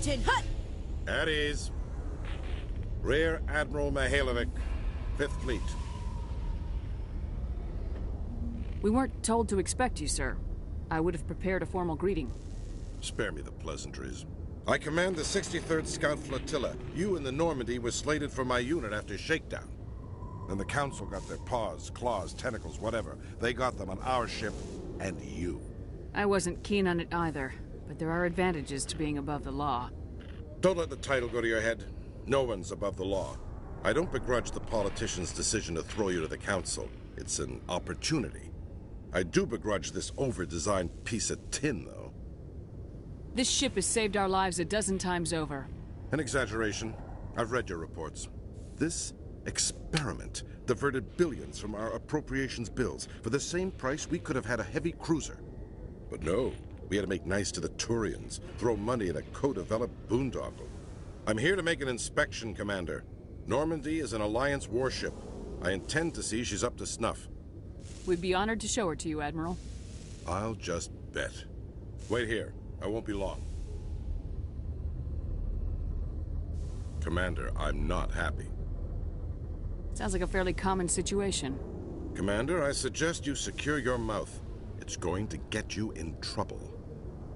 Captain Hut! At ease. Rear Admiral Mihailovic, 5th Fleet. We weren't told to expect you, sir. I would have prepared a formal greeting. Spare me the pleasantries. I command the 63rd Scout Flotilla. You and the Normandy were slated for my unit after shakedown. Then the Council got their paws, claws, tentacles, whatever. They got them on our ship, and you. I wasn't keen on it either, but there are advantages to being above the law. Don't let the title go to your head. No one's above the law. I don't begrudge the politician's decision to throw you to the Council. It's an opportunity. I do begrudge this over-designed piece of tin, though. This ship has saved our lives a dozen times over. An exaggeration. I've read your reports. This experiment diverted billions from our appropriations bills. For the same price, we could have had a heavy cruiser. But no, we had to make nice to the Turians, throw money at a co-developed boondoggle. I'm here to make an inspection, Commander. Normandy is an Alliance warship. I intend to see she's up to snuff. We'd be honored to show her to you, Admiral. I'll just bet. Wait here. I won't be long. Commander, I'm not happy. Sounds like a fairly common situation. Commander, I suggest you secure your mouth. It's going to get you in trouble.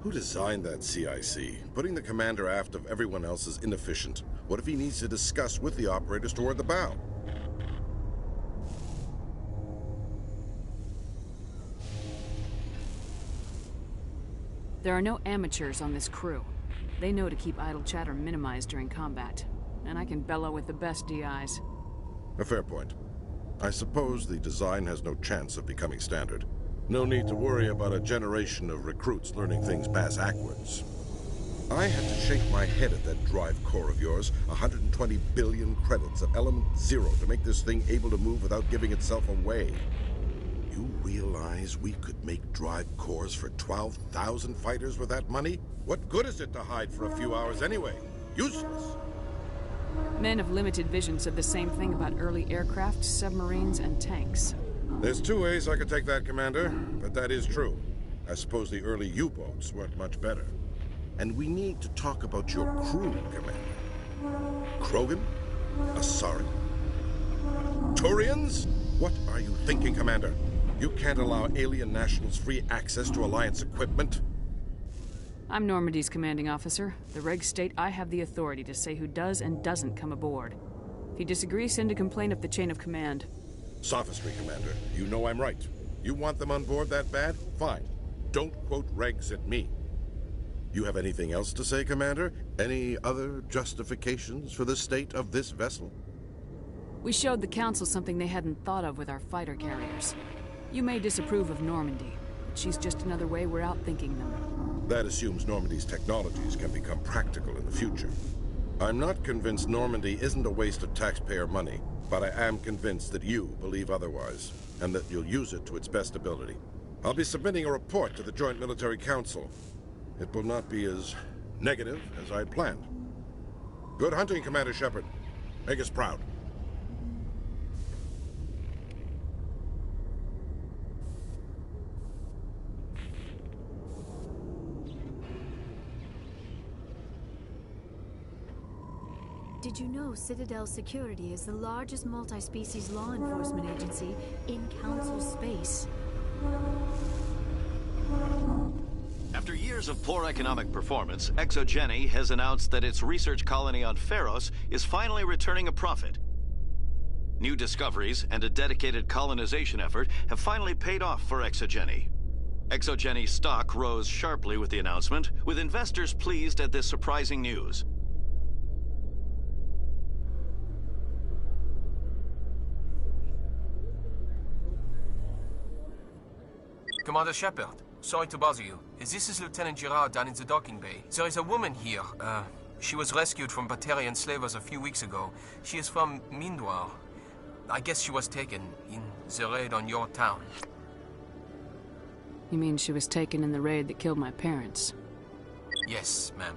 Who designed that CIC? Putting the commander aft of everyone else is inefficient. What if he needs to discuss with the operators toward the bow? There are no amateurs on this crew. They know to keep idle chatter minimized during combat, and I can bellow with the best DIs. A fair point. I suppose the design has no chance of becoming standard. No need to worry about a generation of recruits learning things bass-ackwards. I had to shake my head at that drive core of yours. 120 billion credits at element 0 to make this thing able to move without giving itself away. You realize we could make drive cores for 12,000 fighters with that money? What good is it to hide for a few hours anyway? Useless. Men of limited vision said the same thing about early aircraft, submarines, and tanks. There's two ways I could take that, Commander, but that is true. I suppose the early U-boats weren't much better. And we need to talk about your crew, Commander. Krogan? Asari? Turians? What are you thinking, Commander? You can't allow alien nationals free access to Alliance equipment. I'm Normandy's commanding officer. The regs state I have the authority to say who does and doesn't come aboard. If you disagree, send a complaint up the chain of command. Sophistry, Commander. You know I'm right. You want them on board that bad? Fine. Don't quote regs at me. You have anything else to say, Commander? Any other justifications for the state of this vessel? We showed the Council something they hadn't thought of with our fighter carriers. You may disapprove of Normandy, but she's just another way we're outthinking them. That assumes Normandy's technologies can become practical in the future. I'm not convinced Normandy isn't a waste of taxpayer money, but I am convinced that you believe otherwise, and that you'll use it to its best ability. I'll be submitting a report to the Joint Military Council. It will not be as negative as I planned. Good hunting, Commander Shepard. Make us proud. Did you know Citadel Security is the largest multi-species law enforcement agency in Council space? After years of poor economic performance, Exogeny has announced that its research colony on Pharos is finally returning a profit. New discoveries and a dedicated colonization effort have finally paid off for Exogeny. Exogeny's stock rose sharply with the announcement, with investors pleased at this surprising news. Commander Shepard, sorry to bother you. This is Lieutenant Girard down in the docking bay. There is a woman here. She was rescued from Batarian slavers a few weeks ago. She is from Mindwar. I guess she was taken in the raid on your town. You mean she was taken in the raid that killed my parents? Yes, ma'am.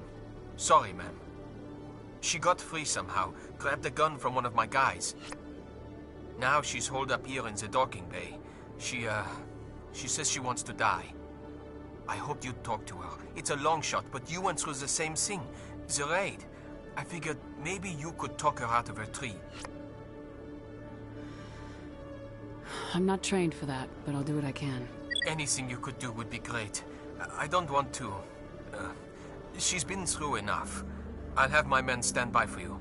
Sorry, ma'am. She got free somehow, grabbed a gun from one of my guys. Now she's holed up here in the docking bay. She says she wants to die. I hoped you'd talk to her. It's a long shot, but you went through the same thing. The raid. I figured maybe you could talk her out of her tree. I'm not trained for that, but I'll do what I can. Anything you could do would be great. I don't want to... she's been through enough. I'll have my men stand by for you.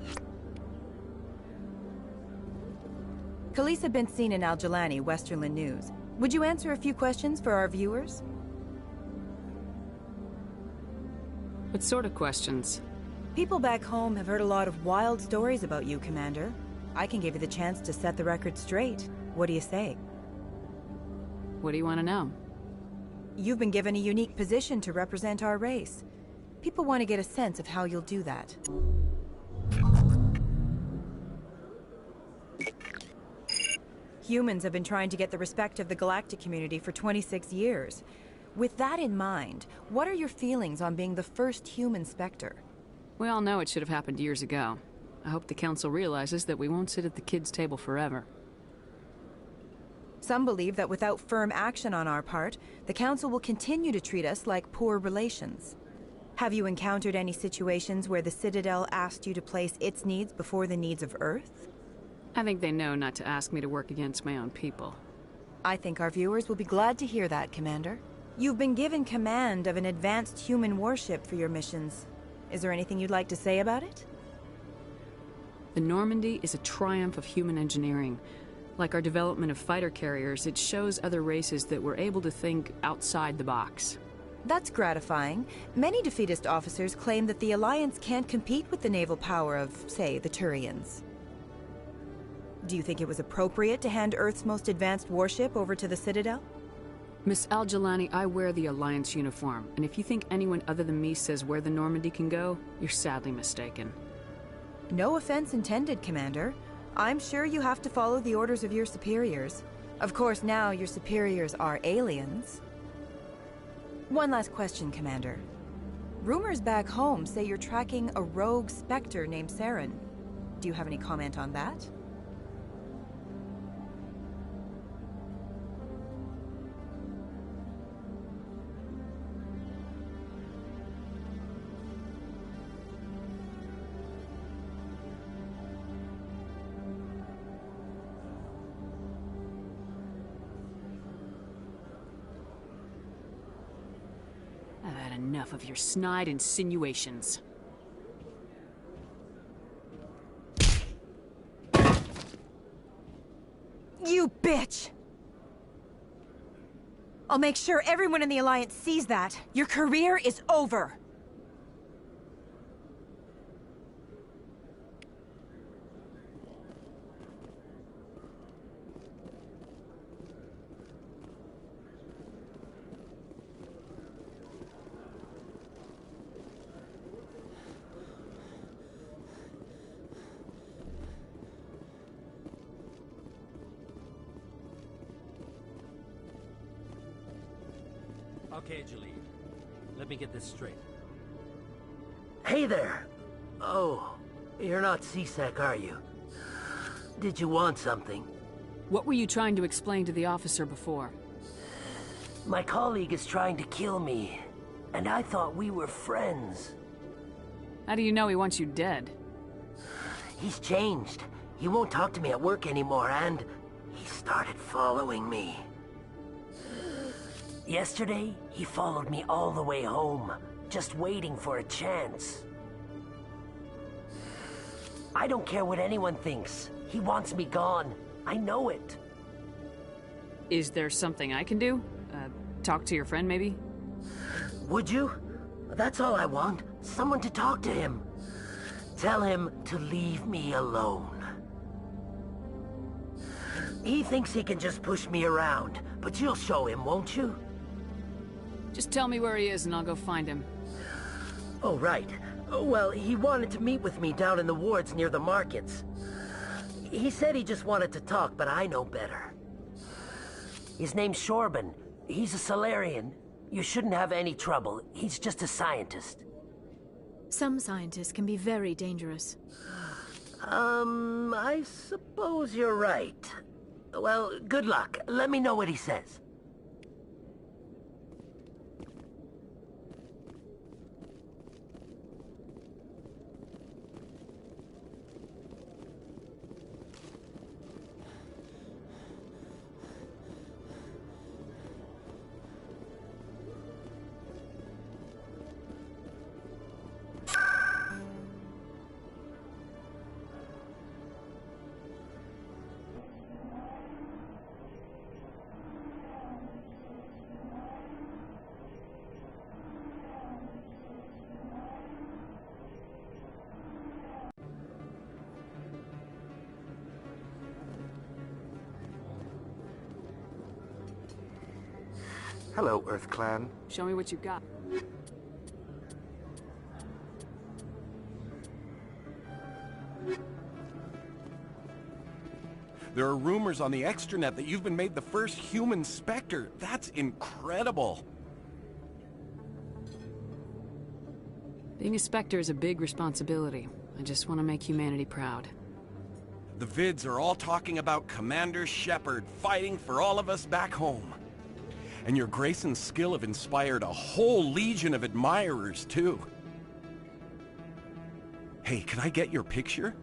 Khaleesa been seen in Al-Jalani, Westerland News. Would you answer a few questions for our viewers? What sort of questions? People back home have heard a lot of wild stories about you, Commander. I can give you the chance to set the record straight. What do you say? What do you want to know? You've been given a unique position to represent our race. People want to get a sense of how you'll do that. Humans have been trying to get the respect of the galactic community for 26 years. With that in mind, what are your feelings on being the first human Spectre? We all know it should have happened years ago. I hope the Council realizes that we won't sit at the kids' table forever. Some believe that without firm action on our part, the Council will continue to treat us like poor relations. Have you encountered any situations where the Citadel asked you to place its needs before the needs of Earth? I think they know not to ask me to work against my own people. I think our viewers will be glad to hear that, Commander. You've been given command of an advanced human warship for your missions. Is there anything you'd like to say about it? The Normandy is a triumph of human engineering. Like our development of fighter carriers, it shows other races that we're able to think outside the box. That's gratifying. Many defeatist officers claim that the Alliance can't compete with the naval power of, say, the Turians. Do you think it was appropriate to hand Earth's most advanced warship over to the Citadel? Miss Al-Jalani, I wear the Alliance uniform, and if you think anyone other than me says where the Normandy can go, you're sadly mistaken. No offense intended, Commander. I'm sure you have to follow the orders of your superiors. Of course, now your superiors are aliens. One last question, Commander. Rumors back home say you're tracking a rogue Spectre named Saren. Do you have any comment on that? I've had enough of your snide insinuations. You bitch! I'll make sure everyone in the Alliance sees that. Your career is over. Okay, Jaleel. Let me get this straight. Hey there! Oh, you're not C-Sec, are you? Did you want something? What were you trying to explain to the officer before? My colleague is trying to kill me, and I thought we were friends. How do you know he wants you dead? He's changed. He won't talk to me at work anymore, and he started following me. Yesterday, he followed me all the way home, just waiting for a chance. I don't care what anyone thinks. He wants me gone. I know it. Is there something I can do? Talk to your friend, maybe? Would you? That's all I want. Someone to talk to him. Tell him to leave me alone. He thinks he can just push me around, but you'll show him, won't you? Just tell me where he is and I'll go find him. Oh, right. Well, he wanted to meet with me down in the wards near the markets. He said he just wanted to talk, but I know better. His name's Shorban. He's a Solarian. You shouldn't have any trouble. He's just a scientist. Some scientists can be very dangerous. I suppose you're right. Well, good luck. Let me know what he says. Hello, Earth Clan. Show me what you got. There are rumors on the extranet that you've been made the first human Spectre. That's incredible. Being a Spectre is a big responsibility. I just want to make humanity proud. The vids are all talking about Commander Shepard fighting for all of us back home. And your grace and skill have inspired a whole legion of admirers, too. Hey, can I get your picture?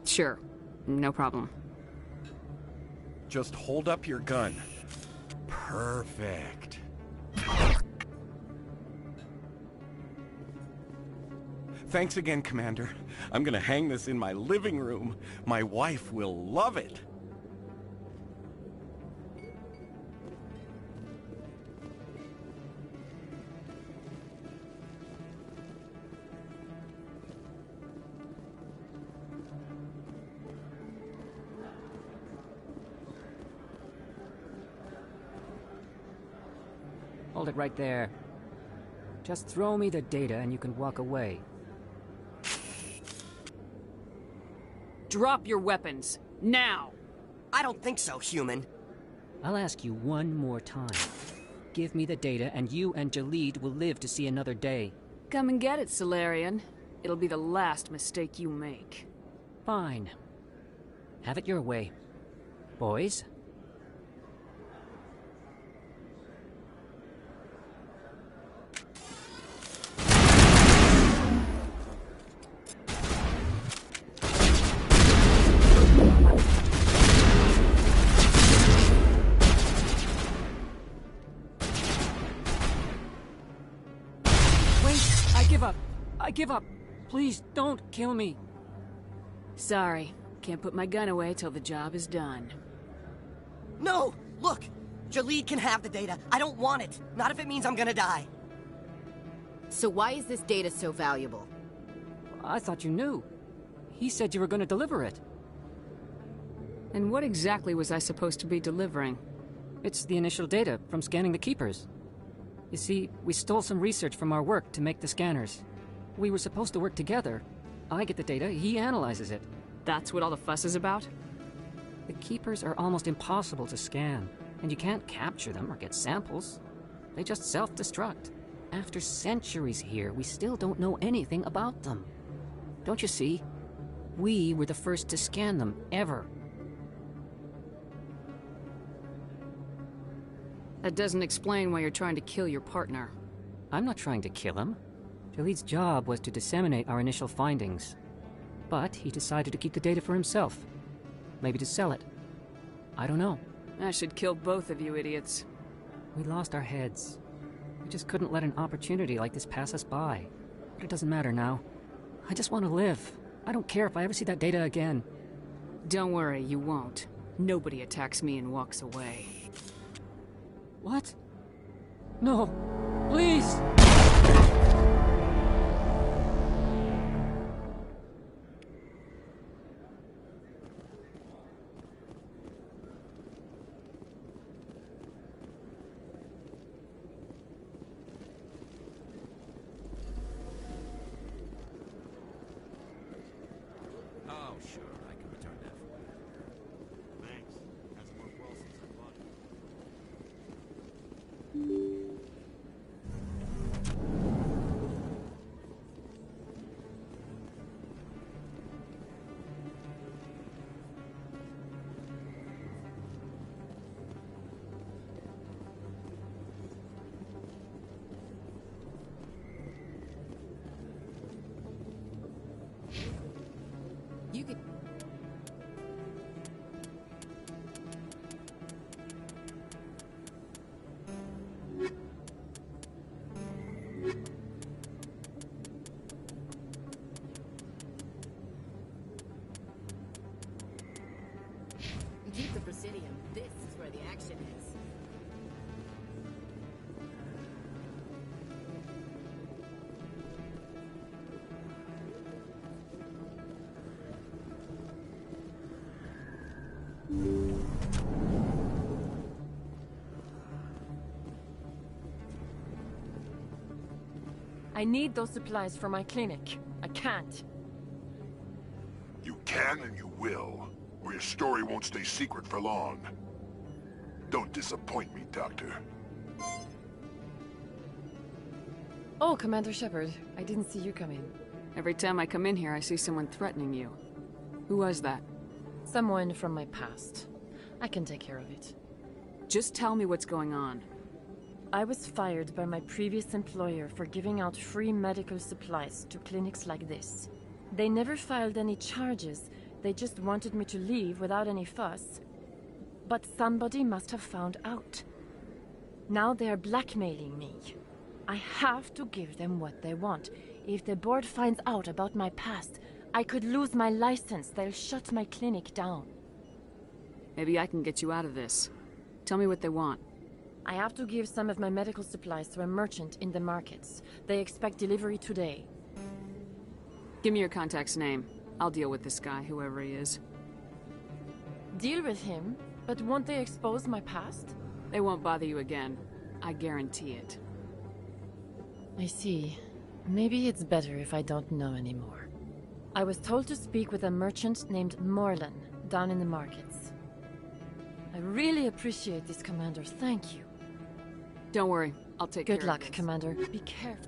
Sure. No problem. Just hold up your gun. Perfect. Thanks again, Commander. I'm gonna hang this in my living room. My wife will love it. Hold it right there. Just throw me the data and you can walk away. Drop your weapons. Now! I don't think so, human. I'll ask you one more time. Give me the data and you and Jalid will live to see another day. Come and get it, Solarian. It'll be the last mistake you make. Fine. Have it your way. Boys? I give up. Please, don't kill me. Sorry. Can't put my gun away till the job is done. No! Look! Jalid can have the data. I don't want it. Not if it means I'm gonna die. So why is this data so valuable? I thought you knew. He said you were going to deliver it. And what exactly was I supposed to be delivering? It's the initial data from scanning the Keepers. You see, we stole some research from our work to make the scanners. We were supposed to work together. I get the data, he analyzes it. That's what all the fuss is about? The Keepers are almost impossible to scan, and you can't capture them or get samples. They just self-destruct. After centuries here, we still don't know anything about them. Don't you see? We were the first to scan them, ever. That doesn't explain why you're trying to kill your partner. I'm not trying to kill him. Jalid's job was to disseminate our initial findings. But he decided to keep the data for himself. Maybe to sell it. I don't know. I should kill both of you idiots. We lost our heads. We just couldn't let an opportunity like this pass us by. But it doesn't matter now. I just want to live. I don't care if I ever see that data again. Don't worry, you won't. Nobody attacks me and walks away. What? No. Please! Oh, sure, I can return that for you. Thanks. Hasn't worked well since I bought it. I need those supplies for my clinic. I can't. You can and you will, or your story won't stay secret for long. Don't disappoint me, Doctor. Oh, Commander Shepard. I didn't see you come in. Every time I come in here, I see someone threatening you. Who was that? Someone from my past. I can take care of it. Just tell me what's going on. I was fired by my previous employer for giving out free medical supplies to clinics like this. They never filed any charges. They just wanted me to leave without any fuss. But somebody must have found out. Now they are blackmailing me. I have to give them what they want. If the board finds out about my past, I could lose my license. They'll shut my clinic down. Maybe I can get you out of this. Tell me what they want. I have to give some of my medical supplies to a merchant in the markets. They expect delivery today. Give me your contact's name. I'll deal with this guy, whoever he is. Deal with him? But won't they expose my past? They won't bother you again. I guarantee it. I see. Maybe it's better if I don't know anymore. I was told to speak with a merchant named Morlan down in the markets. I really appreciate this, Commander. Thank you. Don't worry. I'll take care of this. Good luck, Commander. Be careful.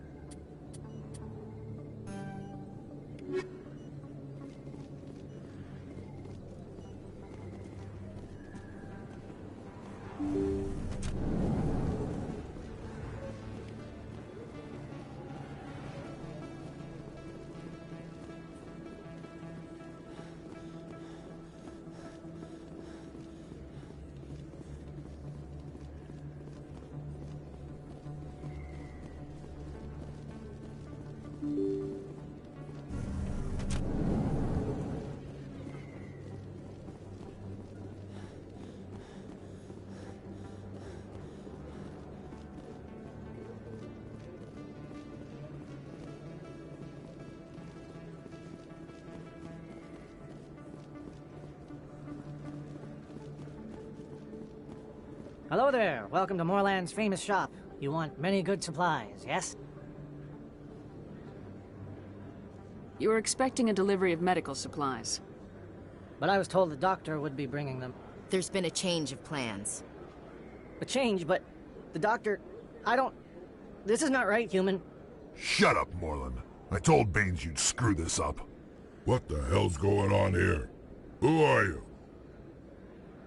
Hello there. Welcome to Morland's famous shop. You want many good supplies, yes? You were expecting a delivery of medical supplies. But I was told the doctor would be bringing them. There's been a change of plans. A change, but the doctor... I don't... This is not right, human. Shut up, Morland. I told Baines you'd screw this up. What the hell's going on here? Who are you?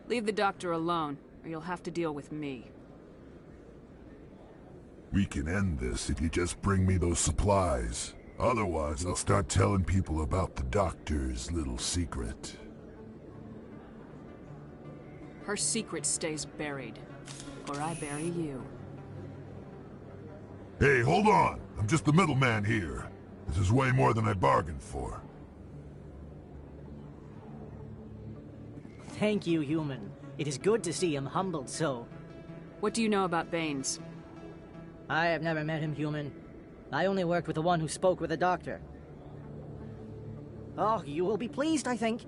Leave the doctor alone, or you'll have to deal with me. We can end this if you just bring me those supplies. Otherwise, I'll start telling people about the doctor's little secret. Her secret stays buried, or I bury you. Hey, hold on! I'm just the middleman here. This is way more than I bargained for. Thank you, human. It is good to see him humbled so. What do you know about Baines? I have never met him, human. I only worked with the one who spoke with the doctor. Oh, you will be pleased, I think.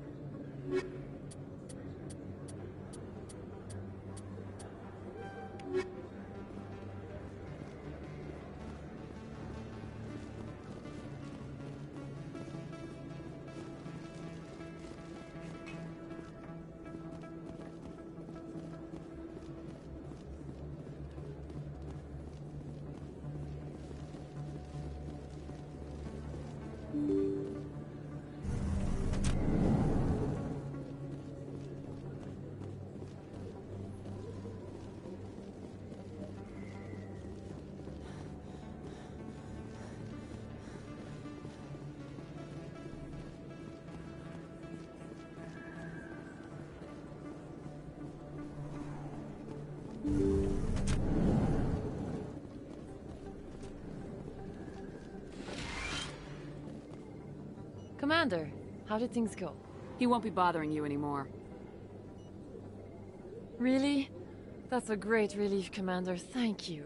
Commander, how did things go? He won't be bothering you anymore. Really? That's a great relief, Commander. Thank you.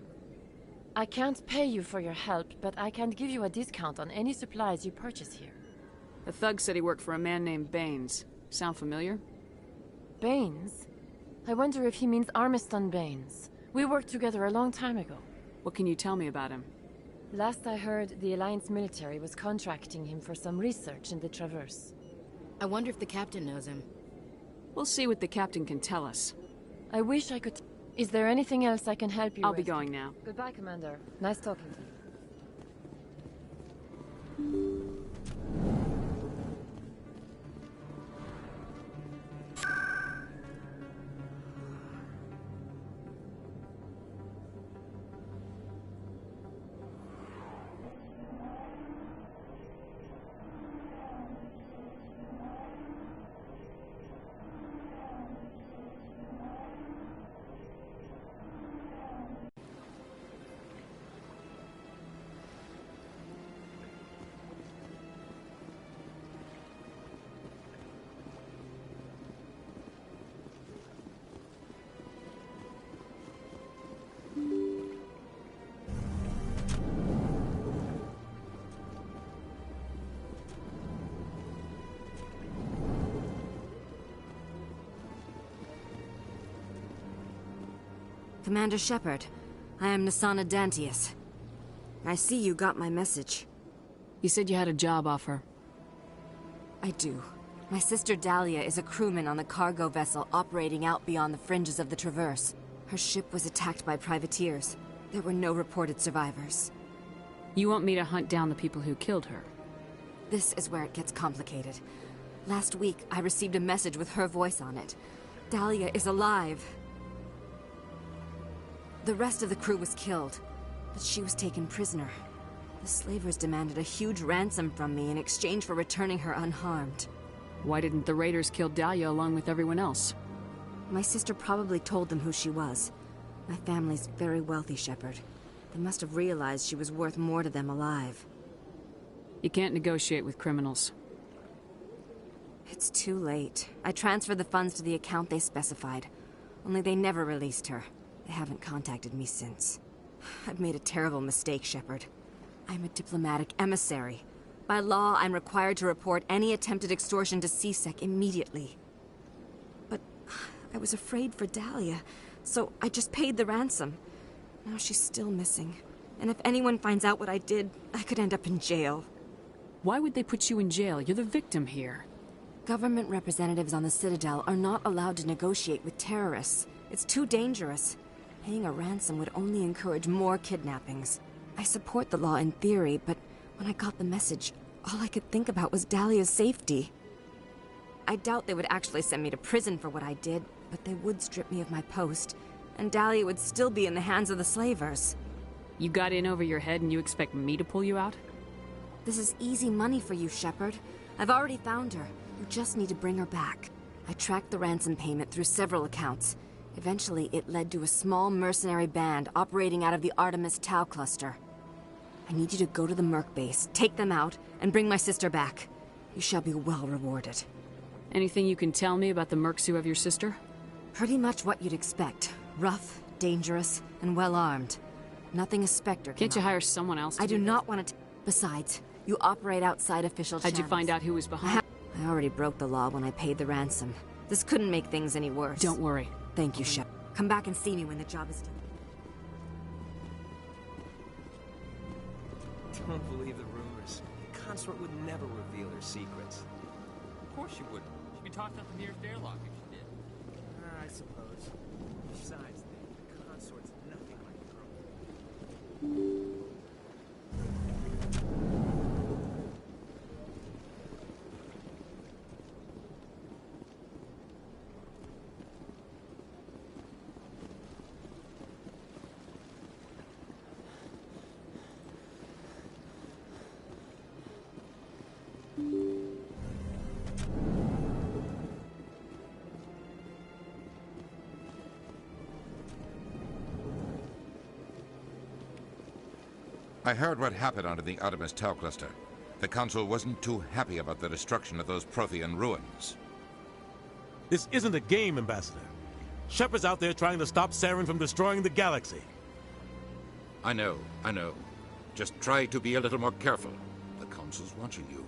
I can't pay you for your help, but I can give you a discount on any supplies you purchase here. The thug said he worked for a man named Baines. Sound familiar? Baines? I wonder if he means Armiston Baines. We worked together a long time ago. What can you tell me about him? Last I heard, the Alliance military was contracting him for some research in the Traverse. I wonder if the captain knows him. We'll see what the captain can tell us. I wish I could... Is there anything else I can help you I'll with? be going now. Goodbye, Commander. Nice talking to you. Commander Shepard, I am Nasana Dantius. I see you got my message. You said you had a job offer. I do. My sister Dahlia is a crewman on the cargo vessel operating out beyond the fringes of the Traverse. Her ship was attacked by privateers. There were no reported survivors. You want me to hunt down the people who killed her? This is where it gets complicated. Last week, I received a message with her voice on it. Dahlia is alive. The rest of the crew was killed, but she was taken prisoner. The slavers demanded a huge ransom from me in exchange for returning her unharmed. Why didn't the raiders kill Dahlia along with everyone else? My sister probably told them who she was. My family's very wealthy, Shepard. They must have realized she was worth more to them alive. You can't negotiate with criminals. It's too late. I transferred the funds to the account they specified. Only they never released her. They haven't contacted me since. I've made a terrible mistake, Shepard. I'm a diplomatic emissary. By law, I'm required to report any attempted extortion to CSEC immediately. But I was afraid for Dahlia, so I just paid the ransom. Now she's still missing. And if anyone finds out what I did, I could end up in jail. Why would they put you in jail? You're the victim here. Government representatives on the Citadel are not allowed to negotiate with terrorists. It's too dangerous. Paying a ransom would only encourage more kidnappings. I support the law in theory, but when I got the message, all I could think about was Dahlia's safety. I doubt they would actually send me to prison for what I did, but they would strip me of my post, and Dahlia would still be in the hands of the slavers. You got in over your head and you expect me to pull you out? This is easy money for you, Shepard. I've already found her. You just need to bring her back. I tracked the ransom payment through several accounts. Eventually, it led to a small mercenary band operating out of the Artemis Tau cluster. I need you to go to the Merc base, take them out, and bring my sister back. You shall be well rewarded. Anything you can tell me about the mercs who have your sister? Pretty much what you'd expect. Rough, dangerous, and well-armed. Nothing a Spectre can Can't you hire someone else to I do not want to... Besides, you operate outside official channels. How'd you find out who was behind? I already broke the law when I paid the ransom. This couldn't make things any worse. Don't worry. Thank you, Shep. Come back and see me when the job is done. Don't believe the rumors. The consort would never reveal her secrets. Of course she wouldn't. She'd be tossed out the nearest airlock if she did. I suppose. Besides, the consort's nothing like a girl. I heard what happened under the Artemis Tau cluster. The Council wasn't too happy about the destruction of those Prothean ruins. This isn't a game, Ambassador. Shepard's out there trying to stop Saren from destroying the galaxy. I know. Just try to be a little more careful. The Council's watching you,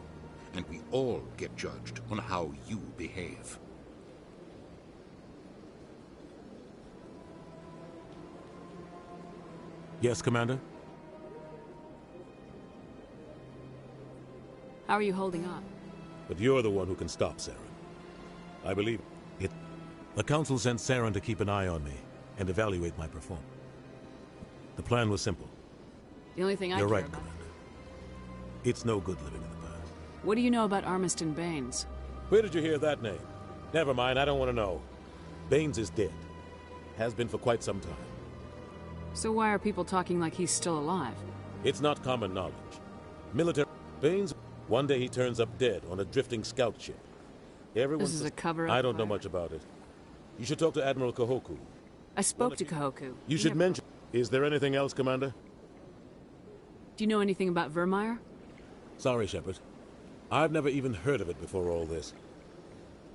and we all get judged on how you behave. Yes, Commander? How are you holding up? But you're the one who can stop Saren. I believe it. The Council sent Saren to keep an eye on me and evaluate my performance. The plan was simple. The only thing I You're care right, about. Commander. It's no good living in the past. What do you know about Armiston Baines? Where did you hear that name? Never mind, I don't want to know. Baines is dead. Has been for quite some time. So why are people talking like he's still alive? It's not common knowledge. Military... Baines... One day he turns up dead on a drifting scout ship. Everyone This is a cover-up? I don't know much about it. You should talk to Admiral Kahoku. I spoke to Kahoku. You should mention... Is there anything else, Commander? Do you know anything about Vermeer? Sorry, Shepard. I've never even heard of it before all this.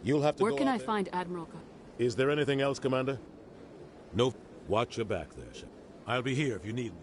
You'll have to Where go can out I there. find Admiral Kahoku? Is there anything else, Commander? No. Watch your back there, Shepard. I'll be here if you need me.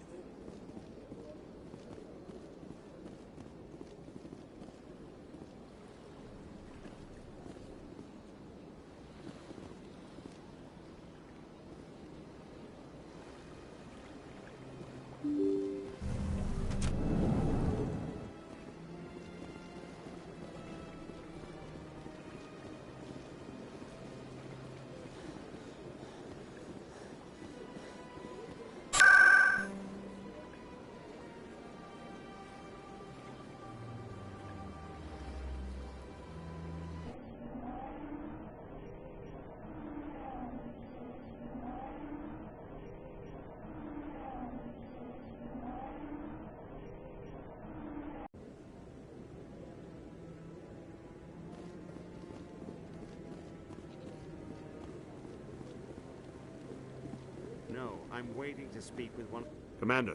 No, I'm waiting to speak with one... Commander,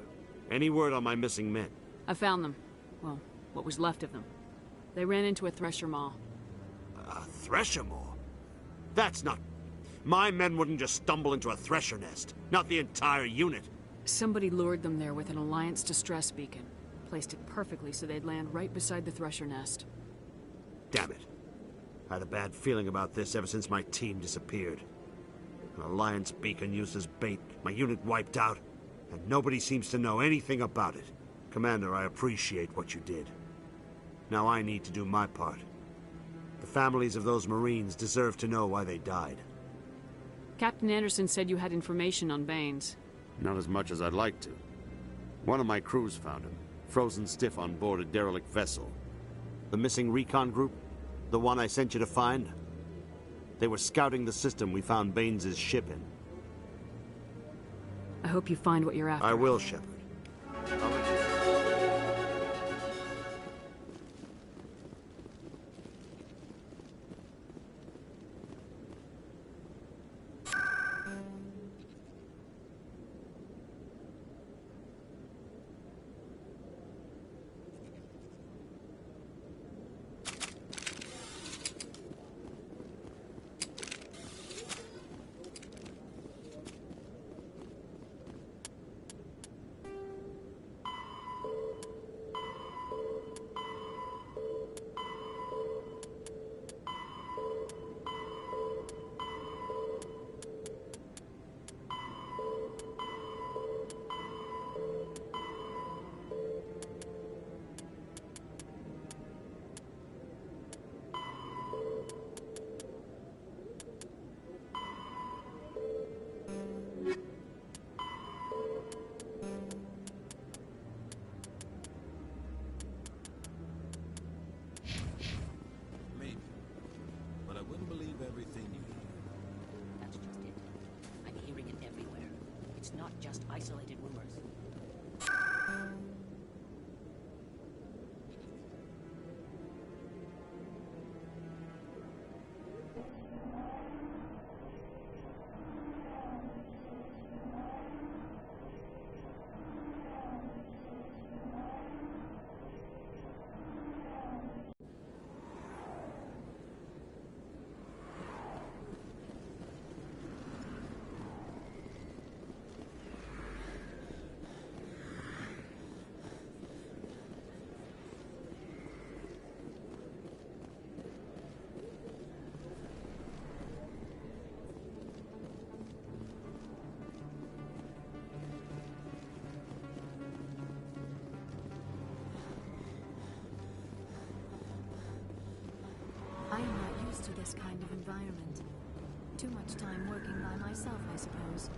any word on my missing men? I found them. Well, what was left of them. They ran into a thresher maw. A thresher maw? That's not... My men wouldn't just stumble into a thresher nest. Not the entire unit. Somebody lured them there with an Alliance distress beacon. Placed it perfectly so they'd land right beside the thresher nest. Damn it. I had a bad feeling about this ever since my team disappeared. An Alliance beacon used as bait, my unit wiped out, and nobody seems to know anything about it. Commander, I appreciate what you did. Now I need to do my part. The families of those Marines deserve to know why they died. Captain Anderson said you had information on Baines. Not as much as I'd like to. One of my crews found him, frozen stiff on board a derelict vessel. The missing recon group? The one I sent you to find? They were scouting the system we found Baines' ship in. I hope you find what you're after. I will, Shepard. Maybe. But I wouldn't believe everything you hear. That's just it. I'm hearing it everywhere. It's not just isolated rumors. to this kind of environment. Too much time working by myself, I suppose.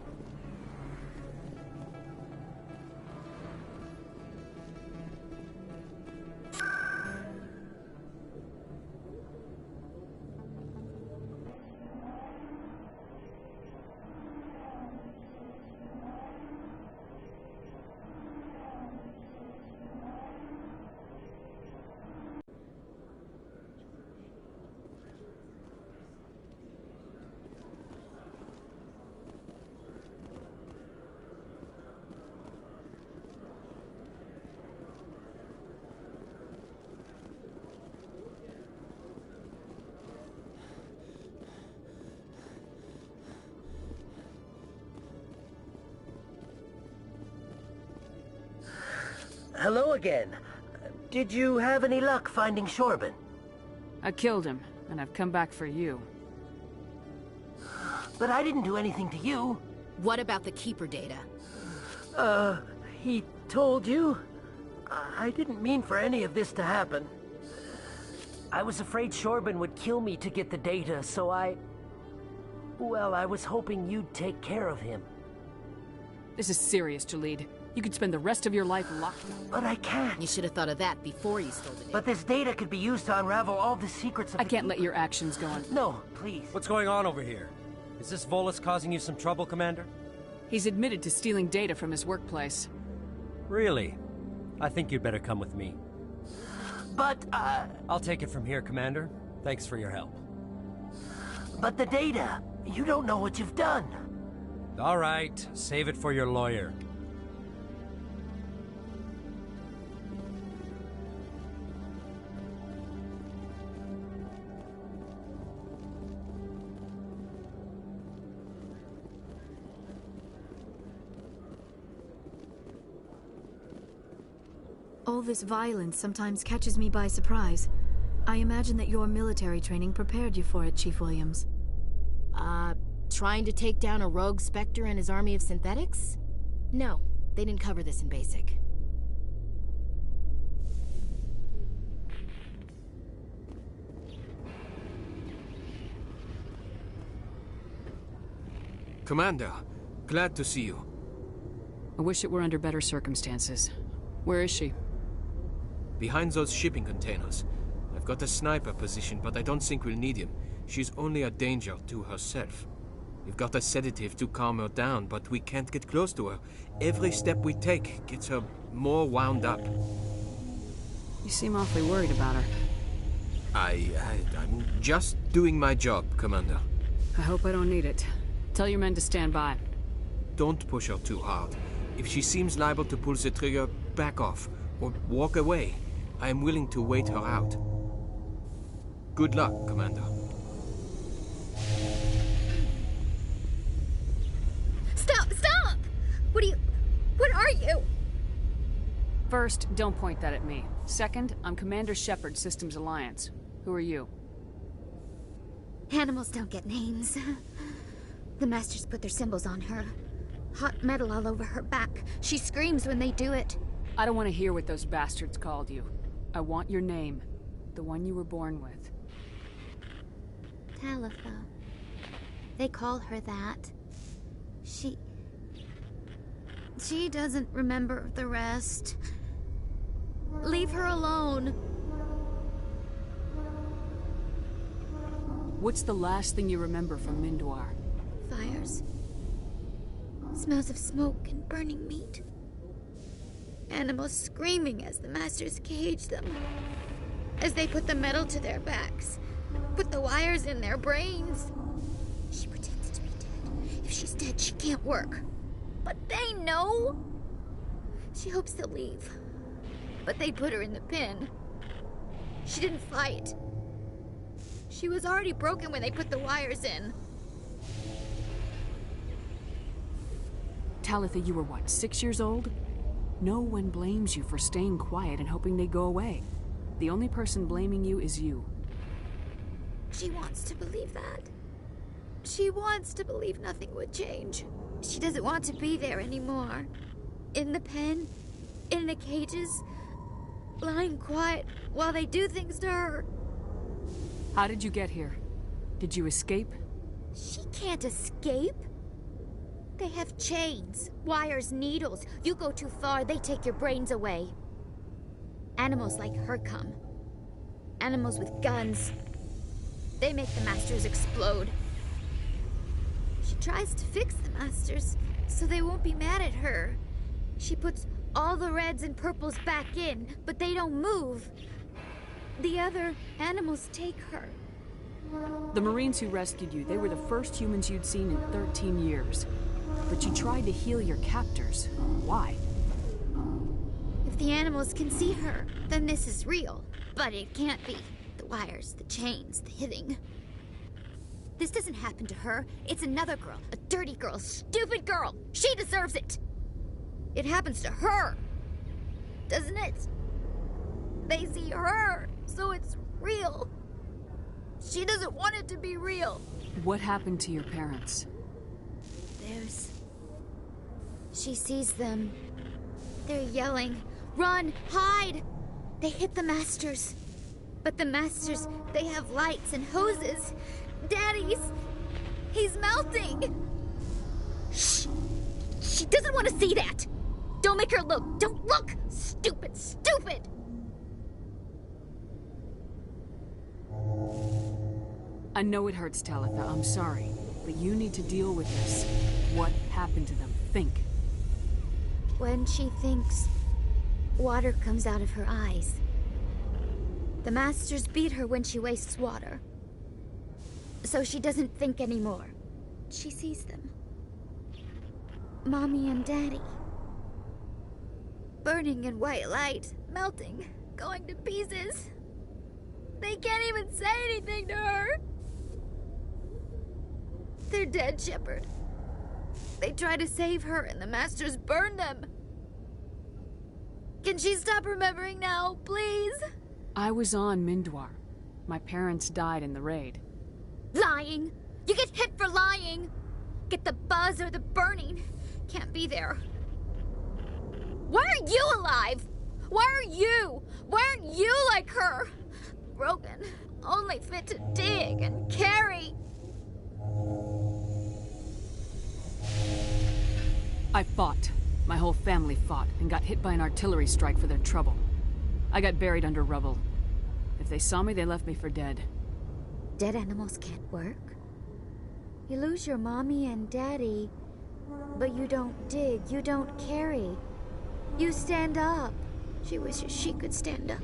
Hello again. Did you have any luck finding Shorban? I killed him, and I've come back for you. But I didn't do anything to you. What about the Keeper data? He told you? I didn't mean for any of this to happen. I was afraid Shorban would kill me to get the data, so well, I was hoping you'd take care of him. This is serious, Jalid. You could spend the rest of your life locked up. But I can't. You should have thought of that before you stole the data. But this data could be used to unravel all the secrets of I can't let your actions go on. No, please. What's going on over here? Is this Volus causing you some trouble, Commander? He's admitted to stealing data from his workplace. Really? I think you'd better come with me. But, I'll take it from here, Commander. Thanks for your help. But the data, you don't know what you've done. All right, save it for your lawyer. All this violence sometimes catches me by surprise. I imagine that your military training prepared you for it, Chief Williams. Trying to take down a rogue Spectre and his army of synthetics? No, they didn't cover this in basic. Commander, glad to see you. I wish it were under better circumstances. Where is she? Behind those shipping containers. I've got a sniper position, but I don't think we'll need him. She's only a danger to herself. We've got a sedative to calm her down, but we can't get close to her. Every step we take gets her more wound up. You seem awfully worried about her. I'm just doing my job, Commander. I hope I don't need it. Tell your men to stand by. Don't push her too hard. If she seems liable to pull the trigger, back off, or walk away. I am willing to wait her out. Good luck, Commander. Stop! What are you? First, don't point that at me. Second, I'm Commander Shepard, Systems Alliance. Who are you? Animals don't get names. The Masters put their symbols on her. Hot metal all over her back. She screams when they do it. I don't want to hear what those bastards called you. I want your name. The one you were born with. Talitha. They call her that. She doesn't remember the rest. Leave her alone. What's the last thing you remember from Mindwar? Fires. Smells of smoke and burning meat. Animals screaming as the Masters cage them. As they put the metal to their backs. Put the wires in their brains. She pretends to be dead. If she's dead, she can't work. But they know. She hopes they'll leave. But they put her in the pen. She didn't fight. She was already broken when they put the wires in. Talitha, you were what, 6 years old? No one blames you for staying quiet and hoping they go away. The only person blaming you is you. She wants to believe that. She wants to believe nothing would change. She doesn't want to be there anymore. In the pen, in the cages, lying quiet while they do things to her. How did you get here? Did you escape? She can't escape. They have chains, wires, needles. You go too far, they take your brains away. Animals like her come. Animals with guns. They make the Masters explode. She tries to fix the Masters so they won't be mad at her. She puts all the reds and purples back in, but they don't move. The other animals take her. The Marines who rescued you, they were the first humans you'd seen in 13 years. But you tried to heal your captors. Why? If the animals can see her, then this is real. But it can't be. The wires, the chains, the hitting. This doesn't happen to her. It's another girl. A dirty girl. Stupid girl. She deserves it. It happens to her. Doesn't it? They see her, so it's real. She doesn't want it to be real. What happened to your parents? She sees them. They're yelling, "Run! Hide!" They hit the Masters. But the Masters, they have lights and hoses. He's melting! Shh! She doesn't want to see that! Don't make her look! Don't look! Stupid! Stupid! I know it hurts, Talitha. I'm sorry. But you need to deal with this. What happened to them? Think. When she thinks, water comes out of her eyes. The Masters beat her when she wastes water. So she doesn't think anymore. She sees them. Mommy and Daddy. Burning in white light, melting, going to pieces. They can't even say anything to her. They're dead, Shepard. They try to save her and the Masters burn them. Can she stop remembering now, please? I was on Mindwar. My parents died in the raid. Lying! You get hit for lying! Get the buzz or the burning. Can't be there. Why are you alive? Why are you? Why aren't you like her? Broken. Only fit to dig and carry. I fought. My whole family fought and got hit by an artillery strike for their trouble. I got buried under rubble. If they saw me, they left me for dead. Dead animals can't work. You lose your mommy and daddy, but you don't dig, you don't carry. You stand up. She wishes she could stand up.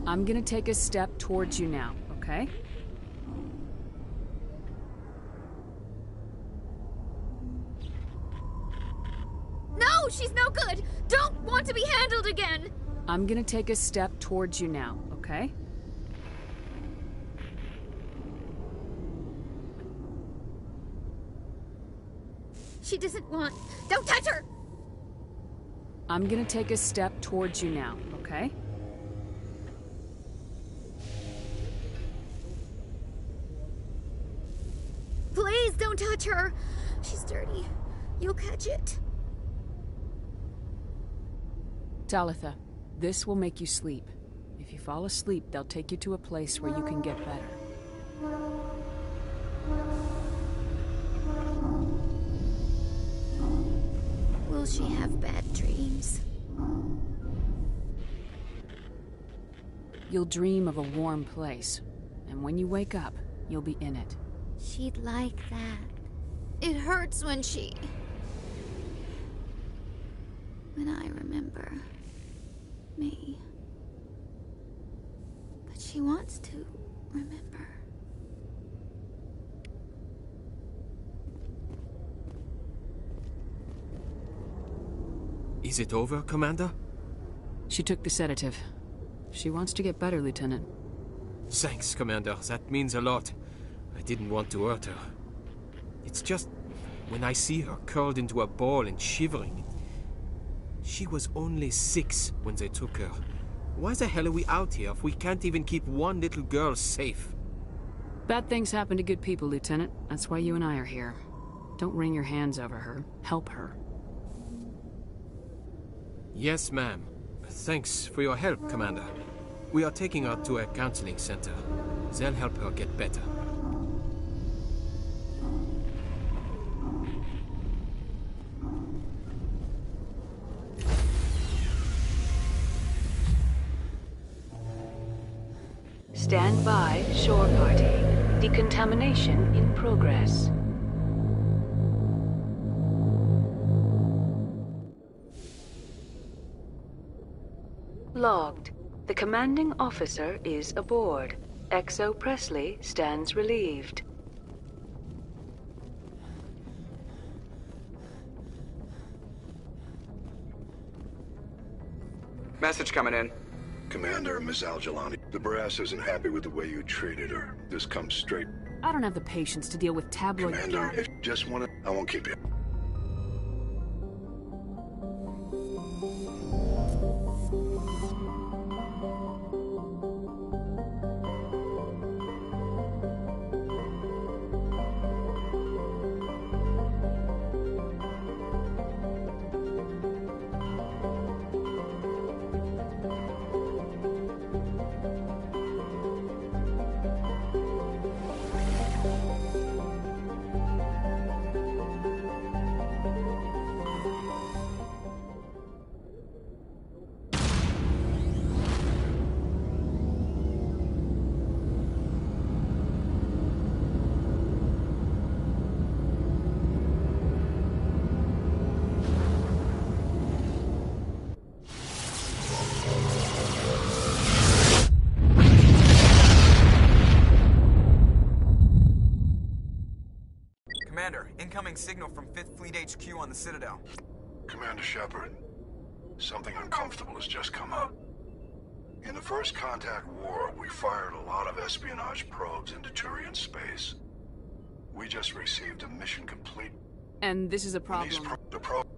I'm gonna take a step towards you now, okay? No, she's no good! Don't want to be handled again! I'm gonna take a step towards you now, okay? She doesn't want... Don't touch her! I'm gonna take a step towards you now, okay? Please don't touch her! She's dirty. You'll catch it. Talitha, this will make you sleep. If you fall asleep, they'll take you to a place where you can get better. Will she have bad dreams? You'll dream of a warm place, and when you wake up, you'll be in it. She'd like that. It hurts when she... When I remember... me. But she wants to remember. Is it over, Commander? She took the sedative. She wants to get better, Lieutenant. Thanks, Commander. That means a lot. I didn't want to hurt her. It's just... when I see her curled into a ball and shivering... She was only 6 when they took her. Why the hell are we out here if we can't even keep one little girl safe? Bad things happen to good people, Lieutenant. That's why you and I are here. Don't wring your hands over her. Help her. Yes, ma'am. Thanks for your help, Commander. We are taking her to a counseling center. They'll help her get better. Stand by, shore party. Decontamination in progress. Logged. The commanding officer is aboard. XO Presley stands relieved. Message coming in. Commander, Miss Al-Jalani, the brass isn't happy with the way you treated her. This comes straight. I don't have the patience to deal with tabloid... Commander, if you just want to... I won't keep you. Commander, incoming signal from 5th Fleet HQ on the Citadel. Commander Shepard, something uncomfortable has just come up. In the First Contact War, we fired a lot of espionage probes into Turian space. We just received a mission complete. And this is a problem.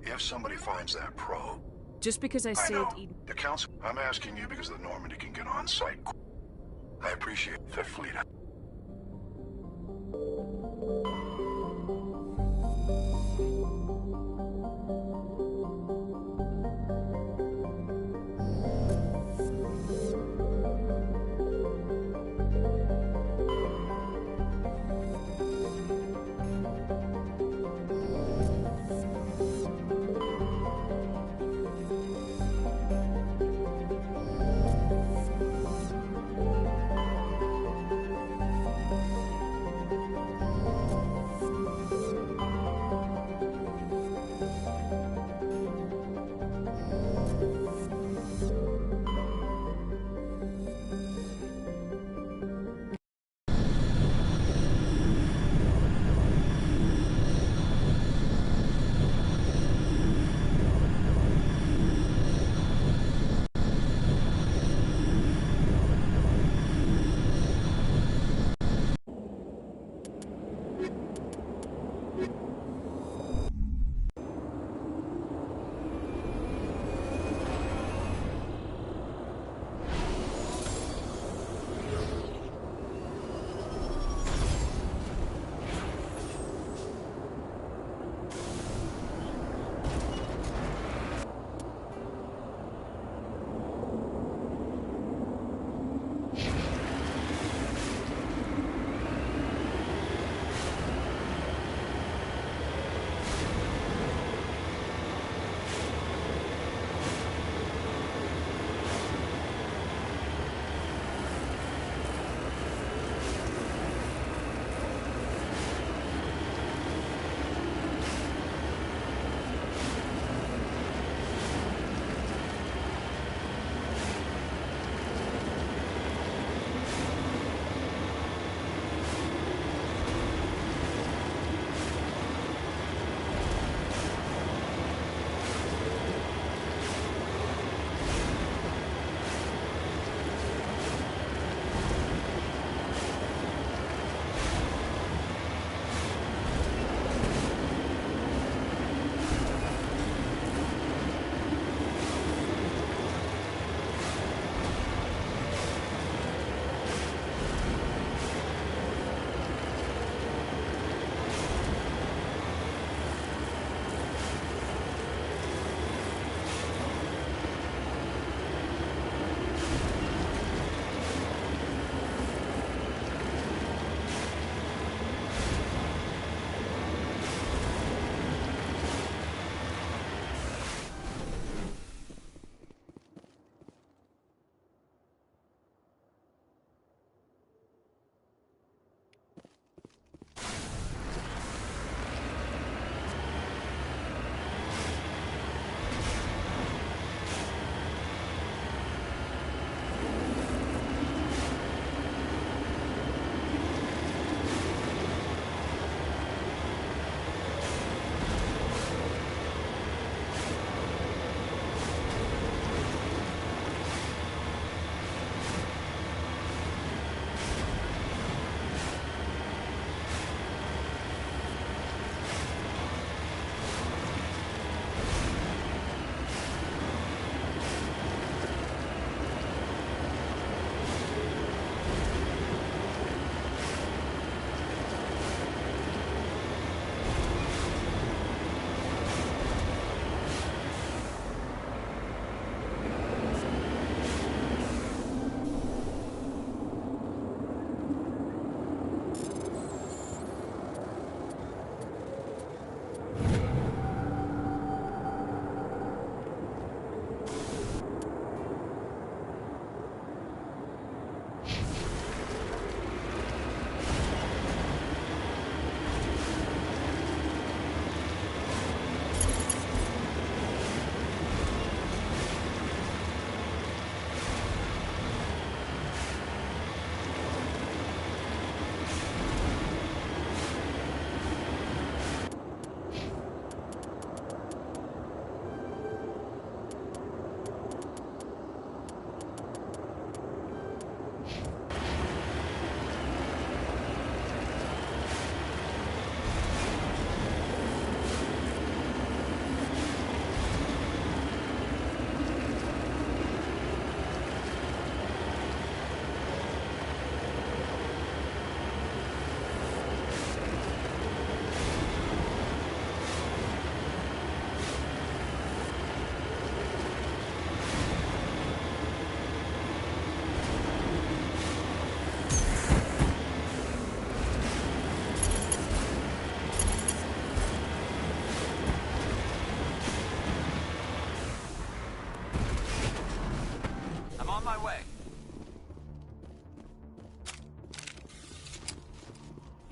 If somebody finds that probe... Just because I saved Eden... The Council... I'm asking you because the Normandy can get on site. I appreciate Fifth Fleet.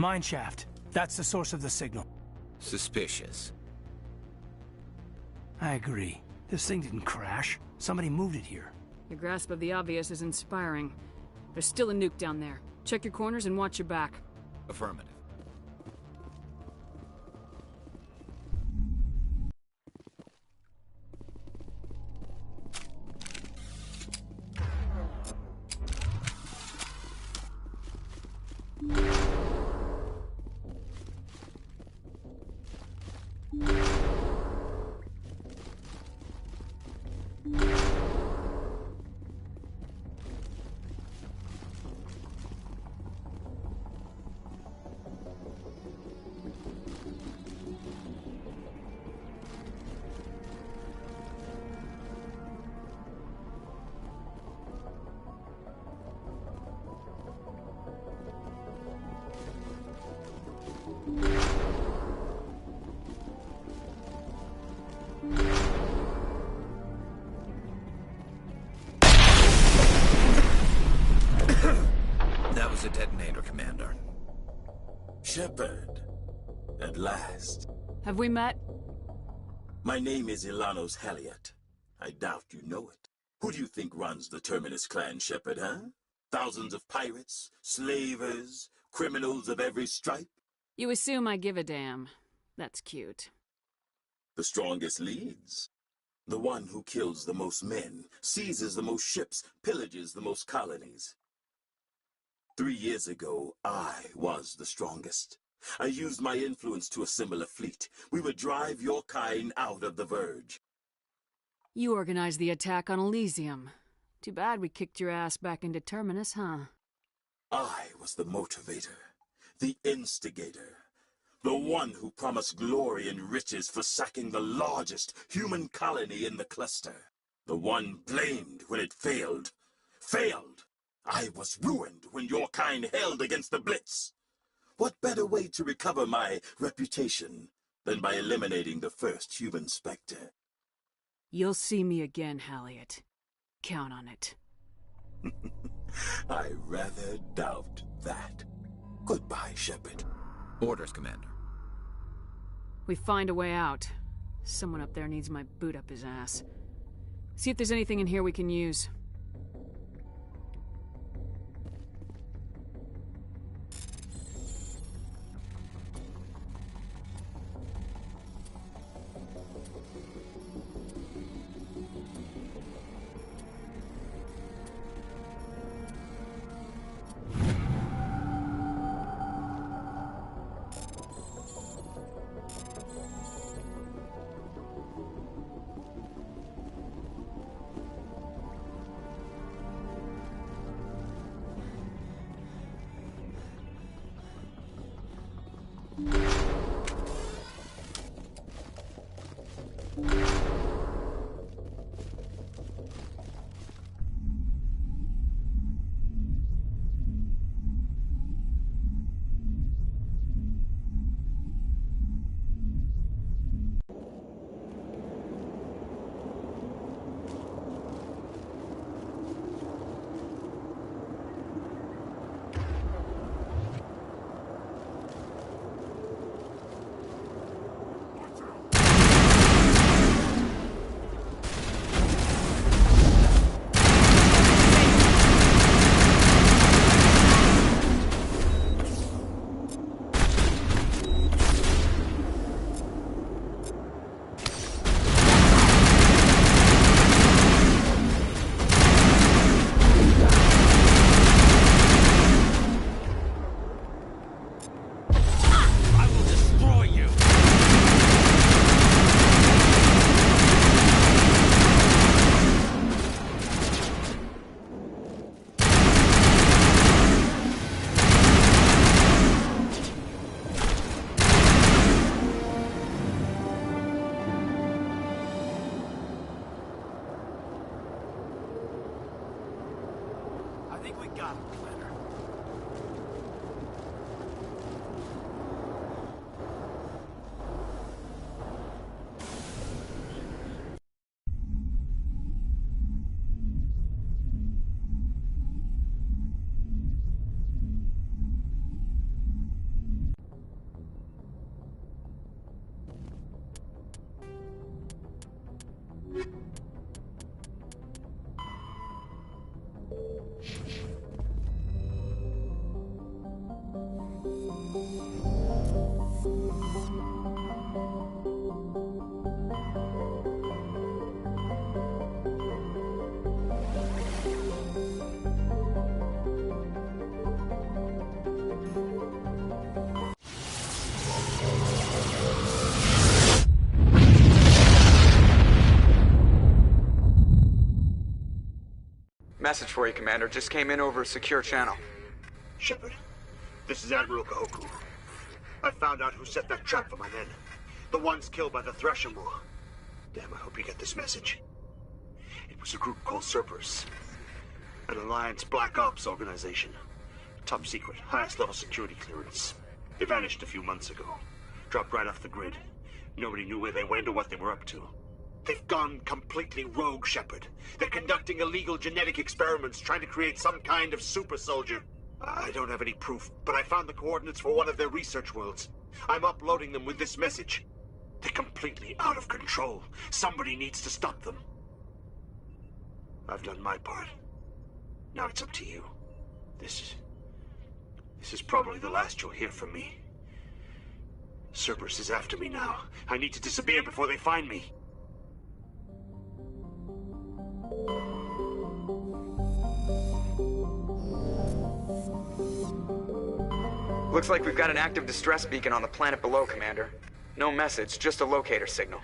mine shaft. That's the source of the signal. Suspicious. I agree. This thing didn't crash. Somebody moved it here. Your grasp of the obvious is inspiring. There's still a nuke down there. Check your corners and watch your back. Affirmative. That was a detonator, Commander. Shepard. At last. Have we met? My name is Ilanos Halliot. I doubt you know it. Who do you think runs the Terminus clan, Shepard, huh? Thousands of pirates, slavers, criminals of every stripe? You assume I give a damn. That's cute. The strongest leads. The one who kills the most men, seizes the most ships, pillages the most colonies. 3 years ago, I was the strongest. I used my influence to assemble a fleet. We would drive your kind out of the Verge. You organized the attack on Elysium. Too bad we kicked your ass back into Terminus, huh? I was the motivator, the instigator, the one who promised glory and riches for sacking the largest human colony in the cluster. The one blamed when it failed. Failed! I was ruined when your kind held against the Blitz. What better way to recover my reputation than by eliminating the first human Spectre? You'll see me again, Halliot. Count on it. I rather doubt that. Goodbye, Shepard. Orders, Commander. We find a way out. Someone up there needs my boot up his ass. See if there's anything in here we can use. Message for you, Commander. Just came in over a secure channel. Shepard, this is Admiral Kahoku. I found out who set that trap for my men. The ones killed by the Thresher Moor. Damn, I hope you get this message. It was a group called Cerberus. An Alliance Black Ops organization. Top secret, highest level security clearance. They vanished a few months ago. Dropped right off the grid. Nobody knew where they went or what they were up to. They've gone completely rogue, Shepard. They're conducting illegal genetic experiments, trying to create some kind of super soldier. I don't have any proof, but I found the coordinates for one of their research worlds. I'm uploading them with this message. They're completely out of control. Somebody needs to stop them. I've done my part. Now it's up to you. This is probably the last you'll hear from me. Cerberus is after me now. I need to disappear before they find me. Looks like we've got an active distress beacon on the planet below, Commander. No message, just a locator signal.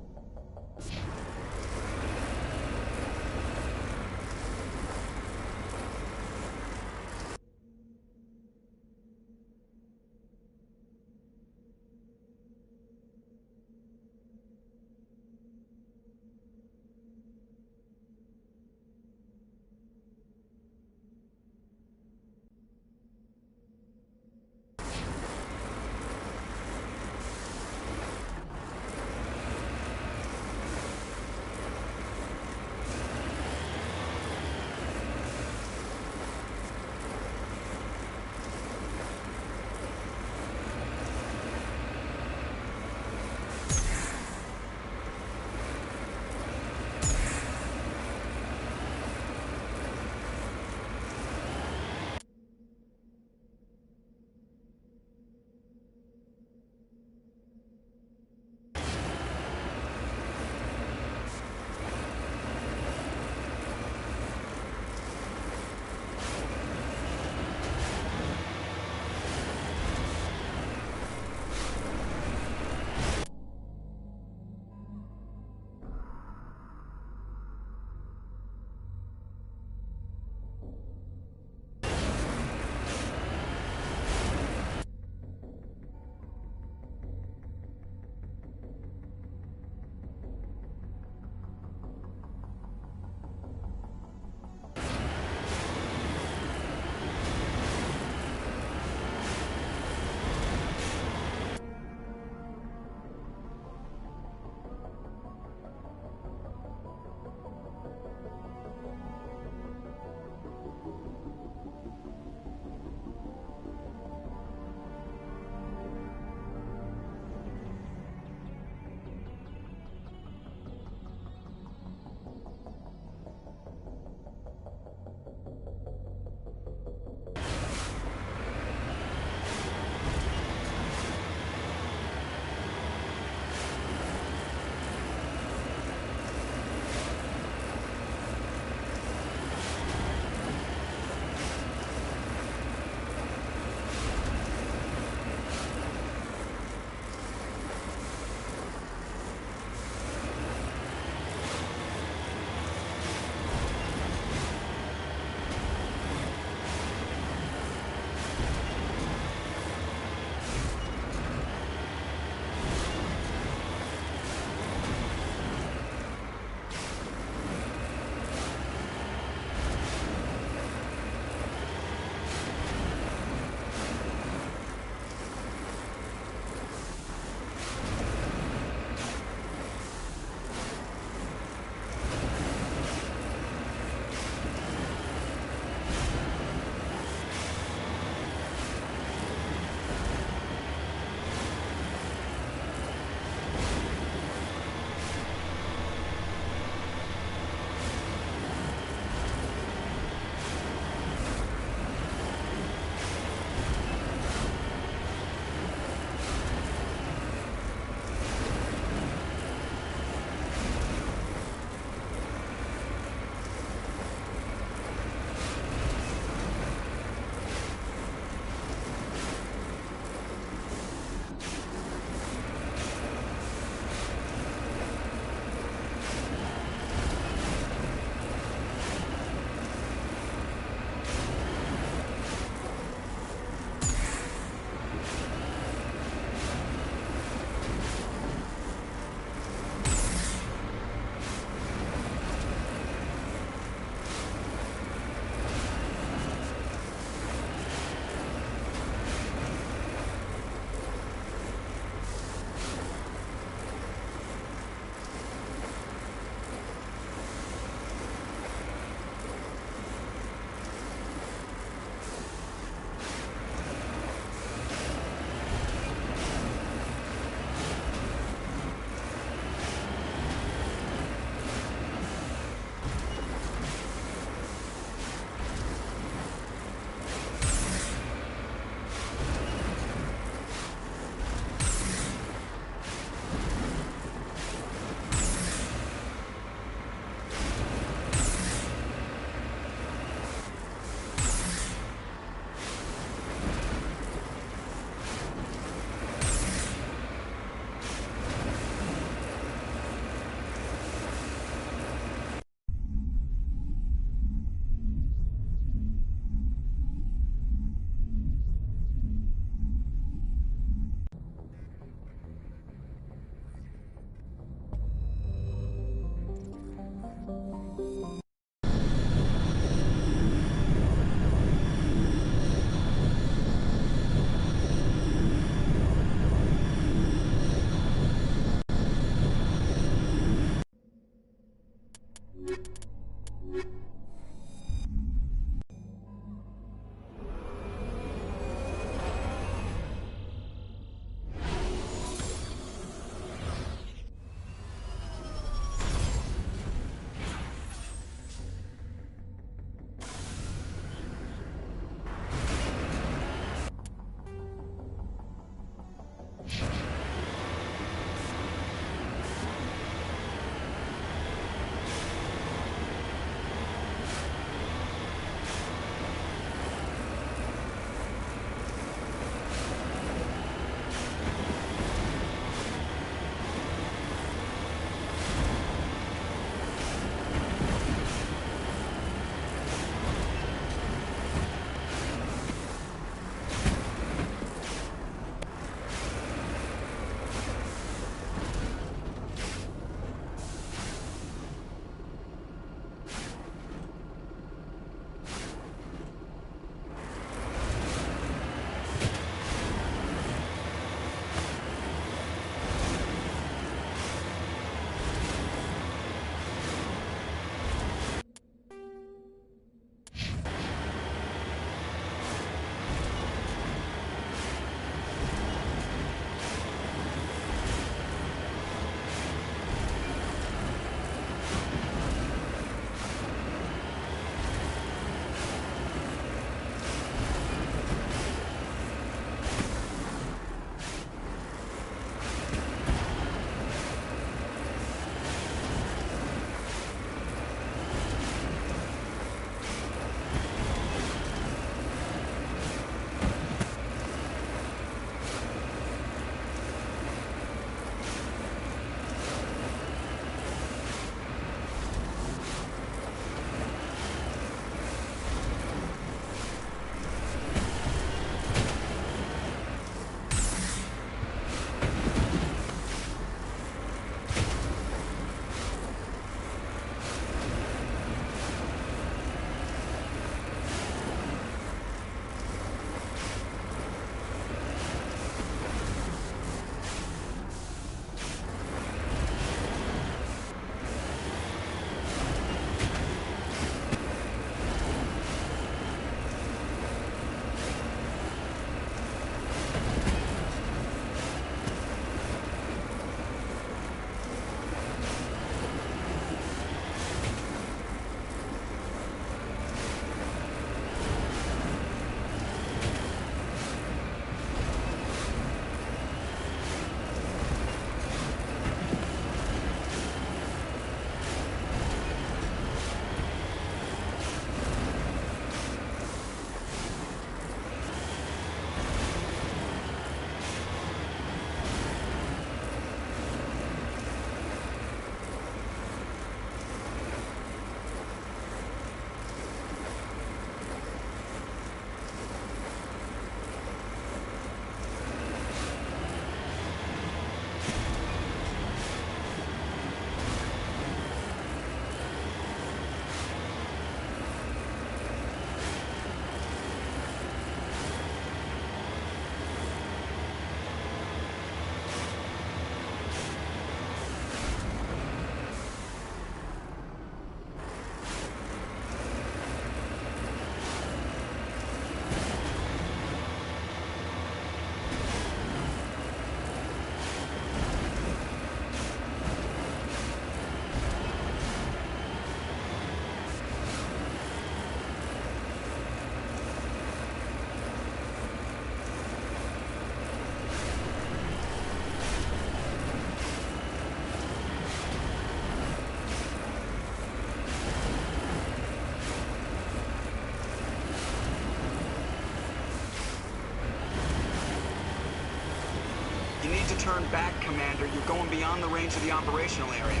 You need to turn back, Commander. You're going beyond the range of the operational area.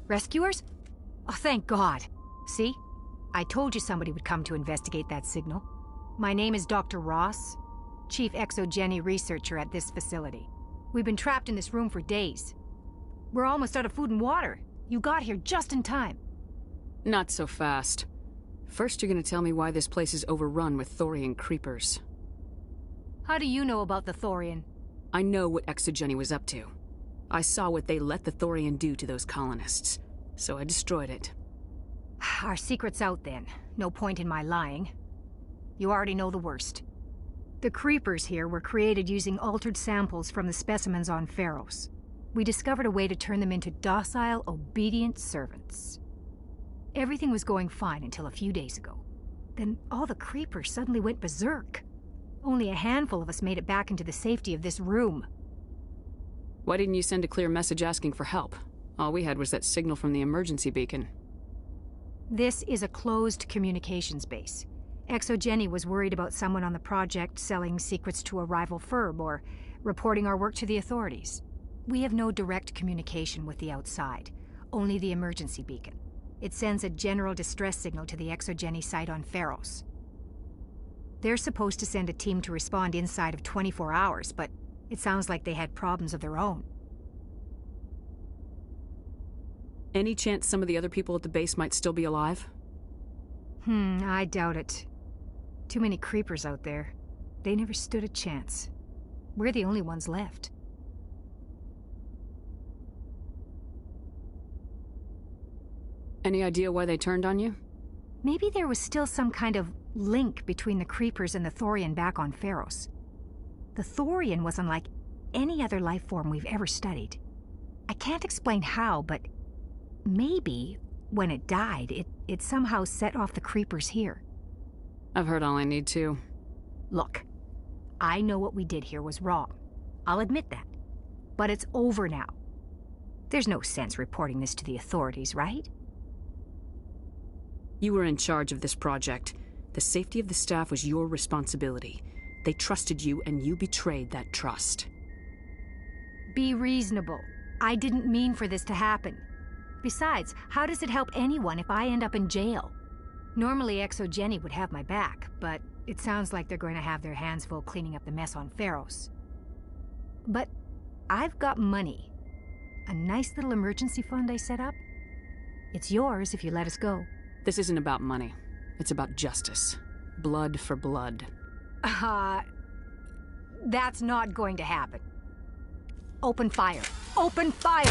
Rescuers? Oh, thank God. See? I told you somebody would come to investigate that signal. My name is Dr. Ross, Chief Exogeny Researcher at this facility. We've been trapped in this room for days. We're almost out of food and water. You got here just in time. Not so fast. First, you're gonna tell me why this place is overrun with Thorian creepers. How do you know about the Thorian? I know what Exogeny was up to. I saw what they let the Thorian do to those colonists, so I destroyed it. Our secret's out then. No point in my lying. You already know the worst. The creepers here were created using altered samples from the specimens on Pharos. We discovered a way to turn them into docile, obedient servants. Everything was going fine until a few days ago. Then all the creepers suddenly went berserk. Only a handful of us made it back into the safety of this room. Why didn't you send a clear message asking for help? All we had was that signal from the emergency beacon. This is a closed communications base. Exogeny was worried about someone on the project selling secrets to a rival firm or reporting our work to the authorities. We have no direct communication with the outside, only the emergency beacon. It sends a general distress signal to the Exogeny site on Pharos. They're supposed to send a team to respond inside of 24 hours, but it sounds like they had problems of their own. Any chance some of the other people at the base might still be alive? I doubt it. Too many creepers out there. They never stood a chance. We're the only ones left. Any idea why they turned on you? Maybe there was still some kind of link between the creepers and the Thorian back on Pharos. The Thorian was unlike any other life form we've ever studied. I can't explain how, but maybe when it died, it somehow set off the creepers here. I've heard all I need to. Look, I know what we did here was wrong. I'll admit that. But it's over now. There's no sense reporting this to the authorities, right? You were in charge of this project. The safety of the staff was your responsibility. They trusted you, and you betrayed that trust. Be reasonable. I didn't mean for this to happen. Besides, how does it help anyone if I end up in jail? Normally, Exogeny would have my back, but it sounds like they're going to have their hands full cleaning up the mess on Pharos. But I've got money. A nice little emergency fund I set up. It's yours if you let us go. This isn't about money. It's about justice. Blood for blood. That's not going to happen. Open fire. Open fire!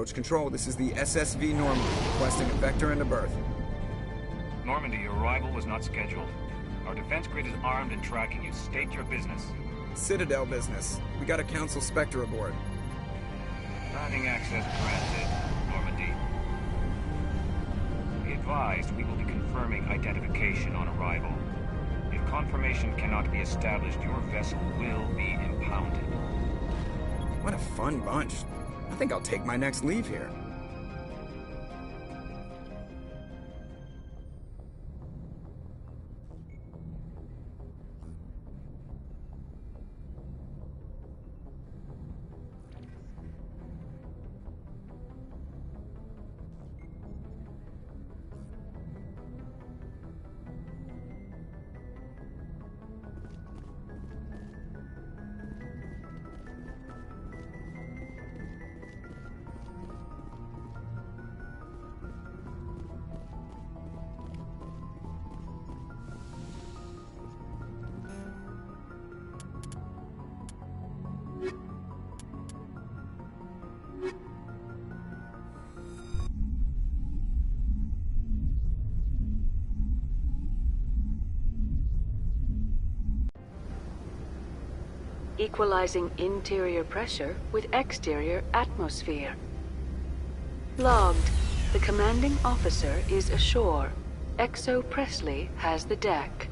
Approach control, this is the SSV Normandy, requesting a vector into berth. Normandy, your arrival was not scheduled. Our defense grid is armed and tracking you. State your business. Citadel business. We got a Council Spectre aboard. Landing access granted, Normandy. Be advised, we will be confirming identification on arrival. If confirmation cannot be established, your vessel will be impounded. What a fun bunch. I think I'll take my next leave here. Equalizing interior pressure with exterior atmosphere. Logged. The commanding officer is ashore. Exo Presley has the deck.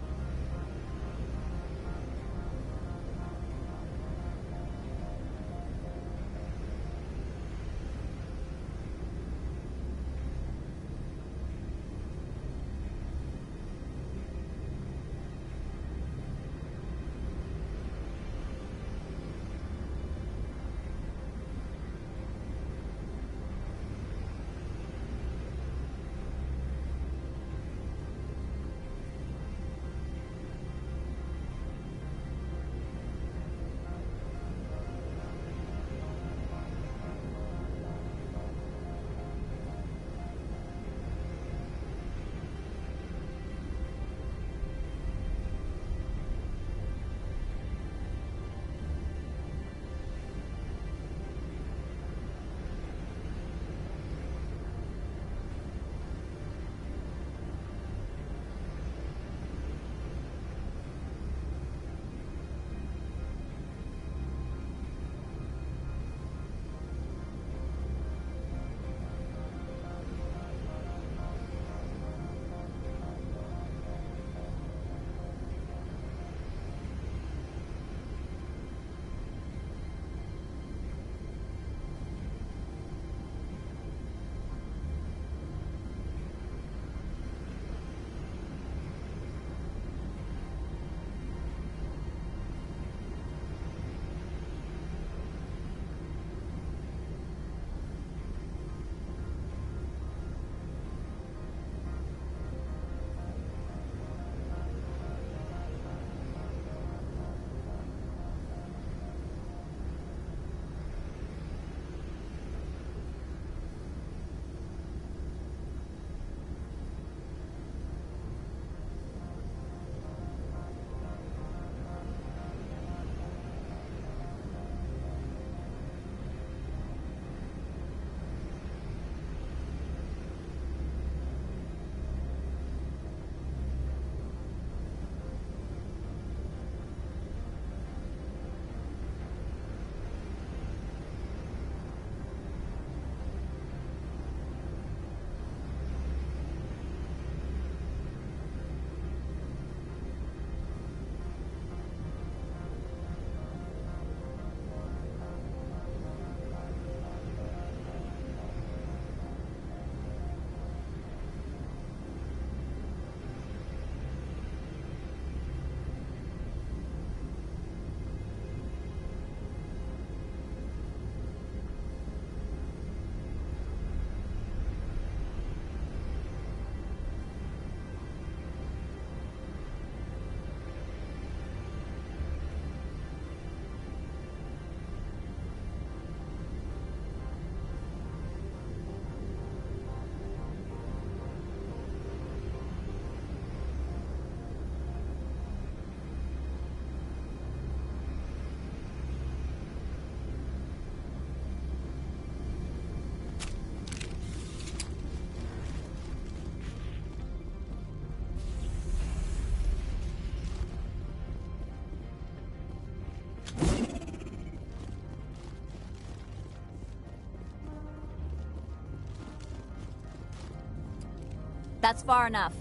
That's far enough.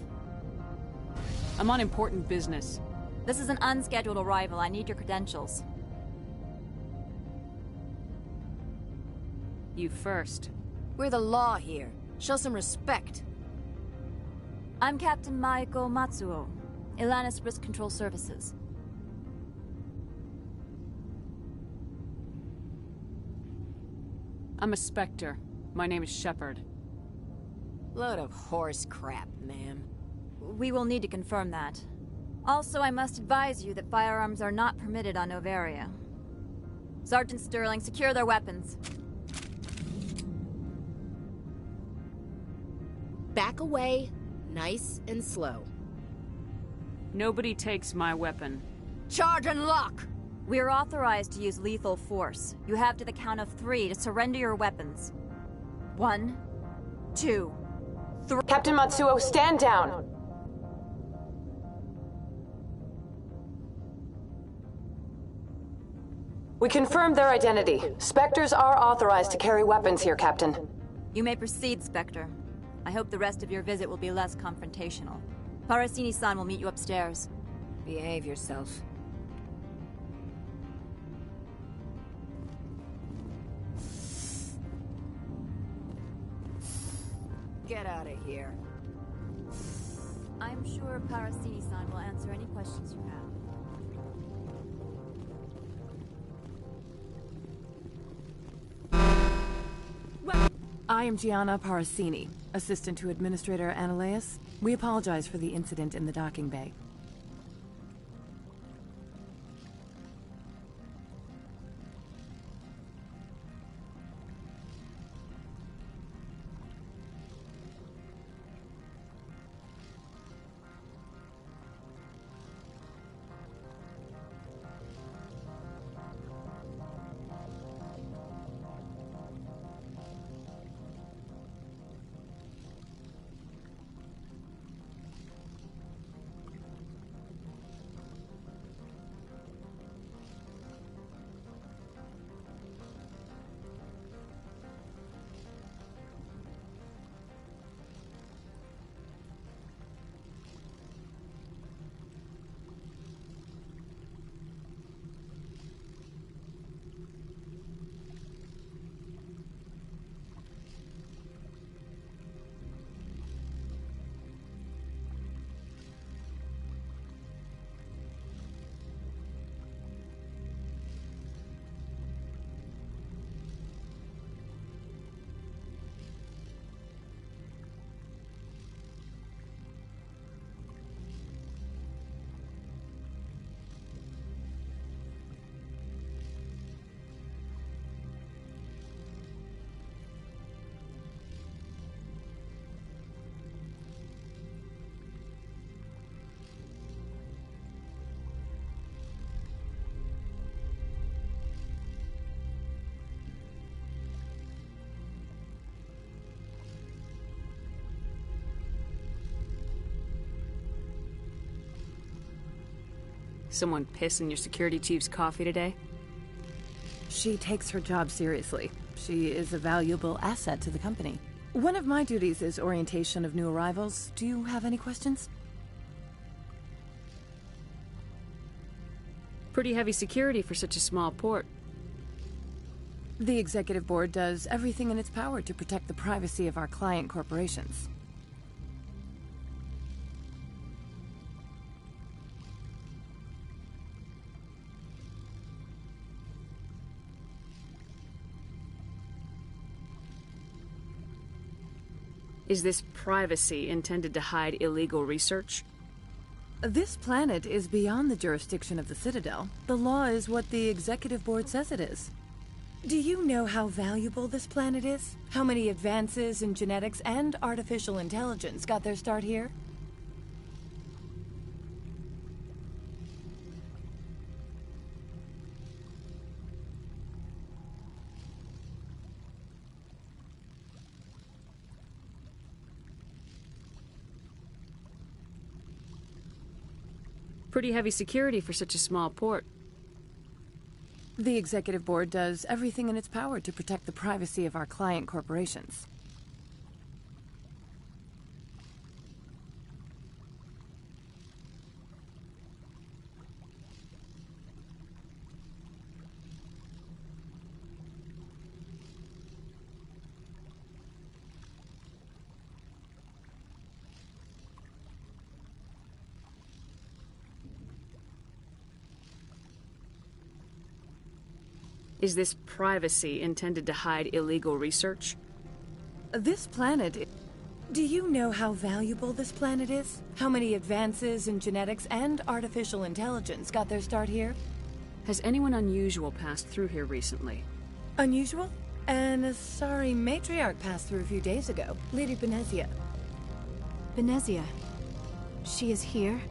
I'm on important business. This is an unscheduled arrival. I need your credentials. You first. We're the law here. Show some respect. I'm Captain Maiko Matsuo, Ilanis Risk Control Services. I'm a Spectre. My name is Shepard. Load of horse crap, ma'am. We will need to confirm that. Also, I must advise you that firearms are not permitted on Noveria. Sergeant Sterling, secure their weapons. Back away, nice and slow. Nobody takes my weapon. Charge and lock! We are authorized to use lethal force. You have to the count of 3 to surrender your weapons. 1, 2, 3. Captain Matsuo, stand down! We confirmed their identity. Spectres are authorized to carry weapons here, Captain. You may proceed, Spectre. I hope the rest of your visit will be less confrontational. Parasini-san will meet you upstairs. Behave yourself. Get out of here. I'm sure Parasini-san will answer any questions you have. I am Gianna Parasini, assistant to Administrator Ananias. We apologize for the incident in the docking bay. Someone piss in your security chief's coffee today? She takes her job seriously. She is a valuable asset to the company. One of my duties is orientation of new arrivals. Do you have any questions? Pretty heavy security for such a small port. The Executive Board does everything in its power to protect the privacy of our client corporations. Is this privacy intended to hide illegal research? This planet is beyond the jurisdiction of the Citadel. The law is what the Executive Board says it is. Do you know how valuable this planet is? How many advances in genetics and artificial intelligence got their start here? Pretty heavy security for such a small port. The Executive Board does everything in its power to protect the privacy of our client corporations. Is this privacy intended to hide illegal research? This planet... Do you know how valuable this planet is? How many advances in genetics and artificial intelligence got their start here? Has anyone unusual passed through here recently? Unusual? And a sorry matriarch passed through a few days ago. Lady Benezia. Benezia? She is here?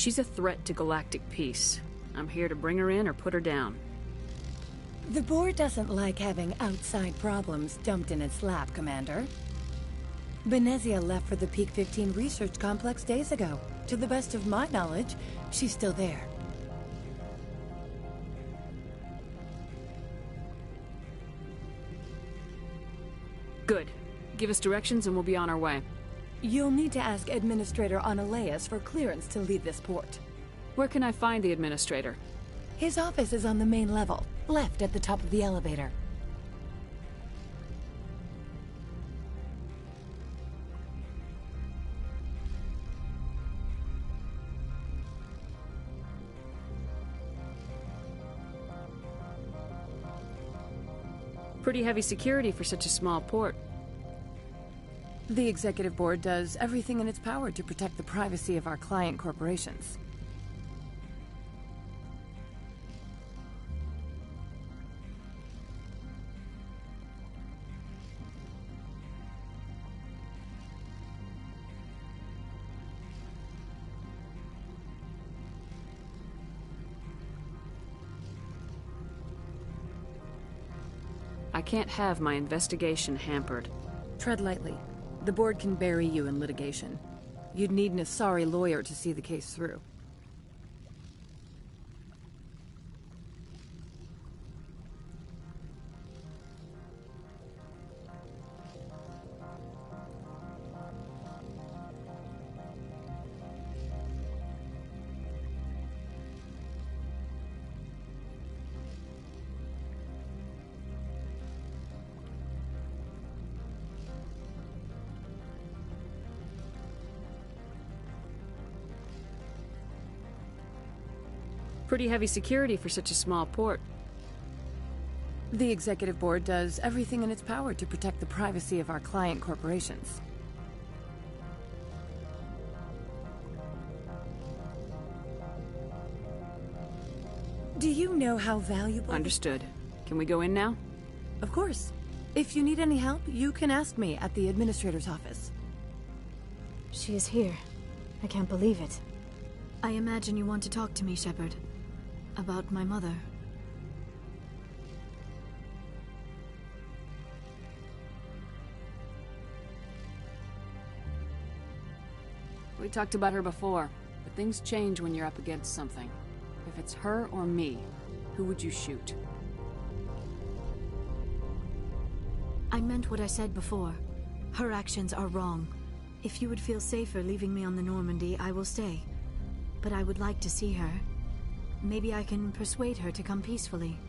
She's a threat to galactic peace. I'm here to bring her in or put her down. The board doesn't like having outside problems dumped in its lap, Commander. Benezia left for the Peak 15 research complex days ago. To the best of my knowledge, she's still there. Good. Give us directions and we'll be on our way. You'll need to ask Administrator Oneleus for clearance to leave this port. Where can I find the Administrator? His office is on the main level, left at the top of the elevator. Pretty heavy security for such a small port. The Executive Board does everything in its power to protect the privacy of our client corporations. I can't have my investigation hampered. Tread lightly. The board can bury you in litigation. You'd need an Asari lawyer to see the case through. Pretty heavy security for such a small port. The Executive Board does everything in its power to protect the privacy of our client corporations. Do you know how valuable... Understood. Can we go in now? Of course. If you need any help, you can ask me at the Administrator's office. She is here. I can't believe it. I imagine you want to talk to me, Shepard. About my mother. We talked about her before, but things change when you're up against something. If it's her or me, who would you shoot? I meant what I said before. Her actions are wrong. If you would feel safer leaving me on the Normandy, I will stay. But I would like to see her. Maybe I can persuade her to come peacefully.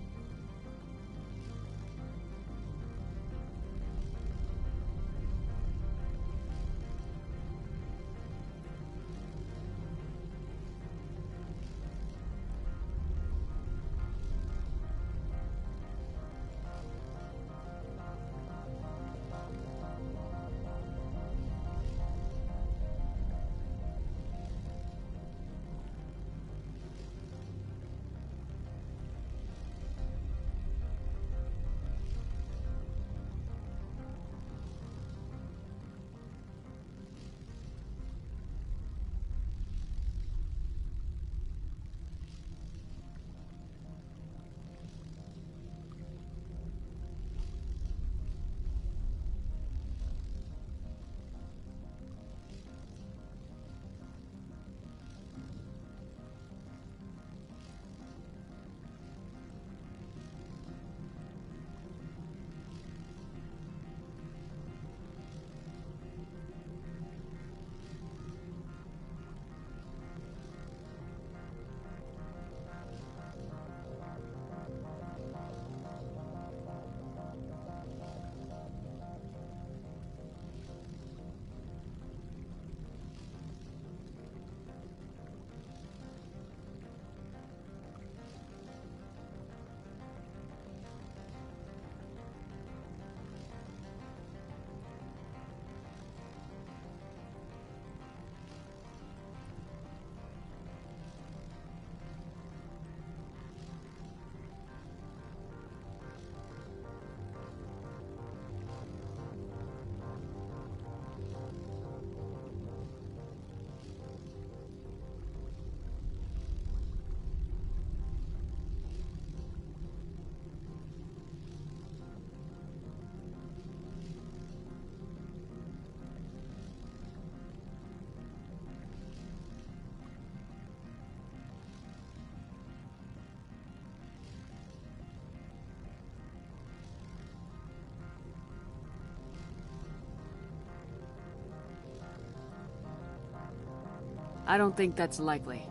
I don't think that's likely,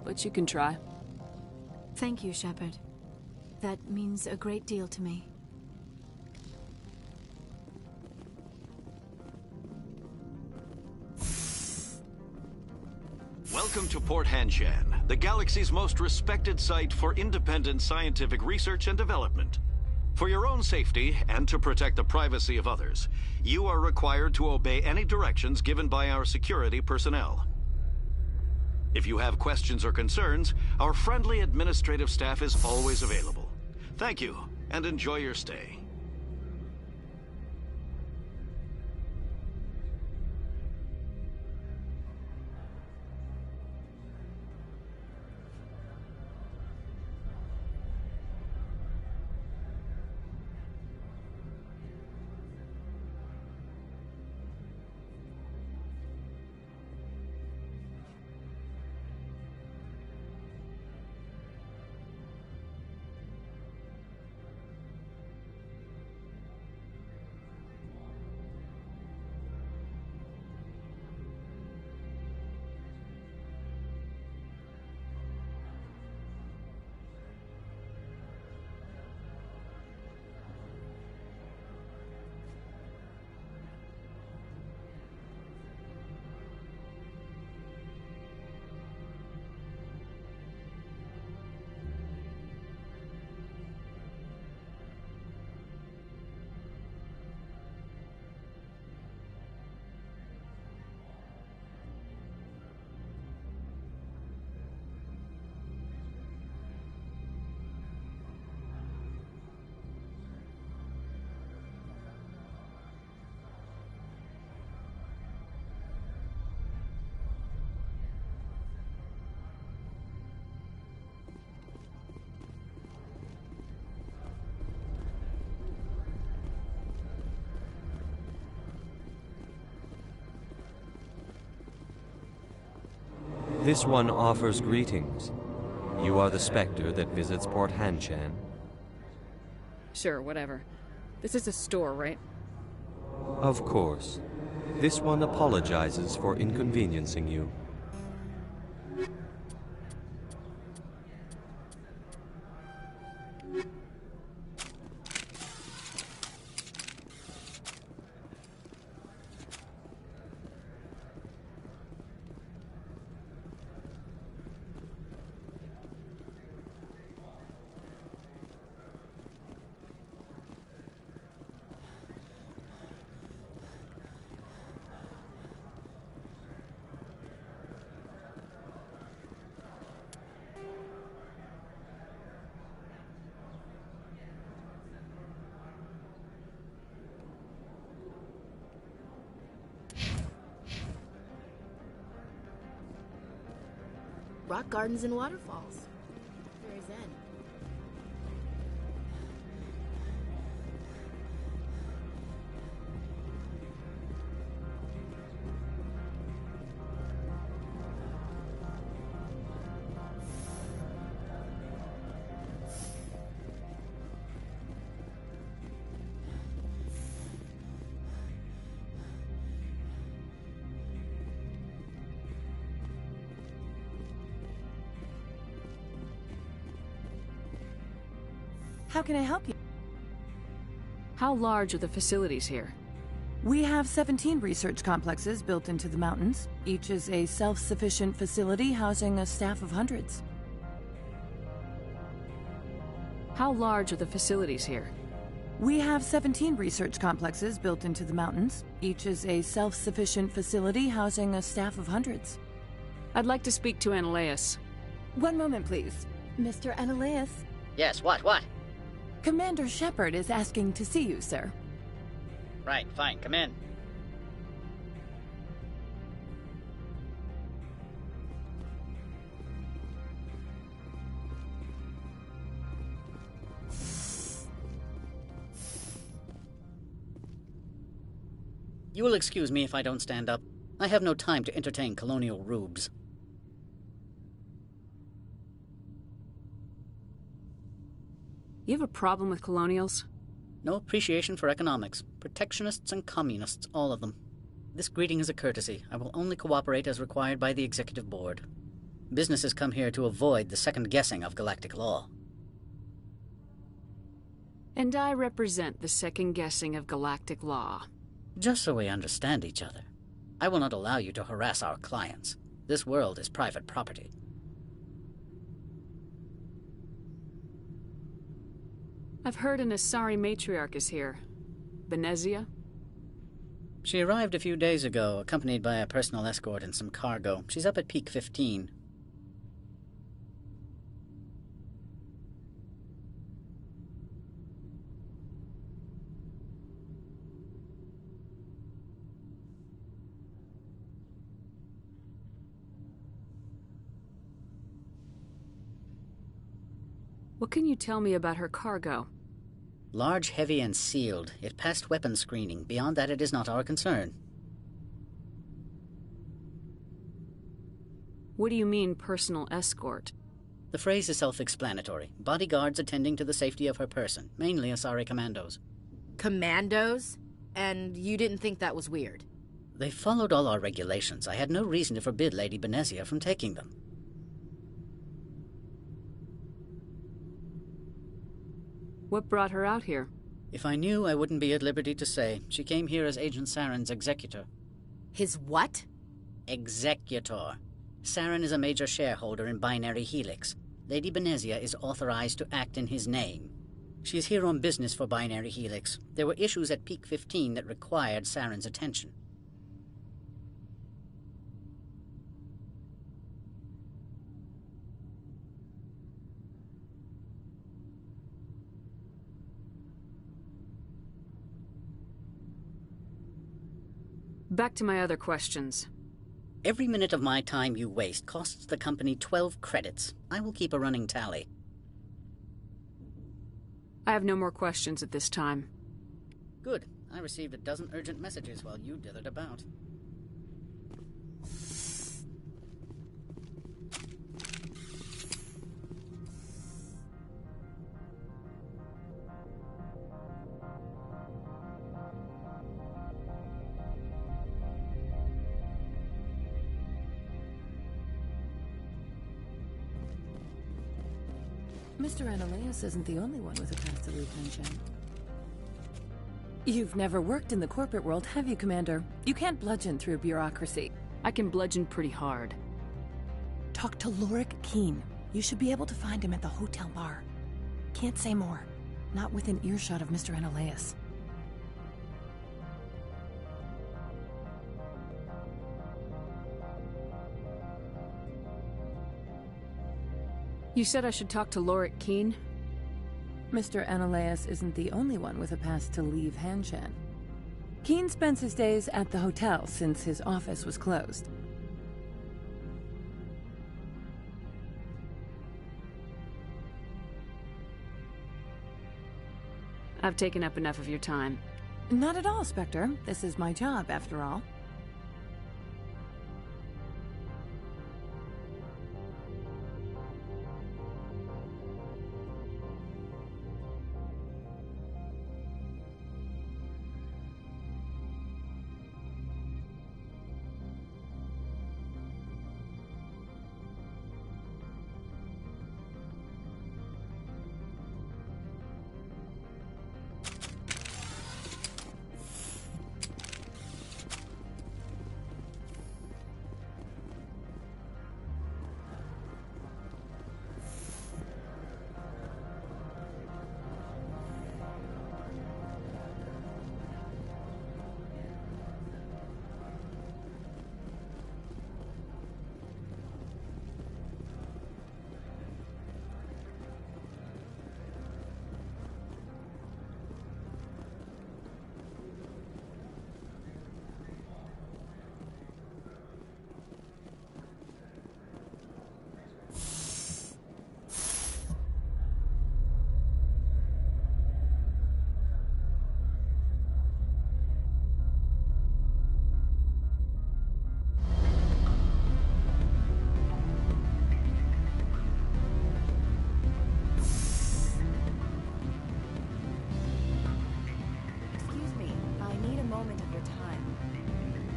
but you can try. Thank you, Shepard. That means a great deal to me. Welcome to Port Hanshan, the galaxy's most respected site for independent scientific research and development. For your own safety and to protect the privacy of others, you are required to obey any directions given by our security personnel. If you have questions or concerns, our friendly administrative staff is always available. Thank you, and enjoy your stay. This one offers greetings. You are the Spectre that visits Port Hanshan? Sure, whatever. This is a store, right? Of course. This one apologizes for inconveniencing you. Rock gardens and waterfalls. Very zen. How can I help you? How large are the facilities here? We have 17 research complexes built into the mountains. Each is a self-sufficient facility housing a staff of hundreds. How large are the facilities here? We have 17 research complexes built into the mountains. Each is a self-sufficient facility housing a staff of hundreds. I'd like to speak to Ananias. One moment, please. Mr. Ananias? Yes, what? Commander Shepard is asking to see you, sir. Right, fine, come in. You will excuse me if I don't stand up. I have no time to entertain colonial rubes. You have a problem with colonials? No appreciation for economics. Protectionists and communists, all of them. This greeting is a courtesy. I will only cooperate as required by the Executive Board. Businesses come here to avoid the second guessing of galactic law. And I represent the second guessing of galactic law. Just so we understand each other, I will not allow you to harass our clients. This world is private property. I've heard an Asari matriarch is here. Venezia? She arrived a few days ago, accompanied by a personal escort and some cargo. She's up at Peak 15. What can you tell me about her cargo? Large, heavy, and sealed. It passed weapons screening. Beyond that, it is not our concern. What do you mean, personal escort? The phrase is self-explanatory. Bodyguards attending to the safety of her person, mainly Asari commandos. Commandos? And you didn't think that was weird? They followed all our regulations. I had no reason to forbid Lady Benezia from taking them. What brought her out here? If I knew, I wouldn't be at liberty to say. She came here as Agent Saren's executor. His what? Executor. Saren is a major shareholder in Binary Helix. Lady Benezia is authorized to act in his name. She is here on business for Binary Helix. There were issues at Peak 15 that required Saren's attention. Back to my other questions. Every minute of my time you waste costs the company 12 credits. I will keep a running tally. I have no more questions at this time. Good. I received a dozen urgent messages while you dithered about. Mr. Ananias isn't the only one with a path to leave Henshan. You've never worked in the corporate world, have you, Commander? You can't bludgeon through bureaucracy. I can bludgeon pretty hard. Talk to Lorik Keen. You should be able to find him at the hotel bar. Can't say more. Not within earshot of Mr. Ananias. You said I should talk to Lorik Keen? Mr. Ananias isn't the only one with a pass to leave Hanshan. Keen spends his days at the hotel since his office was closed. I've taken up enough of your time. Not at all, Spectre. This is my job, after all.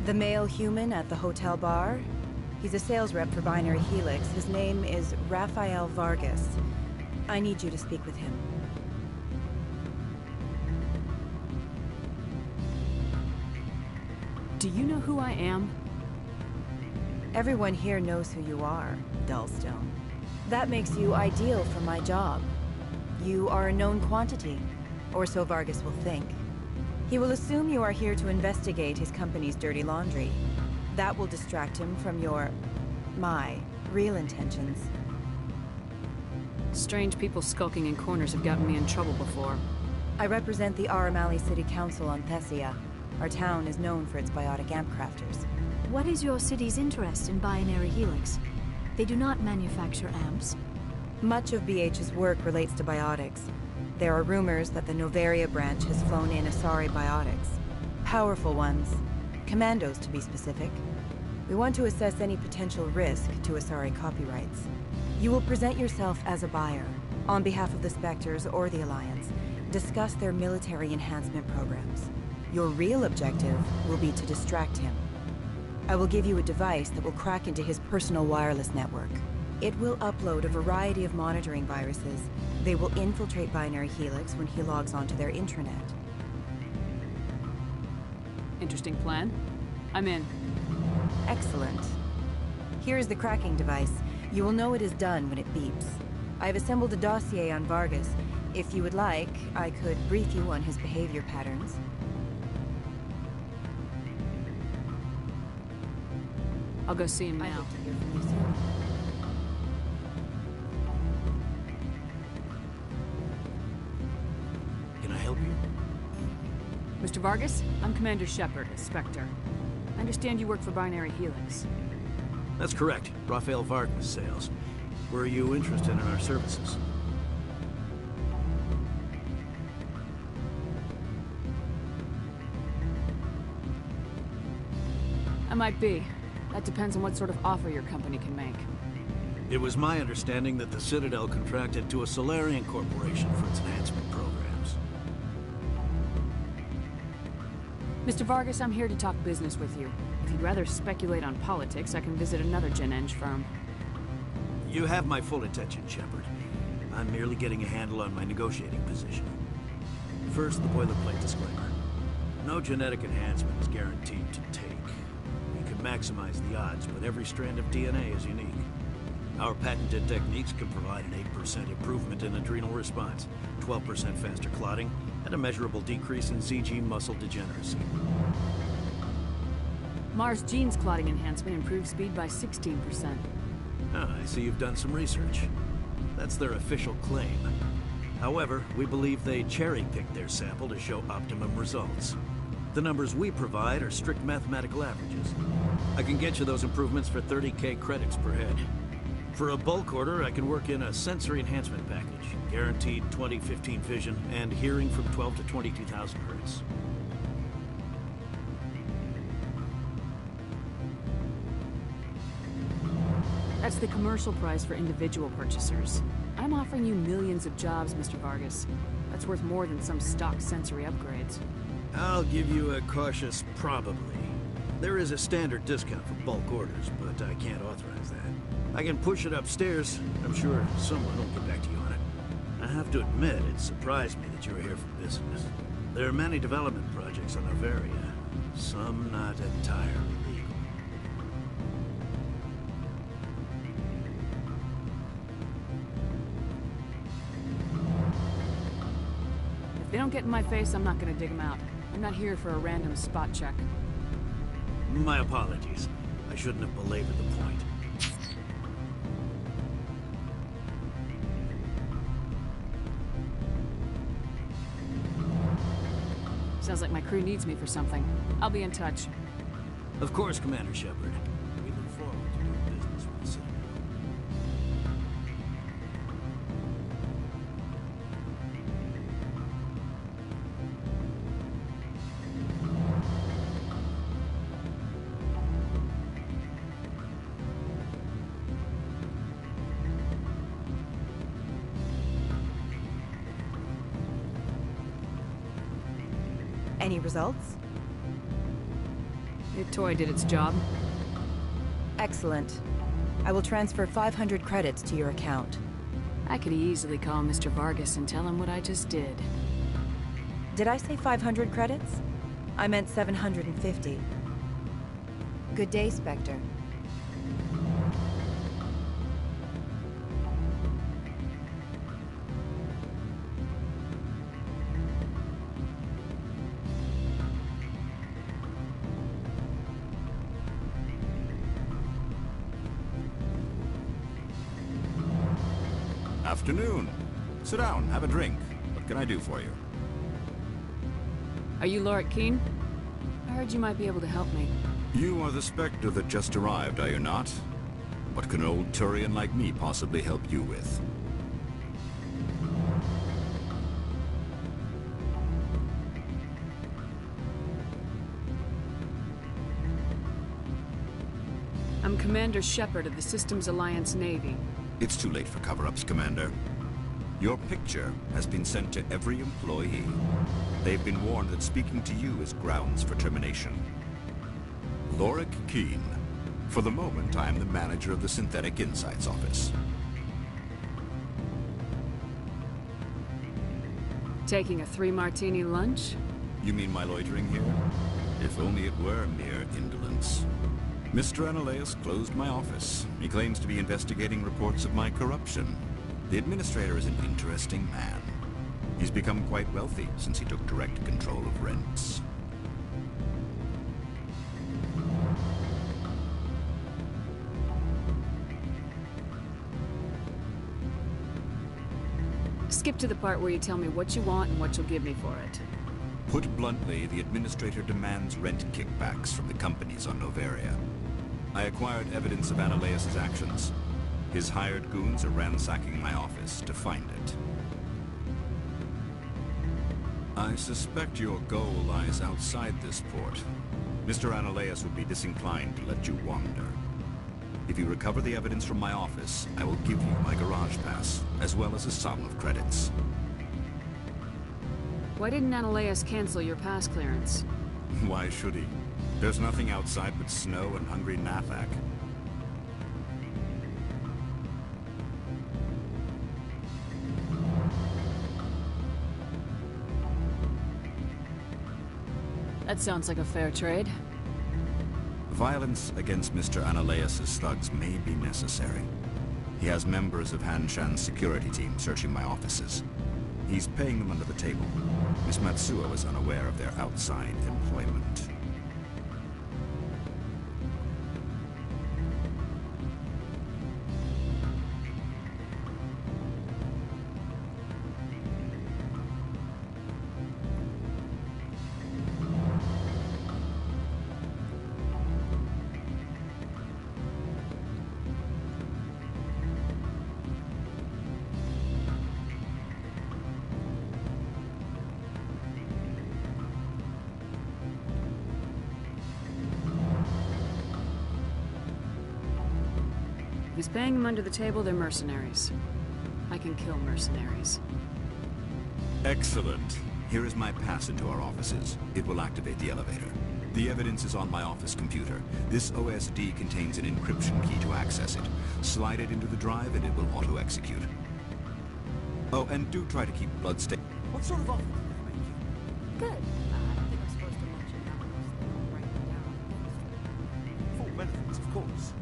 The male human at the hotel bar? He's a sales rep for Binary Helix. His name is Rafael Vargas. I need you to speak with him. Do you know who I am? Everyone here knows who you are, Dullstone. That makes you ideal for my job. You are a known quantity, or so Vargas will think. He will assume you are here to investigate his company's dirty laundry. That will distract him from my real intentions. Strange people skulking in corners have gotten me in trouble before. I represent the Aramali City Council on Thessia. Our town is known for its biotic amp crafters. What is your city's interest in Binary Helix? They do not manufacture amps. Much of BH's work relates to biotics. There are rumors that the Noveria branch has flown in Asari biotics. Powerful ones. Commandos, to be specific. We want to assess any potential risk to Asari copyrights. You will present yourself as a buyer, on behalf of the Spectres or the Alliance. Discuss their military enhancement programs. Your real objective will be to distract him. I will give you a device that will crack into his personal wireless network. It will upload a variety of monitoring viruses. They will infiltrate Binary Helix when he logs onto their intranet. Interesting plan. I'm in. Excellent. Here is the cracking device. You will know it is done when it beeps. I have assembled a dossier on Vargas. If you would like, I could brief you on his behavior patterns. I'll go see him now. I hope to hear from you soon. Can I help you? Mr. Vargas, I'm Commander Shepard, a Spectre. I understand you work for Binary Helix. That's correct. Rafael Vargas sales. Were you interested in our services? I might be. That depends on what sort of offer your company can make. It was my understanding that the Citadel contracted to a Solarian corporation for its enhancement programs. Mr. Vargas, I'm here to talk business with you. If you'd rather speculate on politics, I can visit another Gen-Eng firm. You have my full attention, Shepard. I'm merely getting a handle on my negotiating position. First, the boilerplate disclaimer. No genetic enhancement is guaranteed to take. You can maximize the odds, but every strand of DNA is unique. Our patented techniques can provide an 8% improvement in adrenal response, 12% faster clotting, and a measurable decrease in ZG muscle degeneracy. Mars Gene's clotting enhancement improves speed by 16%. Ah, I see you've done some research. That's their official claim. However, we believe they cherry-picked their sample to show optimum results. The numbers we provide are strict mathematical averages. I can get you those improvements for 30K credits per head. For a bulk order, I can work in a sensory enhancement package, guaranteed 20/15 vision, and hearing from 12 to 22,000 hertz. That's the commercial price for individual purchasers. I'm offering you millions of jobs, Mr. Vargas. That's worth more than some stock sensory upgrades. I'll give you a cautious probably. There is a standard discount for bulk orders, but I can't authorize that. I can push it upstairs. I'm sure someone will get back to you on it. I have to admit, it surprised me that you were here for business. There are many development projects on Noveria, some not entirely legal. If they don't get in my face, I'm not gonna dig them out. I'm not here for a random spot check. My apologies. I shouldn't have belabored the point. Sounds like my crew needs me for something. I'll be in touch. Of course, Commander Shepard. We look forward to doing business with the Citadel. Any results? Your toy did its job. Excellent. I will transfer 500 credits to your account. I could easily call Mr. Vargas and tell him what I just did. Did I say 500 credits? I meant 750. Good day, Spectre. Afternoon. Sit down, have a drink. What can I do for you? Are you Lorik Keene? I heard you might be able to help me. You are the Spectre that just arrived, are you not? What can an old Turian like me possibly help you with? I'm Commander Shepard of the Systems Alliance Navy. It's too late for cover-ups, Commander. Your picture has been sent to every employee. They've been warned that speaking to you is grounds for termination. Lorik Keene. For the moment, I am the manager of the Synthetic Insights Office. Taking a 3-martini lunch? You mean my loitering here? If only it were mere indolence. Mr. Analeas closed my office. He claims to be investigating reports of my corruption. The administrator is an interesting man. He's become quite wealthy since he took direct control of rents. Skip to the part where you tell me what you want and what you'll give me for it. Put bluntly, the administrator demands rent kickbacks from the companies on Noveria. I acquired evidence of Analeas' actions. His hired goons are ransacking my office to find it. I suspect your goal lies outside this port. Mr. Analeas would be disinclined to let you wander. If you recover the evidence from my office, I will give you my garage pass, as well as a sum of credits. Why didn't Analeas cancel your pass clearance? Why should he? There's nothing outside but snow and hungry Nathak. That sounds like a fair trade. Violence against Mr. Analeas' thugs may be necessary. He has members of Han Shan's security team searching my offices. He's paying them under the table. Miss Matsuo is unaware of their outside employment. If he's paying them under the table, they're mercenaries. I can kill mercenaries. Excellent. Here is my pass into our offices. It will activate the elevator. The evidence is on my office computer. This OSD contains an encryption key to access it. Slide it into the drive and it will auto-execute. Oh, and do try to keep bloodstain. What sort of offer did they make you? Good. I don't think I'm supposed to mention numbers. They don't write them down. Full benefits, of course.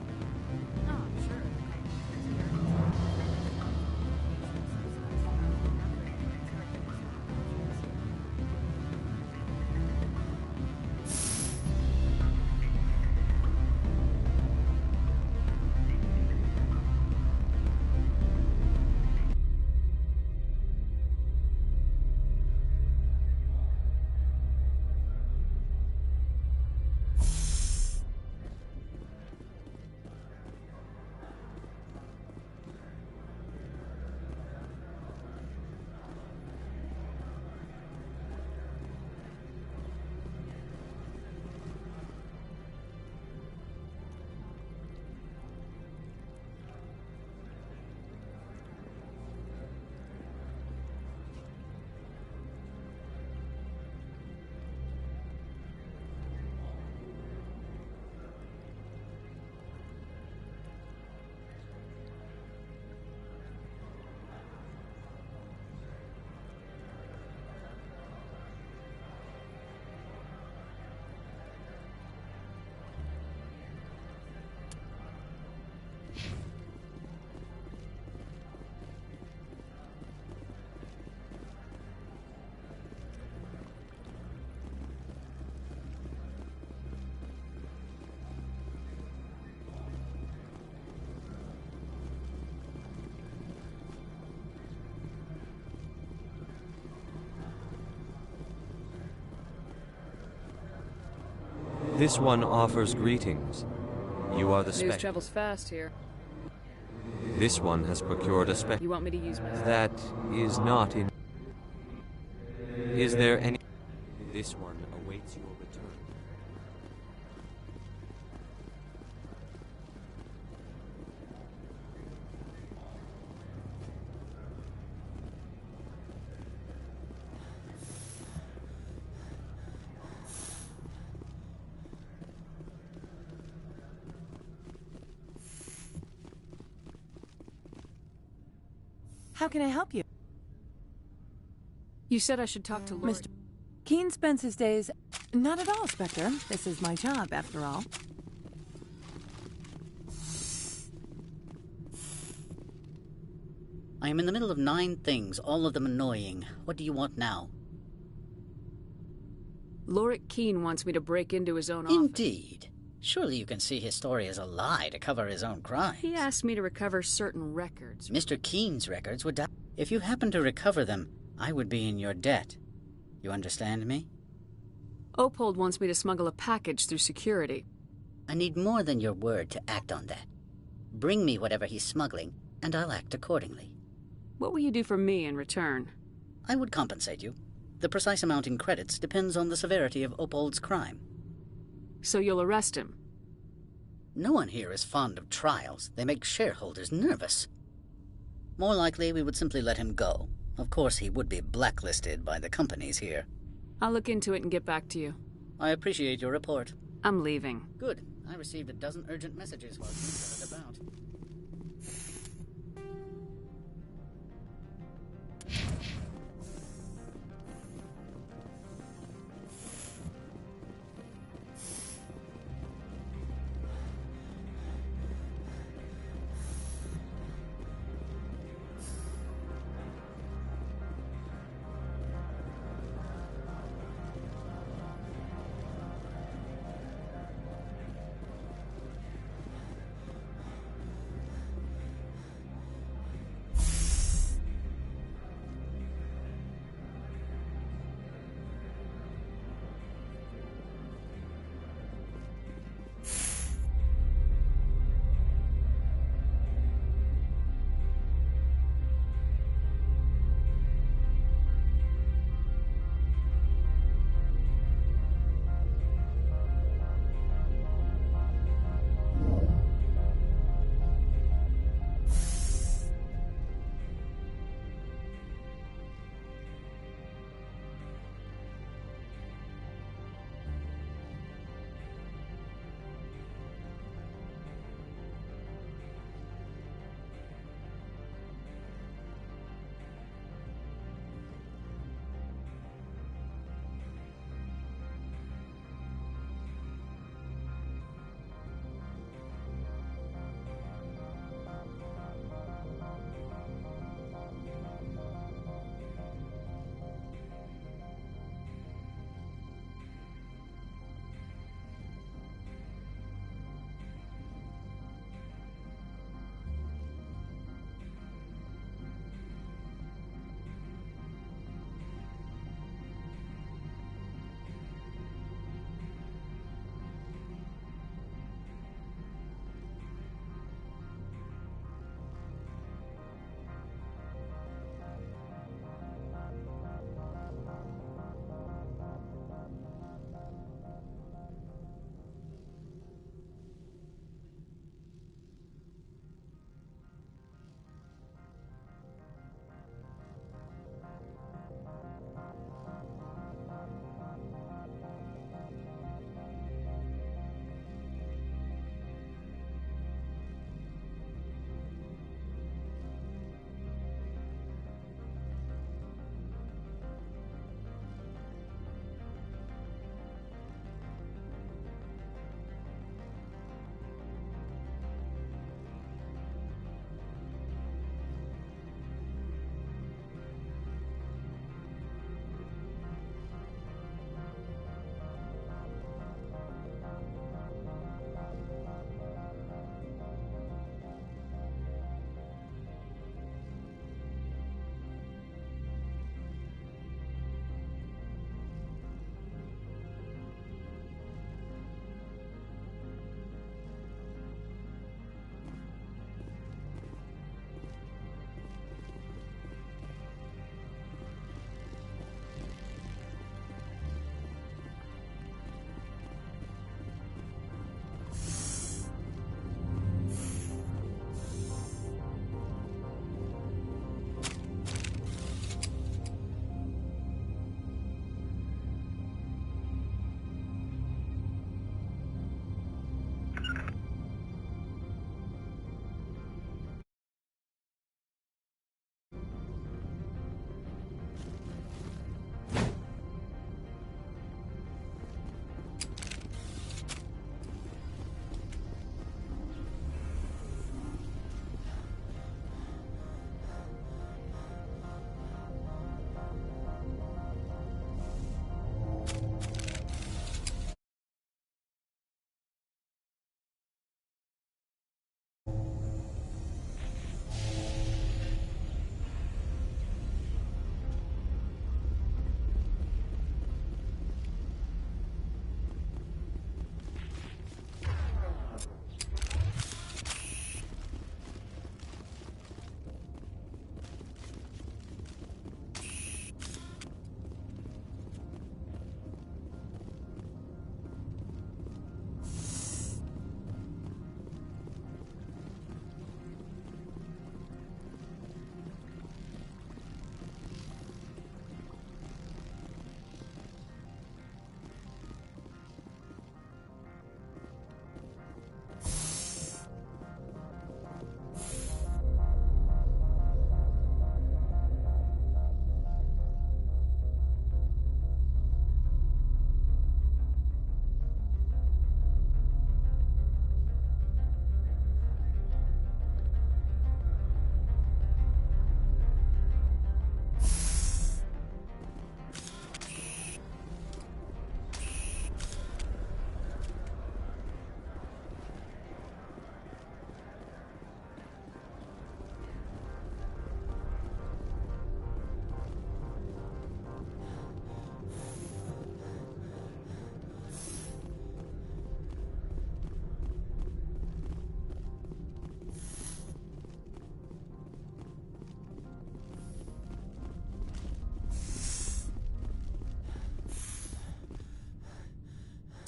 Oh, I'm sure. The company takes care of This one offers greetings. You are the News specter. travels fast here. This one has procured a specter. You want me to use my... That is not in... Is there any... This one awaits your return. How can I help you? You said I should talk to Lord... Mr. Keen spends his days... Not at all, Spectre. This is my job, after all. I am in the middle of 9 things, all of them annoying. What do you want now? Lorik Keen wants me to break into his own office. Indeed. Surely you can see his story as a lie to cover his own crime. He asked me to recover certain records. Mr. Keen's records would die. If you happen to recover them, I would be in your debt. You understand me? Opold wants me to smuggle a package through security. I need more than your word to act on that. Bring me whatever he's smuggling, and I'll act accordingly. What will you do for me in return? I would compensate you. The precise amount in credits depends on the severity of Opold's crime. So you'll arrest him? No one here is fond of trials. They make shareholders nervous. More likely, we would simply let him go. Of course, he would be blacklisted by the companies here. I'll look into it and get back to you. I appreciate your report. I'm leaving. Good. I received a dozen urgent messages while you were about.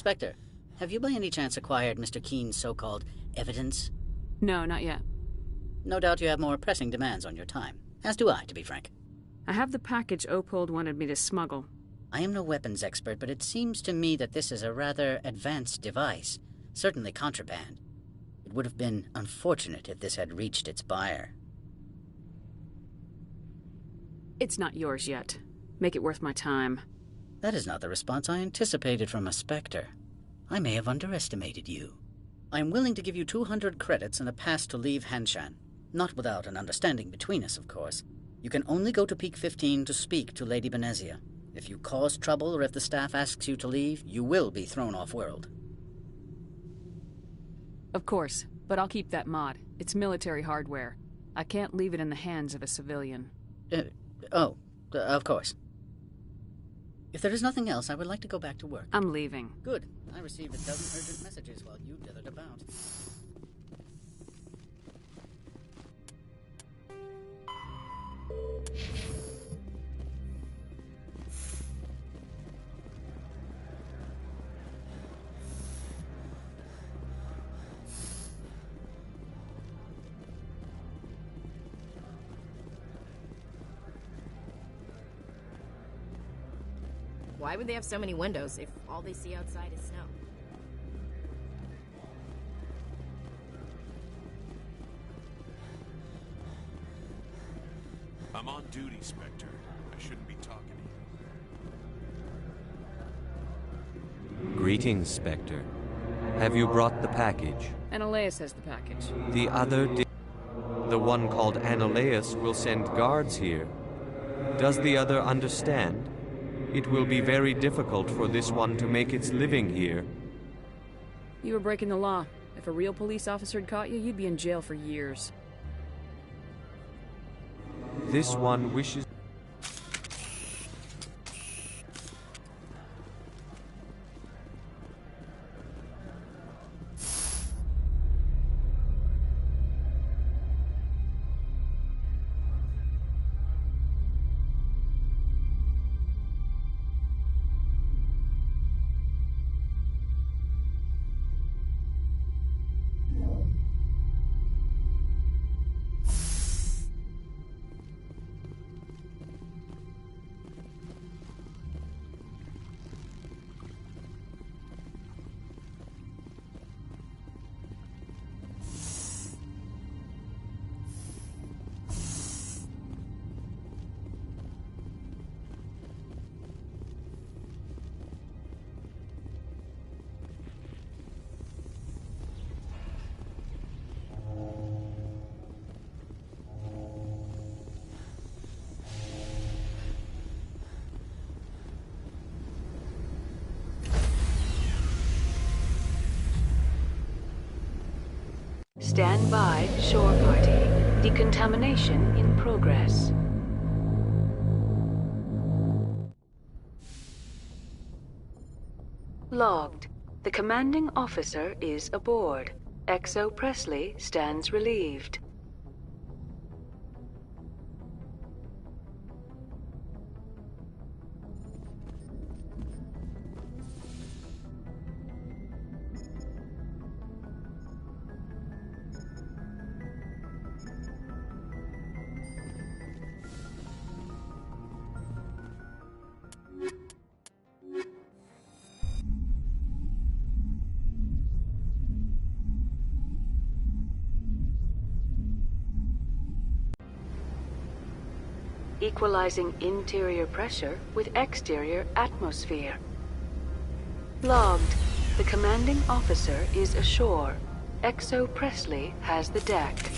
Spectre, have you by any chance acquired Mr. Keene's so-called evidence? No, not yet. No doubt you have more pressing demands on your time. As do I, to be frank. I have the package Opold wanted me to smuggle. I am no weapons expert, but it seems to me that this is a rather advanced device. Certainly contraband. It would have been unfortunate if this had reached its buyer. It's not yours yet. Make it worth my time. That is not the response I anticipated from a Spectre. I may have underestimated you. I am willing to give you 200 credits and a pass to leave Hanshan. Not without an understanding between us, of course. You can only go to Peak 15 to speak to Lady Benezia. If you cause trouble or if the staff asks you to leave, you will be thrown off-world. Of course, but I'll keep that mod. It's military hardware. I can't leave it in the hands of a civilian. Of course. If there is nothing else, I would like to go back to work. I'm leaving. Good. I received a dozen urgent messages while you dithered about. Why would they have so many windows if all they see outside is snow? I'm on duty, Spectre. I shouldn't be talking to you. Greetings, Spectre. Have you brought the package? Ananias has the package. The other the one called Ananias will send guards here. Does the other understand? It will be very difficult for this one to make its living here. You were breaking the law. If a real police officer had caught you, you'd be in jail for years. This one wishes... Stand by, shore party. Decontamination in progress. Logged. The commanding officer is aboard. XO Presley stands relieved. Equalizing interior pressure with exterior atmosphere. Logged. The commanding officer is ashore. XO Presley has the deck.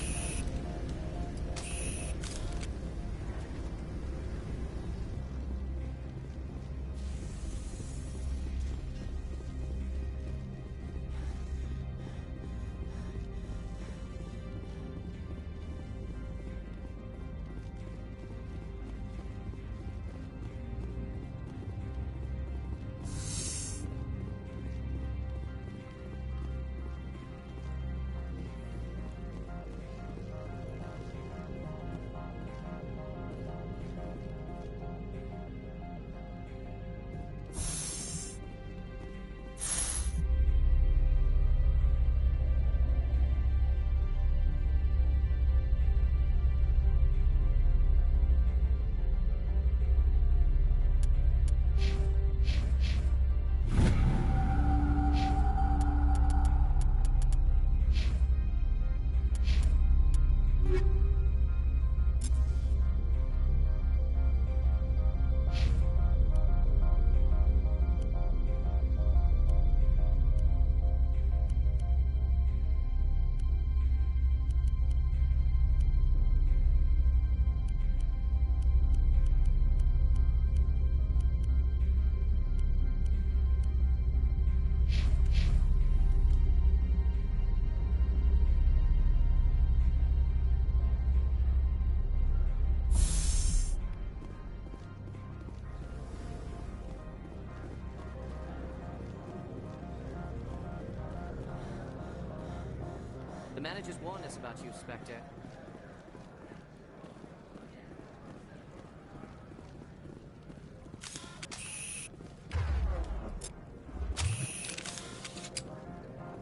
managers warned us about you, Spectre.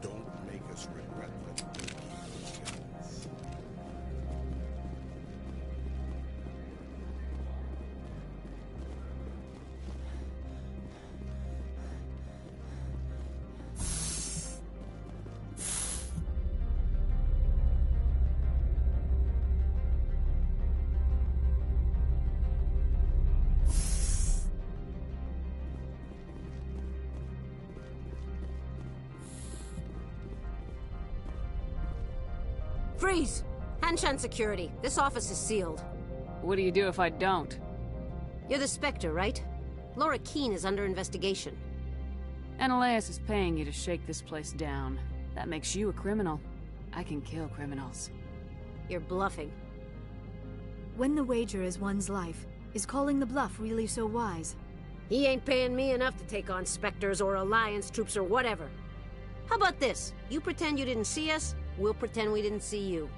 Don't make us regret letting you keep those guns. Freeze! Hanshan security. This office is sealed. What do you do if I don't? You're the Spectre, right? Laura Keene is under investigation. Ananias is paying you to shake this place down. That makes you a criminal. I can kill criminals. You're bluffing. When the wager is one's life, is calling the bluff really so wise? He ain't paying me enough to take on Spectres or Alliance troops or whatever. How about this? You pretend you didn't see us, we'll pretend we didn't see you.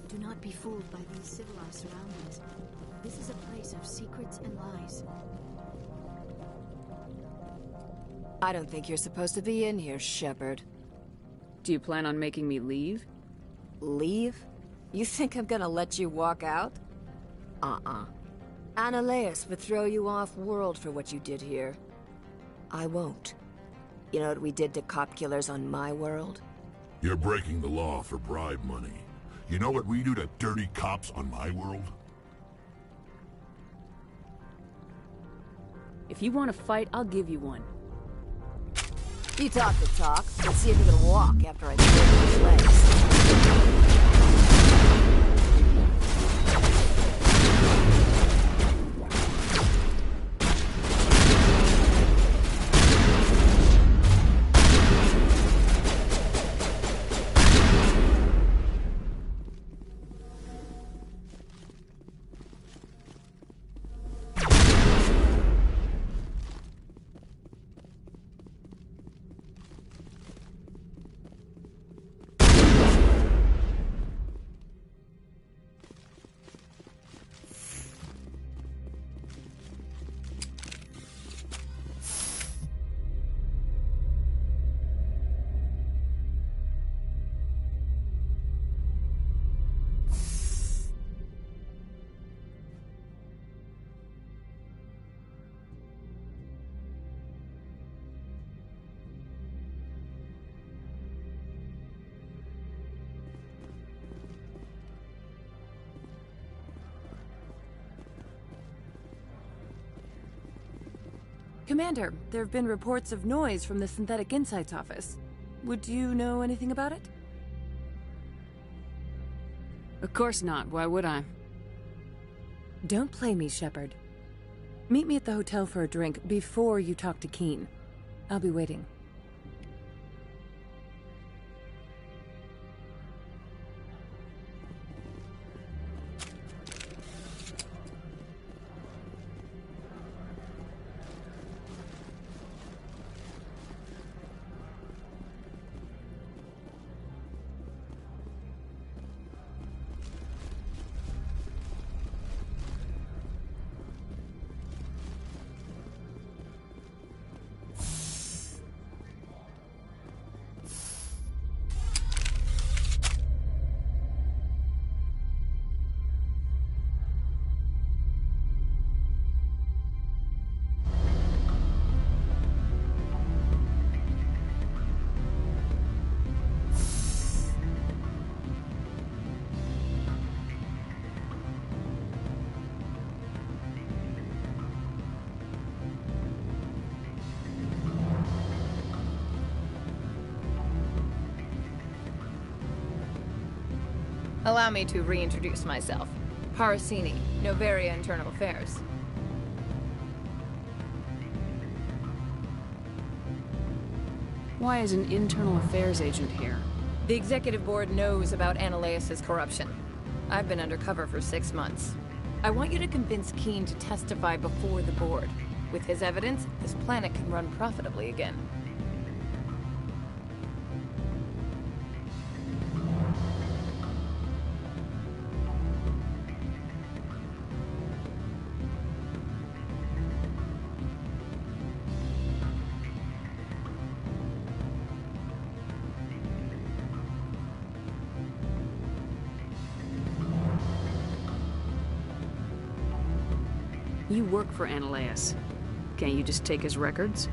Do not be fooled by these civilized surroundings. This is a place of secrets and lies. I don't think you're supposed to be in here, Shepard. Do you plan on making me leave? Leave? You think I'm gonna let you walk out? Ananias would throw you off-world for what you did here. I won't. You know what we did to cop killers on my world? You're breaking the law for bribe money. You know what we do to dirty cops on my world? If you want to fight, I'll give you one. You talk the talk. Let's see if you can walk after I break your legs. Commander, there have been reports of noise from the Synthetic Insights office. Would you know anything about it? Of course not. Why would I? Don't play me, Shepard. Meet me at the hotel for a drink before you talk to Keene. I'll be waiting. Allow me to reintroduce myself. Parasini, Noveria Internal Affairs. Why is an internal affairs agent here? The executive board knows about Ananias' corruption. I've been undercover for 6 months. I want you to convince Keen to testify before the board. With his evidence, this planet can run profitably again. You work for Ananias. Can't you just take his records?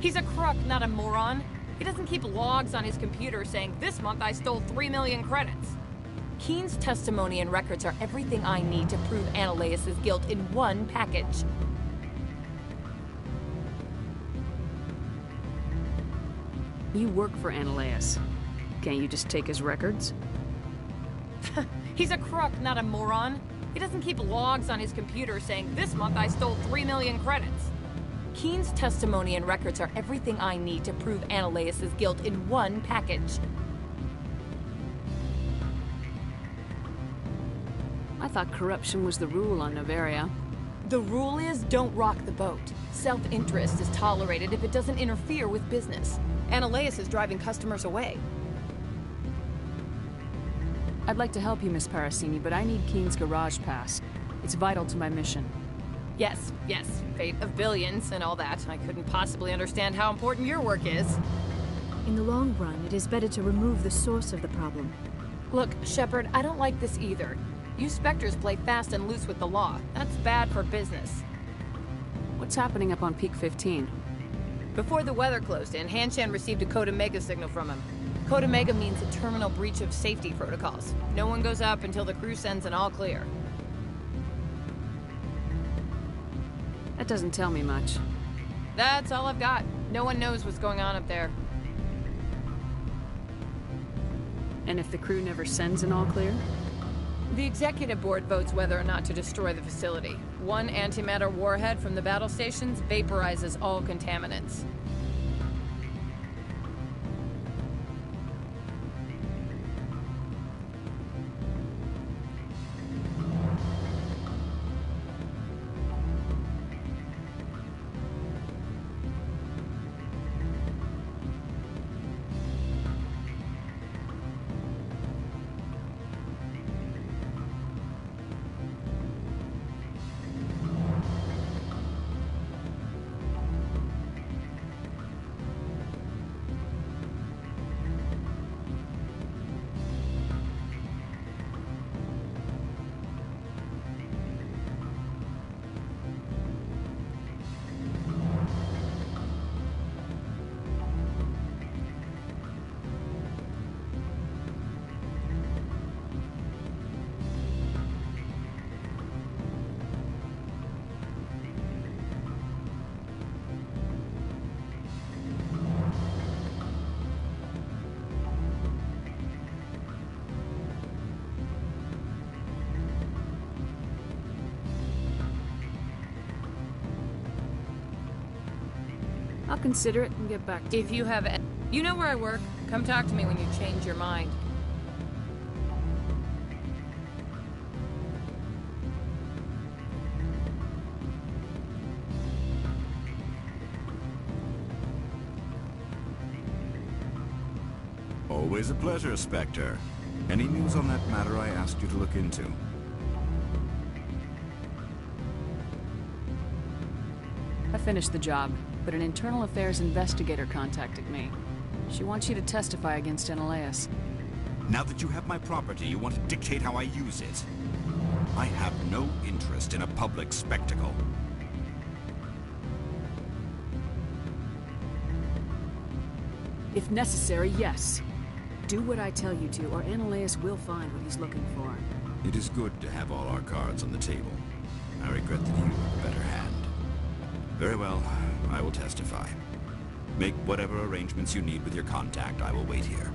He's a crook, not a moron. He doesn't keep logs on his computer saying, "This month I stole 3 million credits." Keen's testimony and records are everything I need to prove Ananias' guilt in one package. You work for Ananias. Can't you just take his records? He's a crook, not a moron. He doesn't keep logs on his computer saying, "This month I stole 3 million credits." Keen's testimony and records are everything I need to prove Ananias' guilt in one package. I thought corruption was the rule on Noveria. The rule is, don't rock the boat. Self-interest is tolerated if it doesn't interfere with business. Ananias is driving customers away. I'd like to help you, Miss Parasini, but I need Keen's garage pass. It's vital to my mission. Yes, fate of billions and all that. I couldn't possibly understand how important your work is. In the long run, it is better to remove the source of the problem. Look, Shepard, I don't like this either. You Spectres play fast and loose with the law. That's bad for business. What's happening up on Peak 15? Before the weather closed in, Hanshan received a Code Omega signal from him. Code Omega means a terminal breach of safety protocols. No one goes up until the crew sends an all clear. That doesn't tell me much. That's all I've got. No one knows what's going on up there. And if the crew never sends an all clear? The executive board votes whether or not to destroy the facility. One antimatter warhead from the battle stations vaporizes all contaminants. I'll consider it and get back to you. If you have... You know where I work. Come talk to me when you change your mind. Always a pleasure, Spectre. Any news on that matter I asked you to look into? I finished the job, but an internal affairs investigator contacted me. She wants you to testify against Ananias. Now that you have my property, you want to dictate how I use it. I have no interest in a public spectacle. If necessary, yes. Do what I tell you to, or Ananias will find what he's looking for. It is good to have all our cards on the table. I regret that you have a better hand. Very well, I will testify. Make whatever arrangements you need with your contact. I will wait here.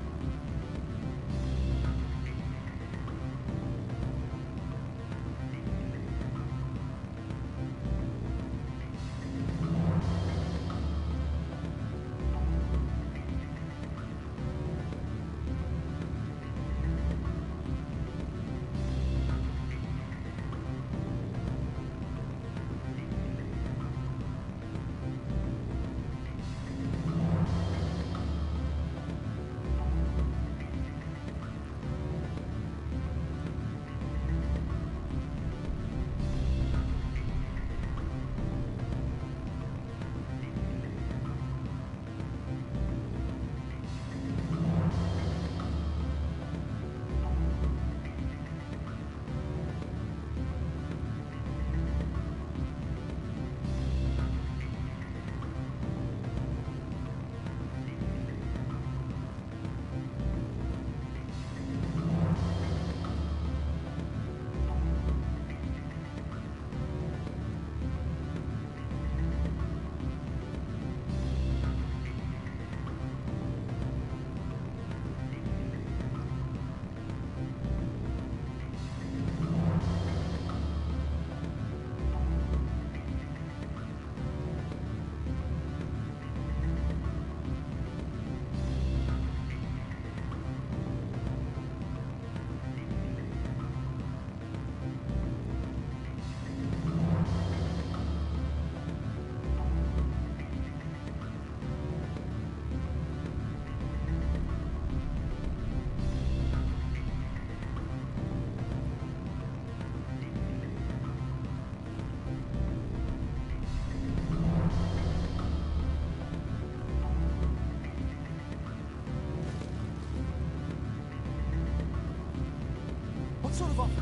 What sort of offer?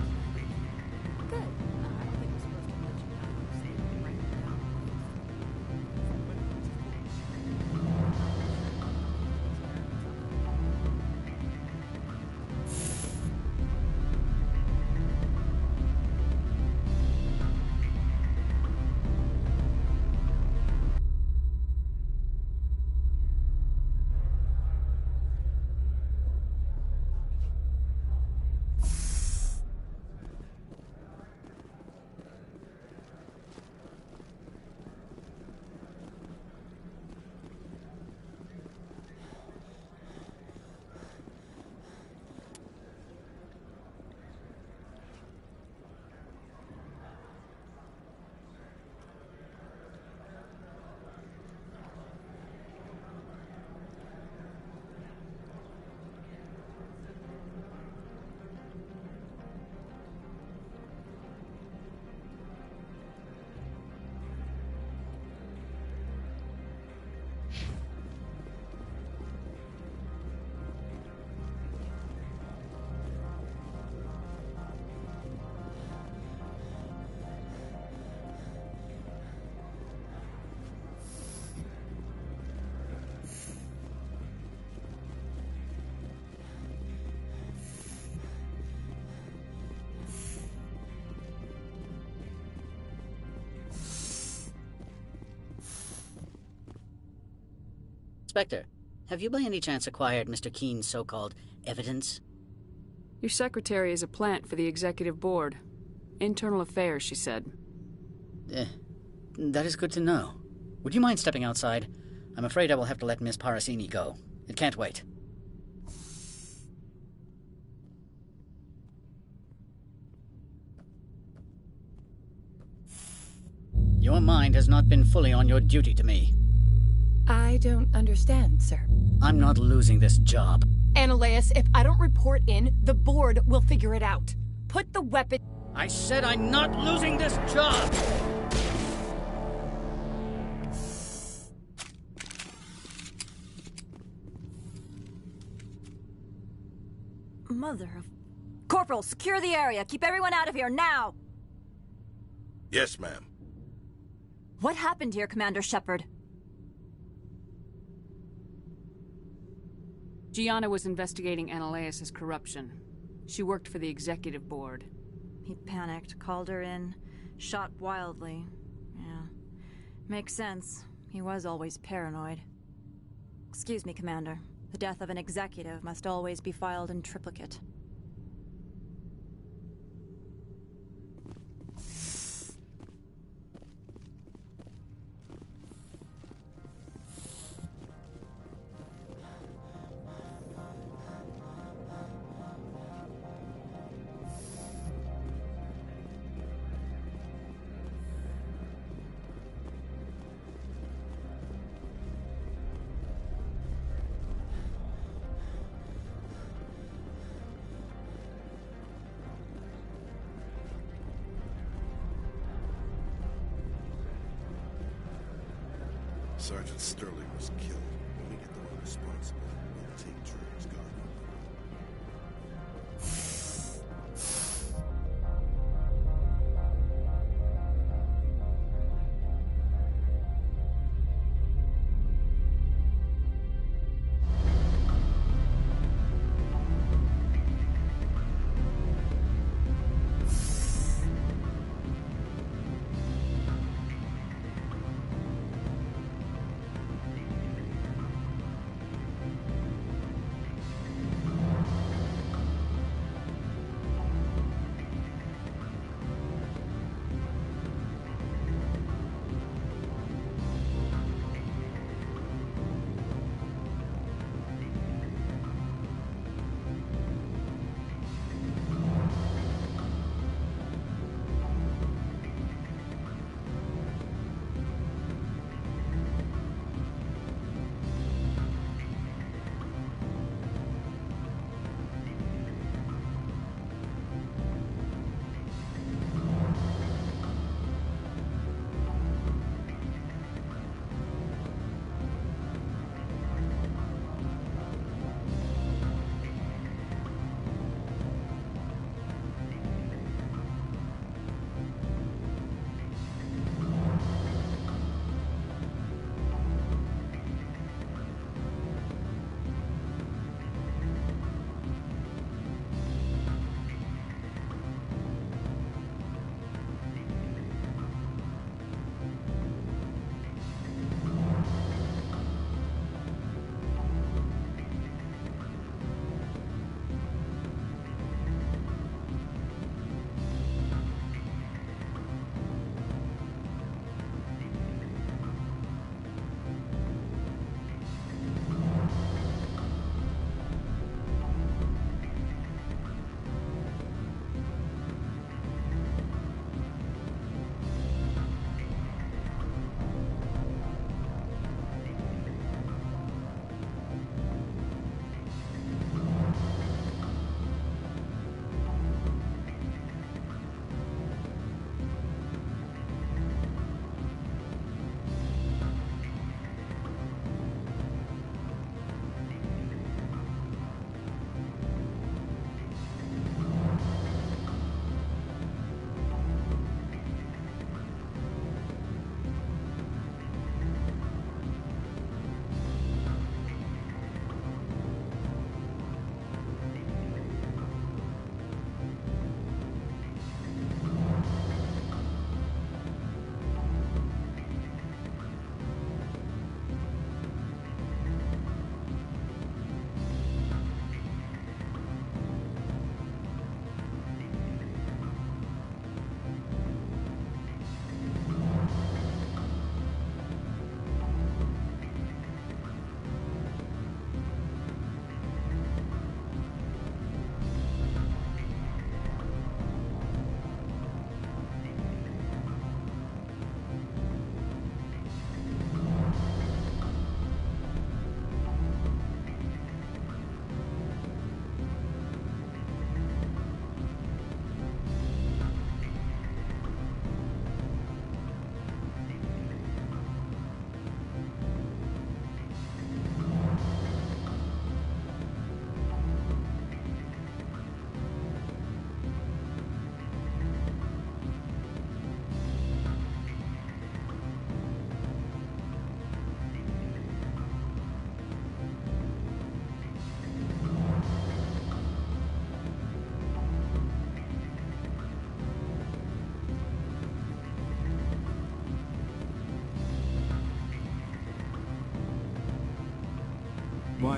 Good. I don't think we're supposed to let you know. Stay right down. Spectre, have you by any chance acquired Mr. Keen's so-called evidence? Your secretary is a plant for the executive board. Internal affairs, she said. That is good to know. Would you mind stepping outside? I'm afraid I will have to let Miss Parasini go. It can't wait. Your mind has not been fully on your duty to me. I don't understand, sir. I'm not losing this job. Annaleus, if I don't report in, the board will figure it out. Put the weapon... I said I'm not losing this job! Mother of... Corporal, secure the area. Keep everyone out of here, now! Yes, ma'am. What happened here, Commander Shepard? Gianna was investigating Annaleus' corruption. She worked for the executive board. He panicked, called her in, shot wildly. Yeah. Makes sense. He was always paranoid. Excuse me, Commander. The death of an executive must always be filed in triplicate. Sergeant Sterling was killed. When we get the one responsible, we'll take turns guarding.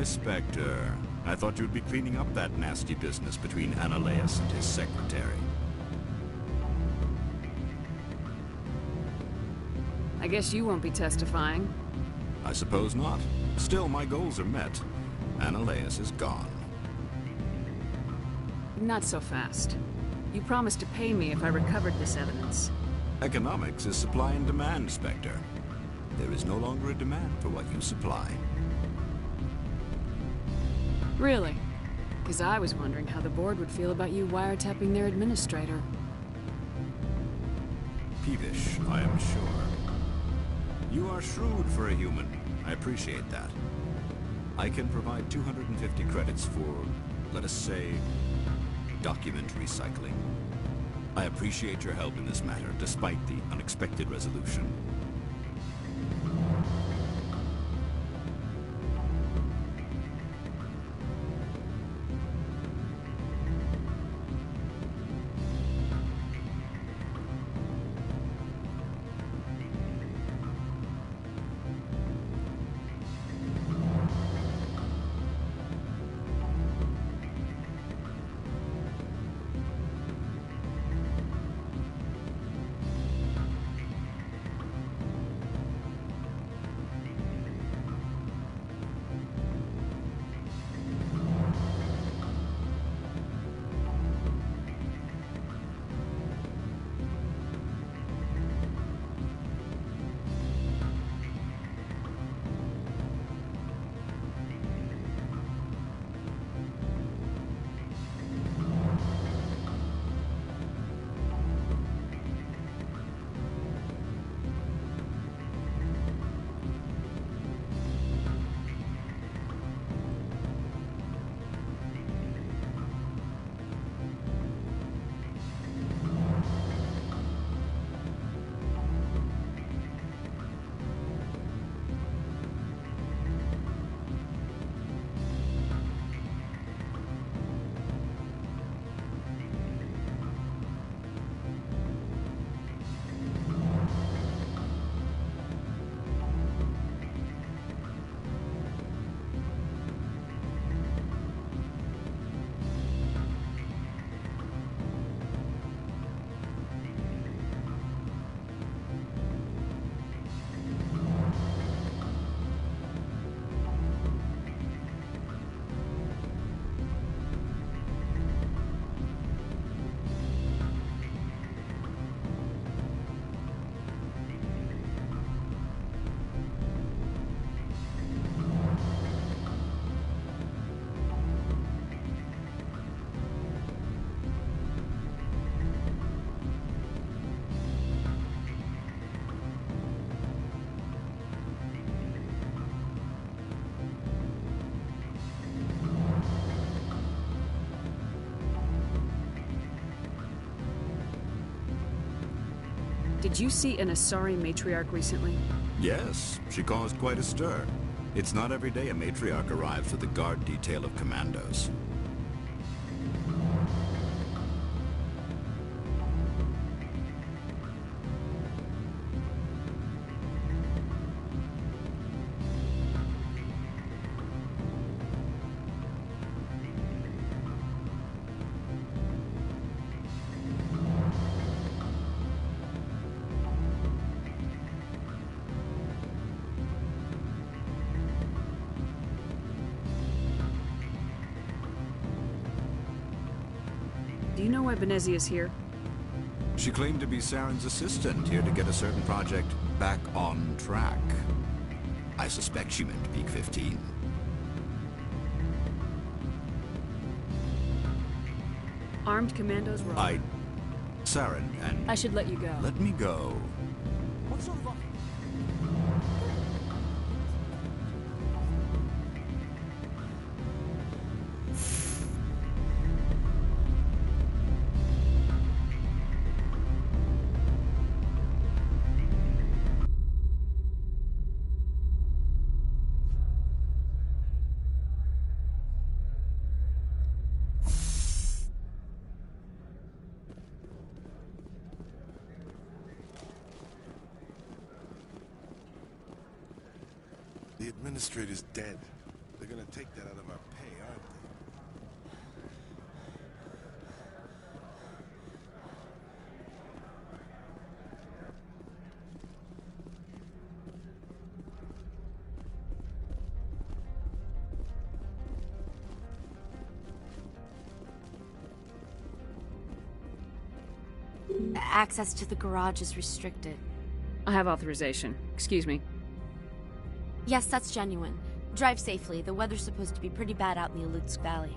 my Spectre. I thought you'd be cleaning up that nasty business between Annaleus and his secretary. I guess you won't be testifying. I suppose not. Still, my goals are met. Annaleus is gone. Not so fast. You promised to pay me if I recovered this evidence. Economics is supply and demand, Spectre. There is no longer a demand for what you supply. Really? Because I was wondering how the board would feel about you wiretapping their administrator. Peevish, I am sure. You are shrewd for a human. I appreciate that. I can provide 250 credits for, let us say, document recycling. I appreciate your help in this matter, despite the unexpected resolution. Did you see an Asari matriarch recently? Yes, she caused quite a stir. It's not every day a matriarch arrives with a guard detail of commandos. Do you know why Benezia is here? She claimed to be Saren's assistant, here to get a certain project back on track. I suspect she meant Peak 15. Armed commandos were... Saren, and... I should let you go. Let me go. What sort of... The administrator's dead. They're gonna take that out of our pay, aren't Access to the garage is restricted. I have authorization. Excuse me. Yes, that's genuine. Drive safely. The weather's supposed to be pretty bad out in the Alutsk Valley.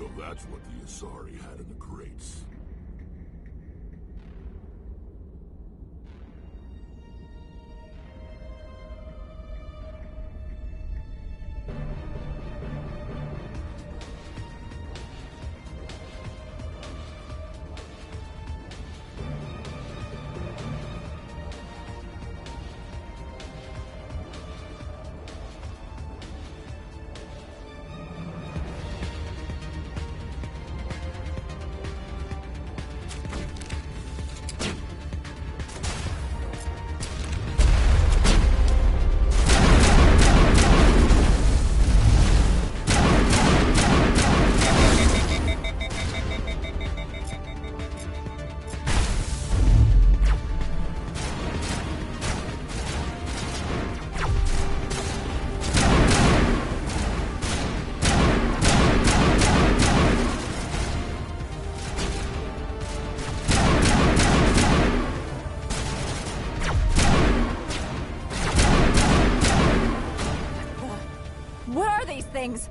So that's what the Asari had in the crates. Things.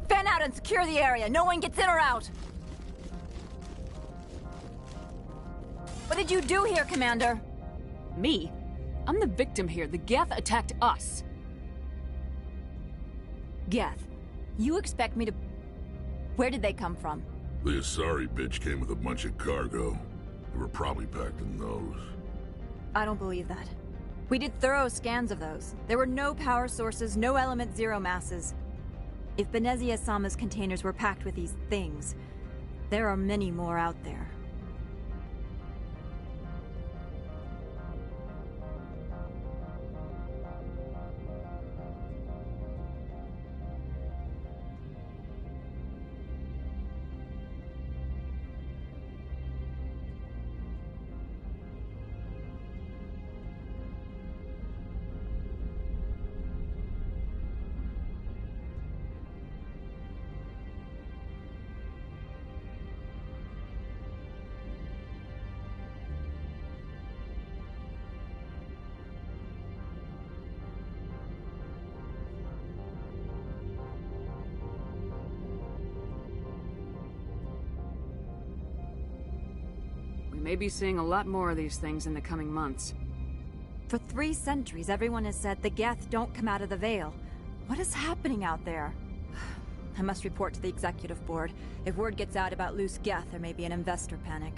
Fan out and secure the area. No one gets in or out. What did you do here, Commander? Me? I'm the victim here. The Geth attacked us. Geth? You expect me to... Where did they come from? The Asari bitch came with a bunch of cargo. They were probably packed in those. I don't believe that. We did thorough scans of those. There were no power sources, no element zero masses. If Benezia-sama's containers were packed with these things, there are many more out there. May be seeing a lot more of these things in the coming months. For 3 centuries, everyone has said the Geth don't come out of the Veil. What is happening out there? I must report to the executive board. If word gets out about loose Geth, there may be an investor panic.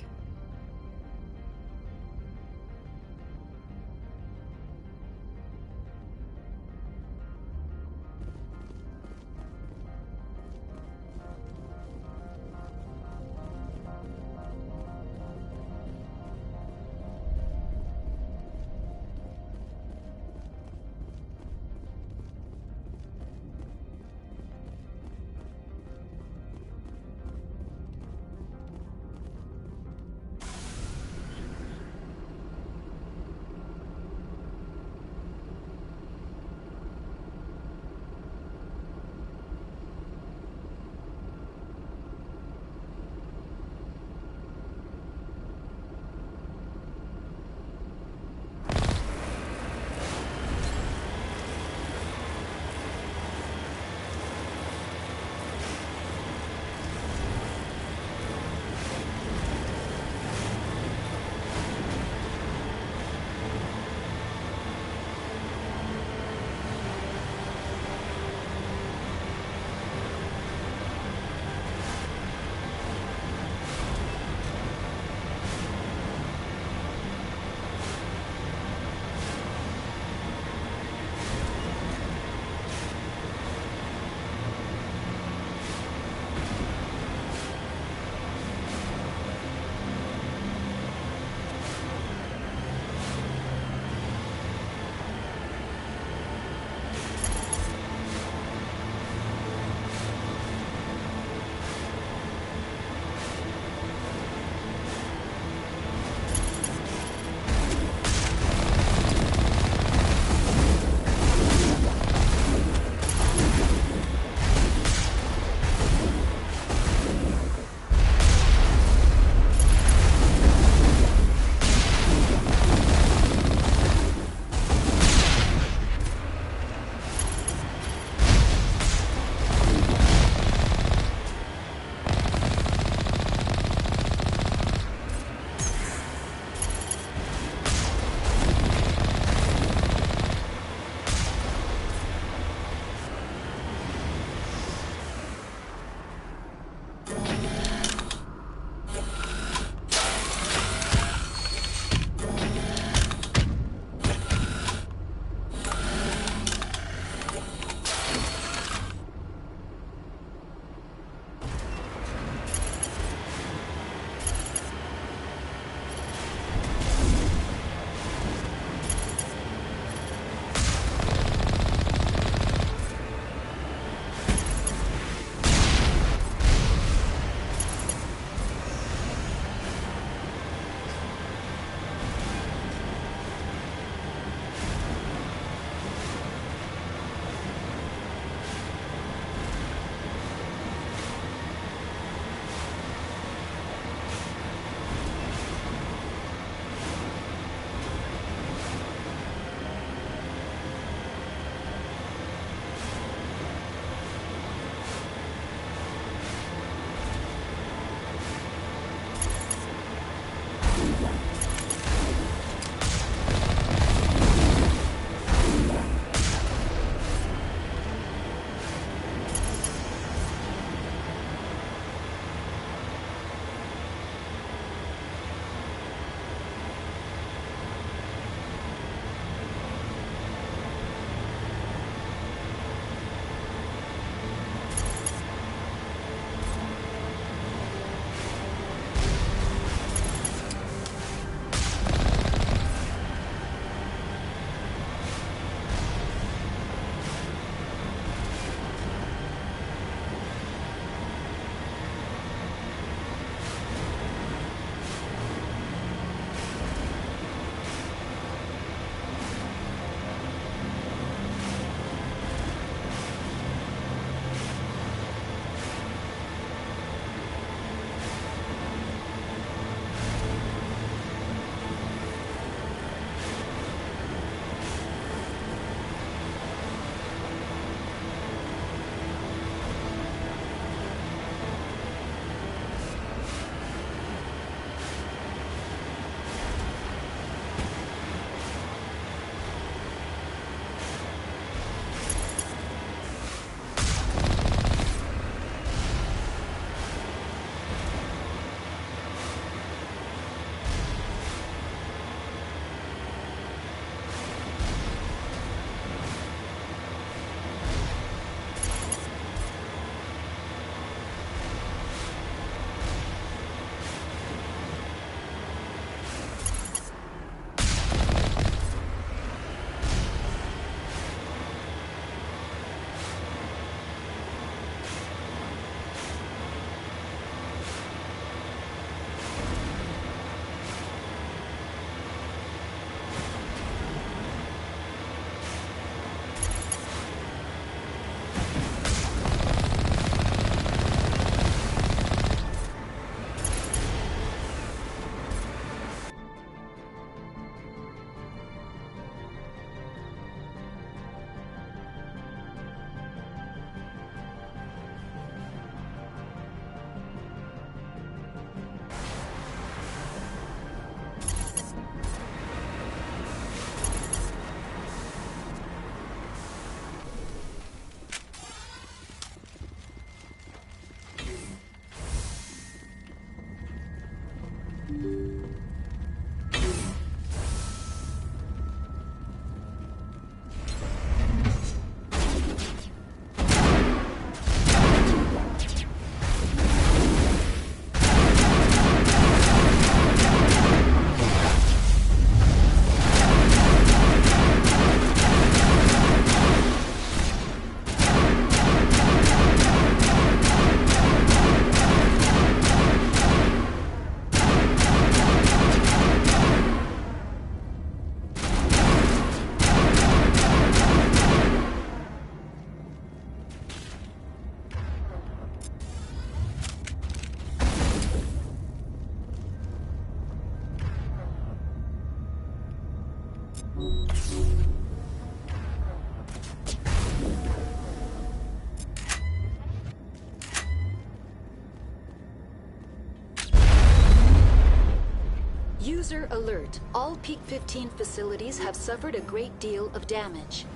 User alert. All Peak 15 facilities have suffered a great deal of damage.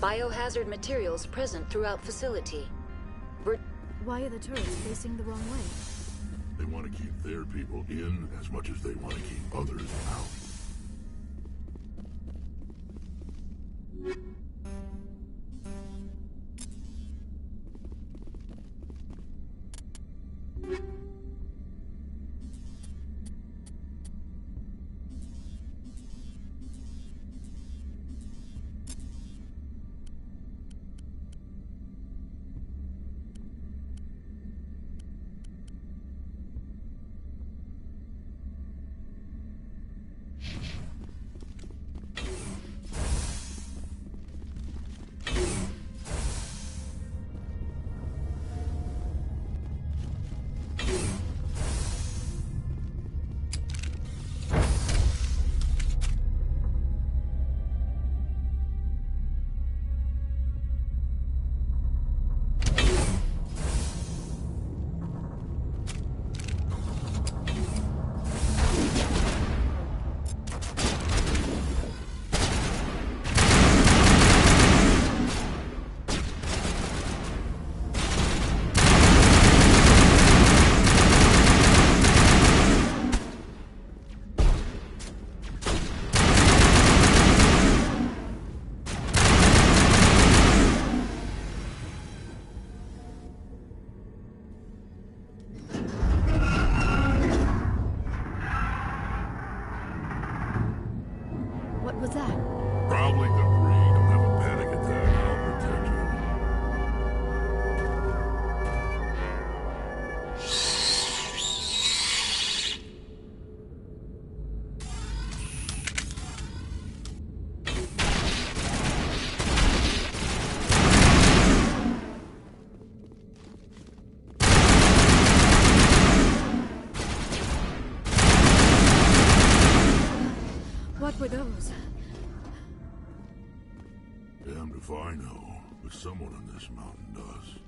Biohazard materials present throughout facility. Why are the turrets facing the wrong way? They want to keep their people in as much as they want to keep others out. What was that? Probably debris. Don't have a panic attack. I'll protect you. What were those? Damned if I know, but someone on this mountain does.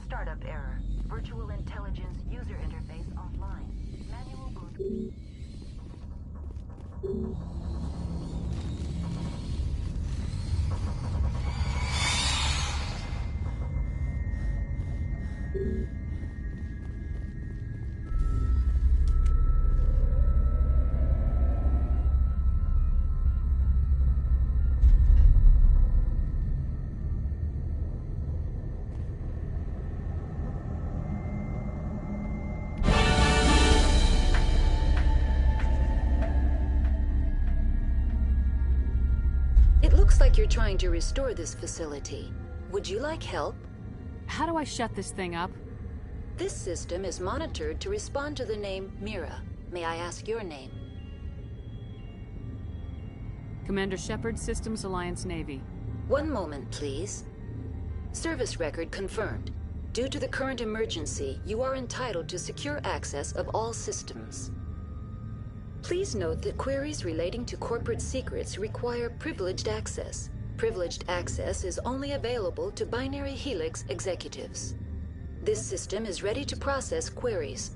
Startup error. Virtual intelligence user interface offline. Manual boot. Looks like you're trying to restore this facility. Would you like help? How do I shut this thing up? This system is monitored to respond to the name Mira. May I ask your name? Commander Shepard, Systems Alliance Navy. One moment, please. Service record confirmed. Due to the current emergency, you are entitled to secure access of all systems. Please note that queries relating to corporate secrets require privileged access. Privileged access is only available to Binary Helix executives. This system is ready to process queries.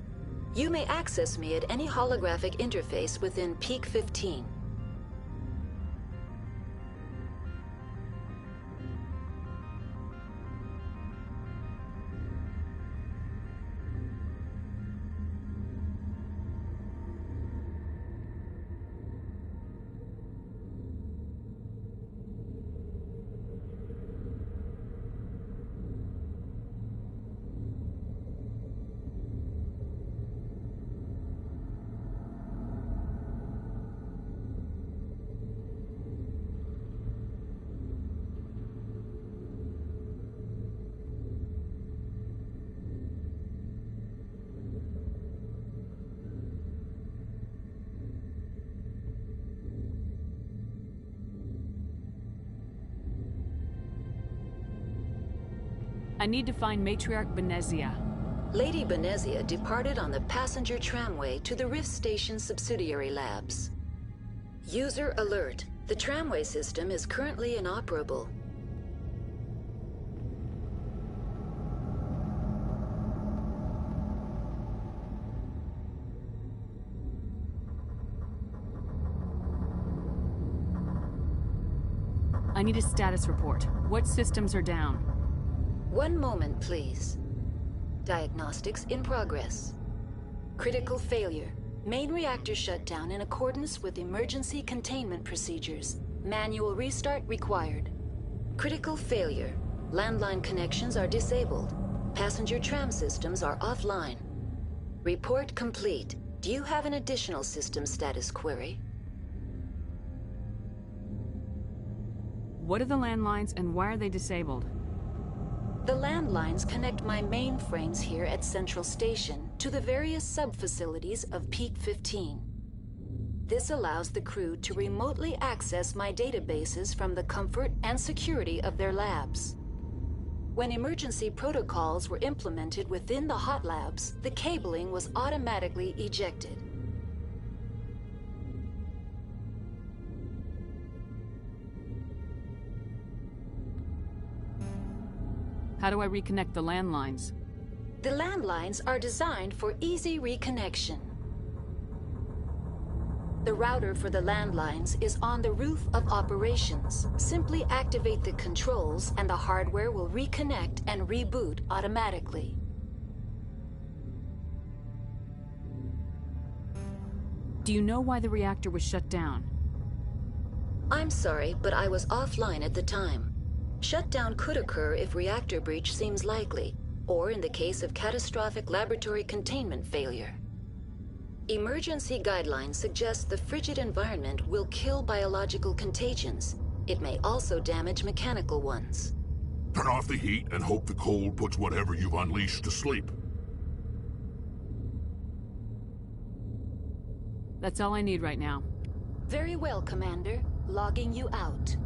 You may access me at any holographic interface within Peak 15. I need to find Matriarch Benezia. Lady Benezia departed on the passenger tramway to the Rift Station subsidiary labs. User alert. The tramway system is currently inoperable. I need a status report. What systems are down? One moment, please. Diagnostics in progress. Critical failure. Main reactor shut down in accordance with emergency containment procedures. Manual restart required. Critical failure. Landline connections are disabled. Passenger tram systems are offline. Report complete. Do you have an additional system status query? What are the landlines and why are they disabled? The landlines connect my mainframes here at Central Station to the various sub-facilities of Peak 15. This allows the crew to remotely access my databases from the comfort and security of their labs. When emergency protocols were implemented within the hot labs, the cabling was automatically ejected. How do I reconnect the landlines? The landlines are designed for easy reconnection. The router for the landlines is on the roof of operations. Simply activate the controls and the hardware will reconnect and reboot automatically. Do you know why the reactor was shut down? I'm sorry, but I was offline at the time. Shutdown could occur if reactor breach seems likely, or in the case of catastrophic laboratory containment failure. Emergency guidelines suggest the frigid environment will kill biological contagions. It may also damage mechanical ones. Turn off the heat and hope the cold puts whatever you've unleashed to sleep. That's all I need right now. Very well, Commander. Logging you out.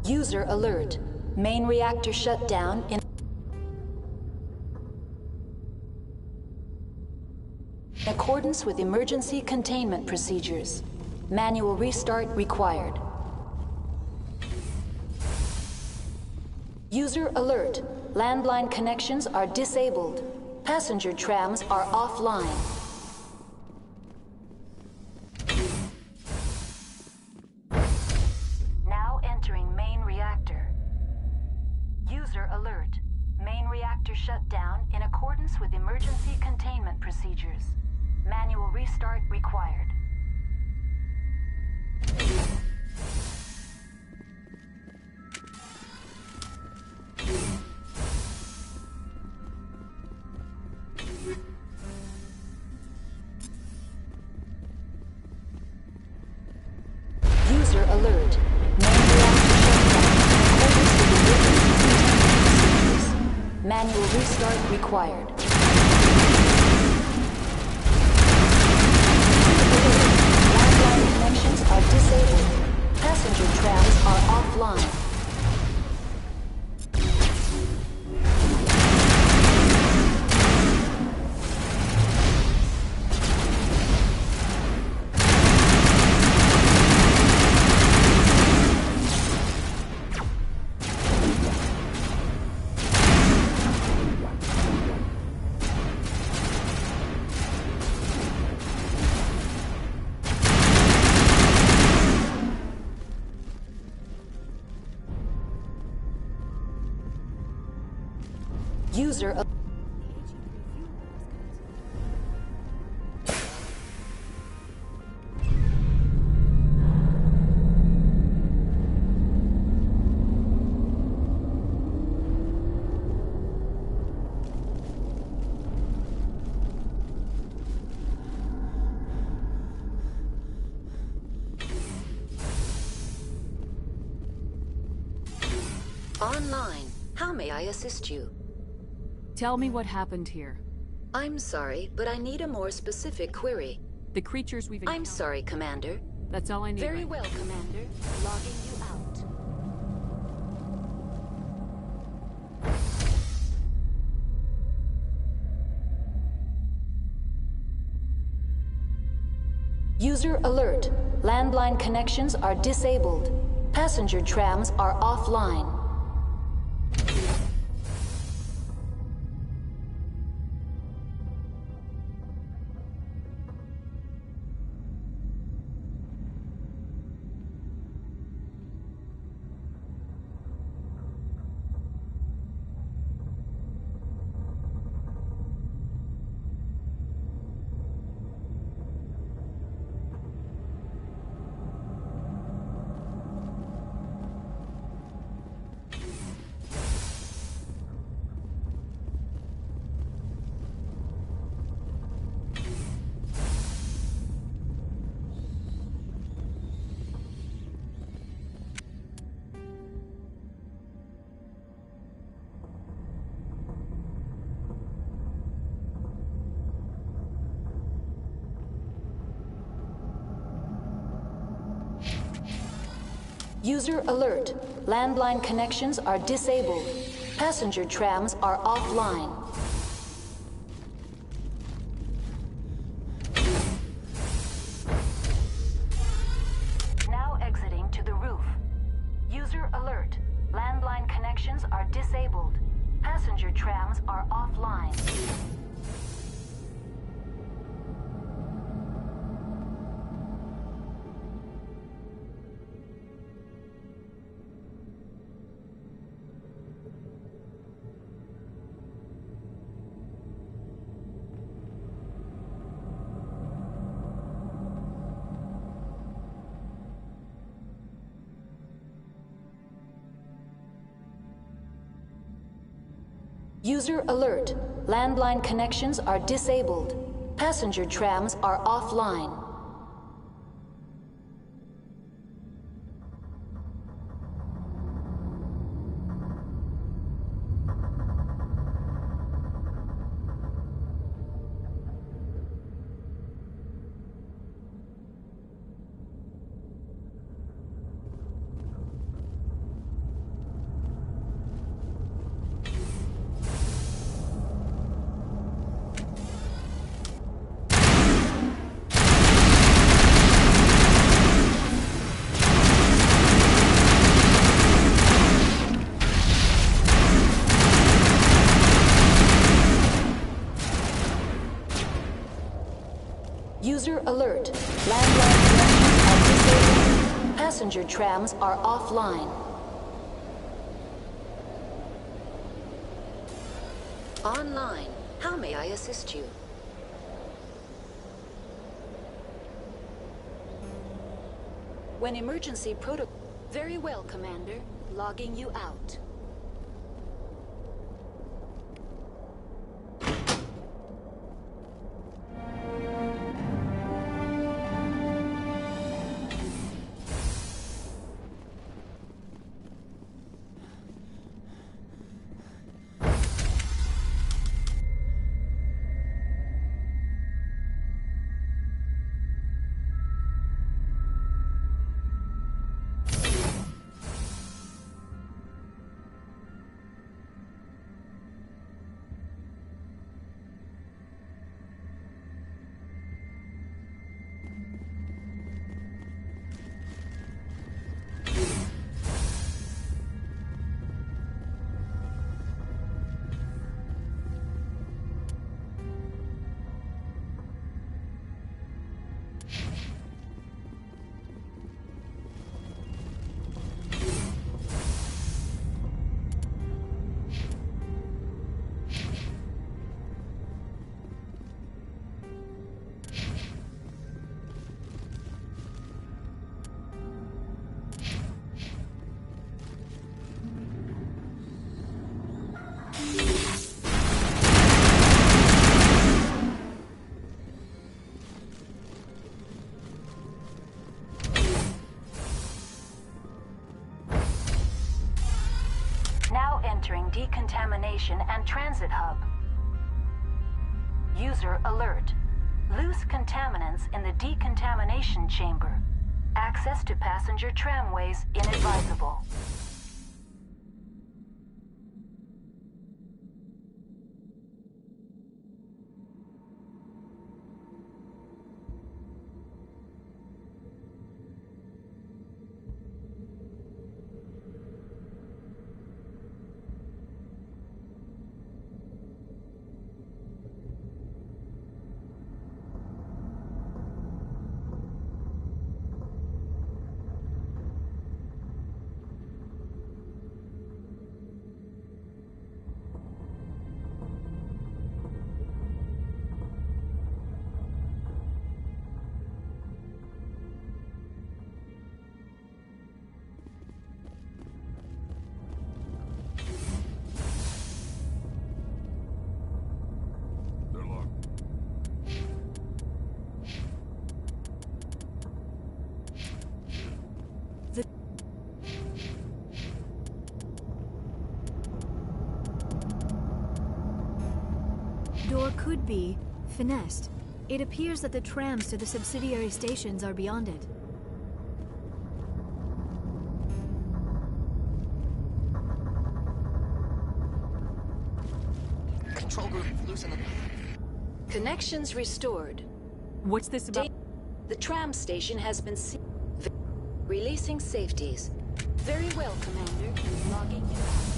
User alert. Main reactor shut down in accordance with emergency containment procedures. Manual restart required. User alert. Landline connections are disabled. Passenger trams are offline. Now entering main reactor. User alert. Main reactor shut down in accordance with emergency containment procedures. Manual restart required. User alert. Main reactor shut down in accordance with emergency containment procedures. Manual restart Restart required. Landline connections are disabled. Passenger trams are offline. User of online. How may I assist you? Tell me what happened here. I'm sorry, but I need a more specific query. The creatures we've encountered... I'm sorry, Commander. That's all I need. Very well, Commander. Logging you out. User alert. Landline connections are disabled. Passenger trams are offline. User alert. Landline connections are disabled. Passenger trams are offline. Now exiting to the roof. User alert. Landline connections are disabled. Passenger trams are offline. User alert. Landline connections are disabled. Passenger trams are offline. User alert. Landline connections are disabled. Passenger trams are offline. Online. How may I assist you? When emergency protocol... Very well, Commander. Logging you out. station and transit hub. User alert. Loose contaminants in the decontamination chamber. Access to passenger tramways inadvisable. Door could be finessed. It appears that the trams to the subsidiary stations are beyond it. Control group, loosen them. Connections restored. What's this about? The tram station has been releasing safeties. Very well, Commander. Logging you out.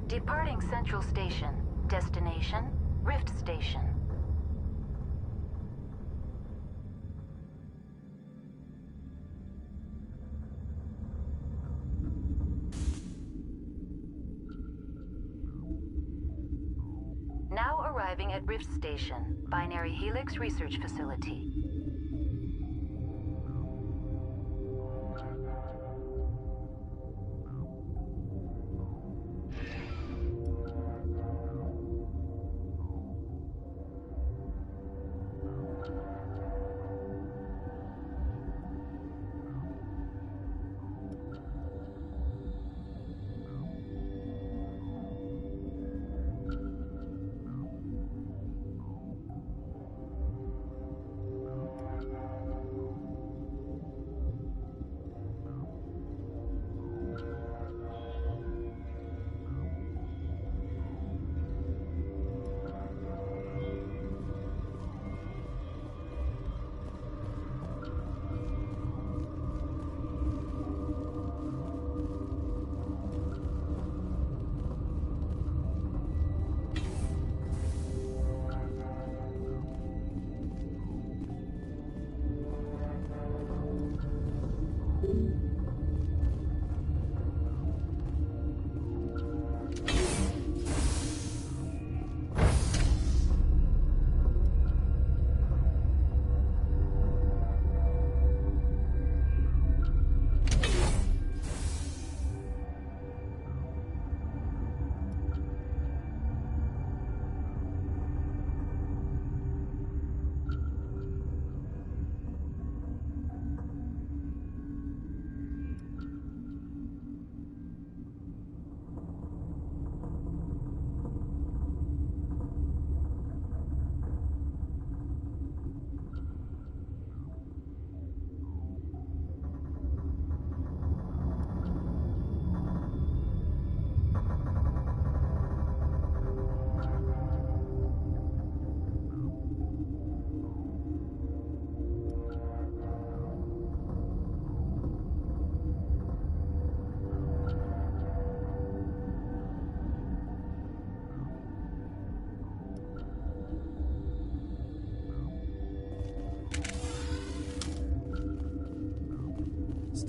Departing Central Station. Destination, Rift Station. Now arriving at Rift Station, Binary Helix Research Facility.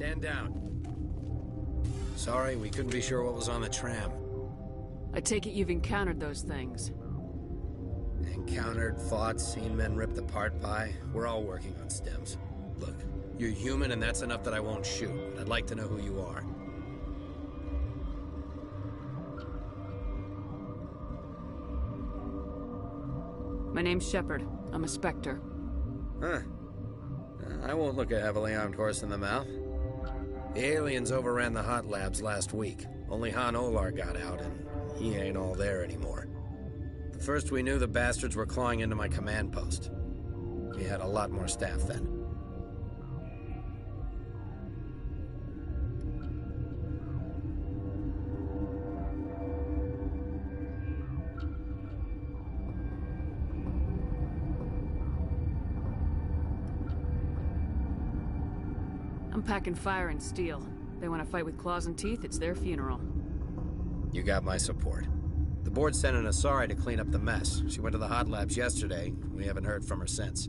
Stand down. Sorry, we couldn't be sure what was on the tram. I take it you've encountered those things. Encountered, fought, seen men ripped apart by. We're all working on stems. Look, you're human and that's enough that I won't shoot. But I'd like to know who you are. My name's Shepard. I'm a Spectre. Huh. I won't look a heavily armed horse in the mouth. The aliens overran the hot labs last week. Only Han Olar got out, and he ain't all there anymore. The first we knew, the bastards were clawing into my command post. We had a lot more staff then. I'm packing fire and steel. They want to fight with claws and teeth, it's their funeral. You got my support. The board sent an Asari to clean up the mess. She went to the hot labs yesterday. We haven't heard from her since.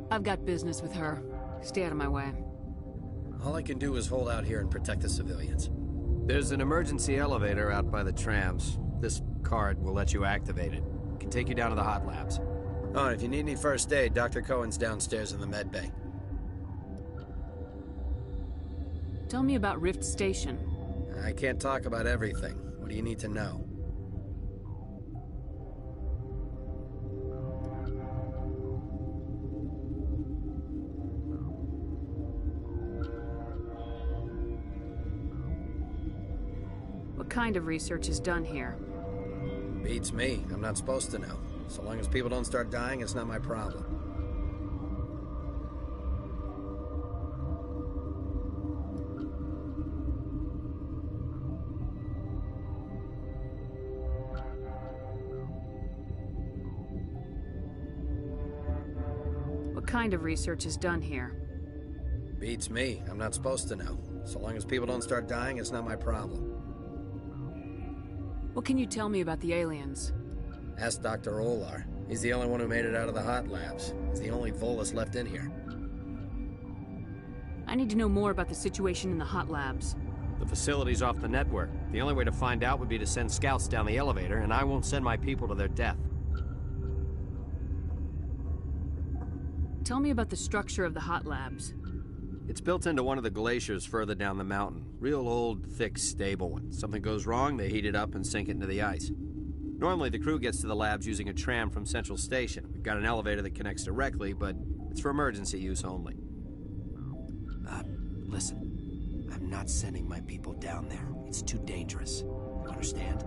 I've got business with her. Stay out of my way. All I can do is hold out here and protect the civilians. There's an emergency elevator out by the trams. This card will let you activate it. It can take you down to the hot labs. Oh, and if you need any first aid, Dr. Cohen's downstairs in the med bay. Tell me about Rift Station. I can't talk about everything. What do you need to know? What kind of research is done here? Beats me. I'm not supposed to know. So long as people don't start dying, it's not my problem. What kind of research is done here? Beats me. I'm not supposed to know. So long as people don't start dying, it's not my problem. What can you tell me about the aliens? Ask Dr. Olar. He's the only one who made it out of the hot labs. He's the only Volus left in here. I need to know more about the situation in the hot labs. The facility's off the network. The only way to find out would be to send scouts down the elevator, and I won't send my people to their death. Tell me about the structure of the hot labs. It's built into one of the glaciers further down the mountain. Real old, thick, stable one. Something goes wrong, they heat it up and sink it into the ice. Normally, the crew gets to the labs using a tram from Central Station. We've got an elevator that connects directly, but it's for emergency use only. Listen. I'm not sending my people down there. It's too dangerous. You understand?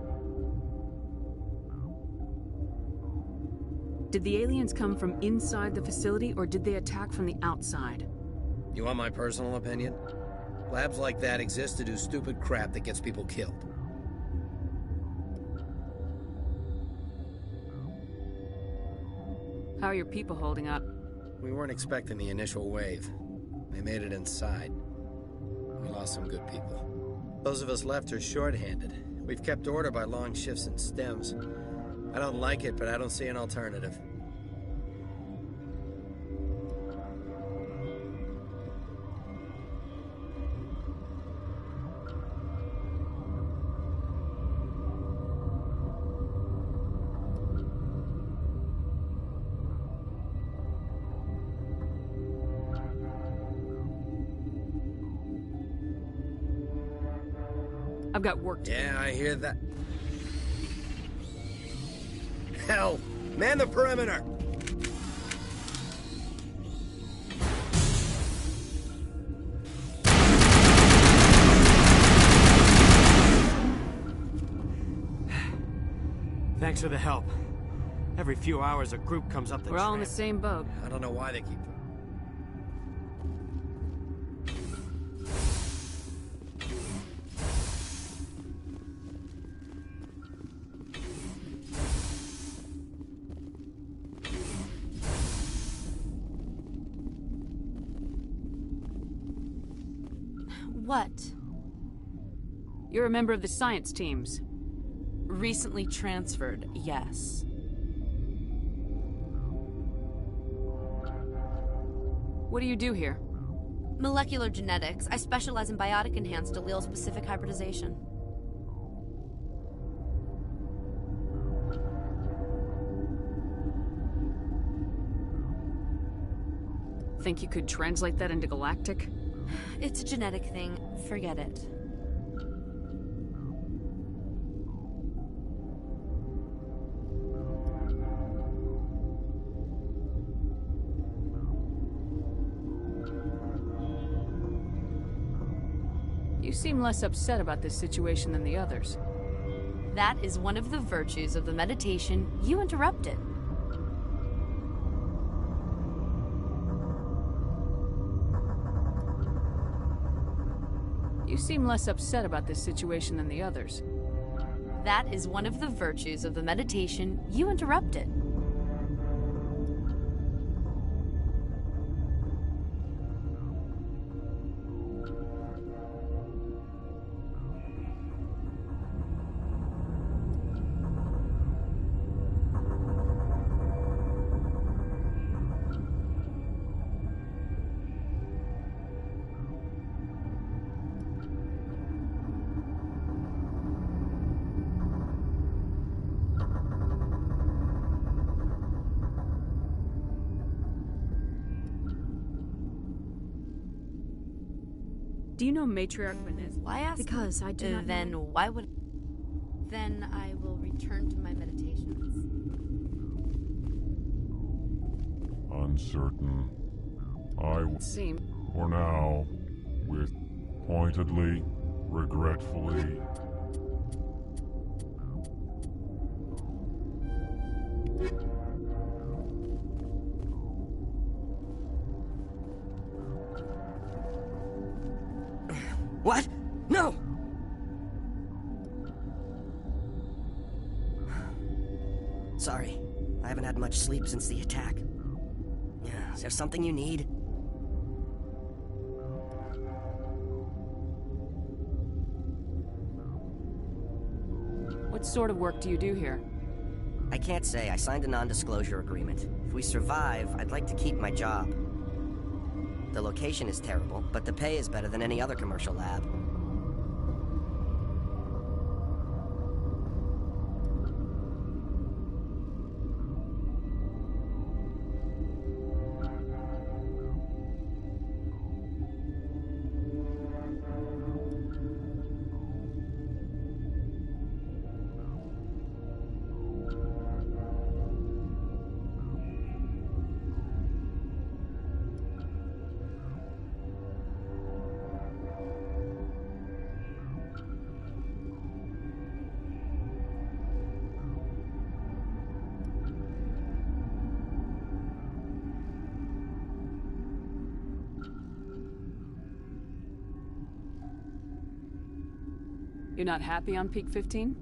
Did the aliens come from inside the facility, or did they attack from the outside? You want my personal opinion? Labs like that exist to do stupid crap that gets people killed. How are your people holding up? We weren't expecting the initial wave. They made it inside. We lost some good people. Those of us left are short-handed. We've kept order by long shifts and stems. I don't like it, but I don't see an alternative. I've got work to do. Yeah, I hear that. Hell! Man the perimeter! Thanks for the help. Every few hours, a group comes up the We're all in the same boat. I don't know why they keep... What? You're a member of the science teams. Recently transferred, yes. What do you do here? Molecular genetics. I specialize in biotic-enhanced allele-specific hybridization. Think you could translate that into galactic? It's a genetic thing. Forget it. You seem less upset about this situation than the others. That is one of the virtues of the meditation you interrupted. You seem less upset about this situation than the others. That is one of the virtues of the meditation you interrupted. Do you know Matriarch Vanessa? Why ask? Because I do not Then know. why would... Then I will return to my meditations. Uncertain. I will... For now, with pointedly, regretfully... What? No! Sorry. I haven't had much sleep since the attack. Yeah, is there something you need? What sort of work do you do here? I can't say. I signed a non-disclosure agreement. If we survive, I'd like to keep my job. The location is terrible, but the pay is better than any other commercial lab. You're not happy on Peak 15?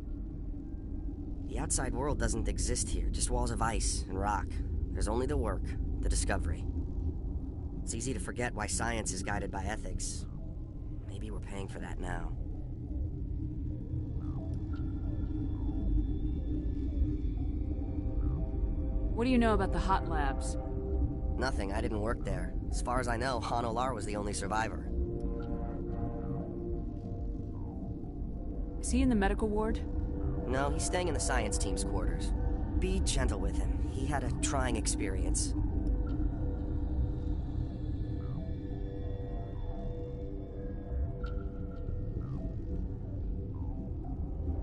The outside world doesn't exist here, just walls of ice and rock. There's only the work, the discovery. It's easy to forget why science is guided by ethics. Maybe we're paying for that now. What do you know about the hot labs? Nothing, I didn't work there. As far as I know, Han Olar was the only survivor. Is he in the medical ward? No, he's staying in the science team's quarters. Be gentle with him. He had a trying experience.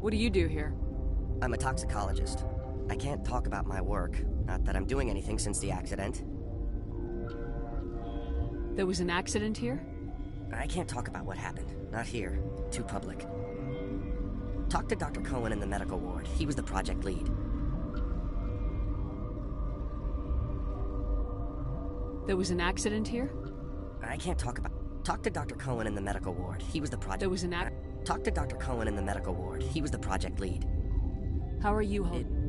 What do you do here? I'm a toxicologist. I can't talk about my work. Not that I'm doing anything since the accident. There was an accident here? I can't talk about what happened. Not here. Too public. Talk to Dr. Cohen in the medical ward. He was the project lead. There was an accident here? I can't talk about... Talk to Dr. Cohen in the medical ward. He was the project... There was an Talk to Dr. Cohen in the medical ward. He was the project lead. How are you,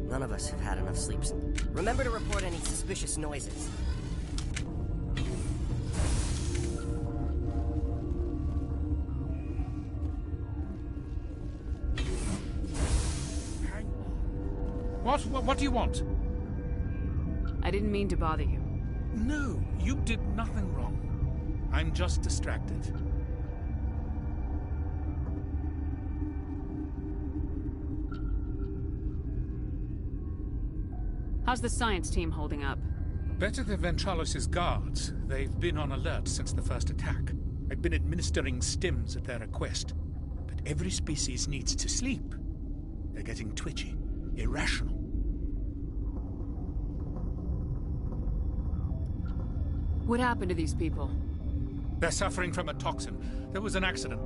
None of us have had enough sleep. Remember to report any suspicious noises. What do you want? I didn't mean to bother you. No, you did nothing wrong. I'm just distracted. How's the science team holding up? Better than Ventralos' guards. They've been on alert since the first attack. I've been administering stims at their request. But every species needs to sleep. They're getting twitchy, irrational. What happened to these people? They're suffering from a toxin. There was an accident.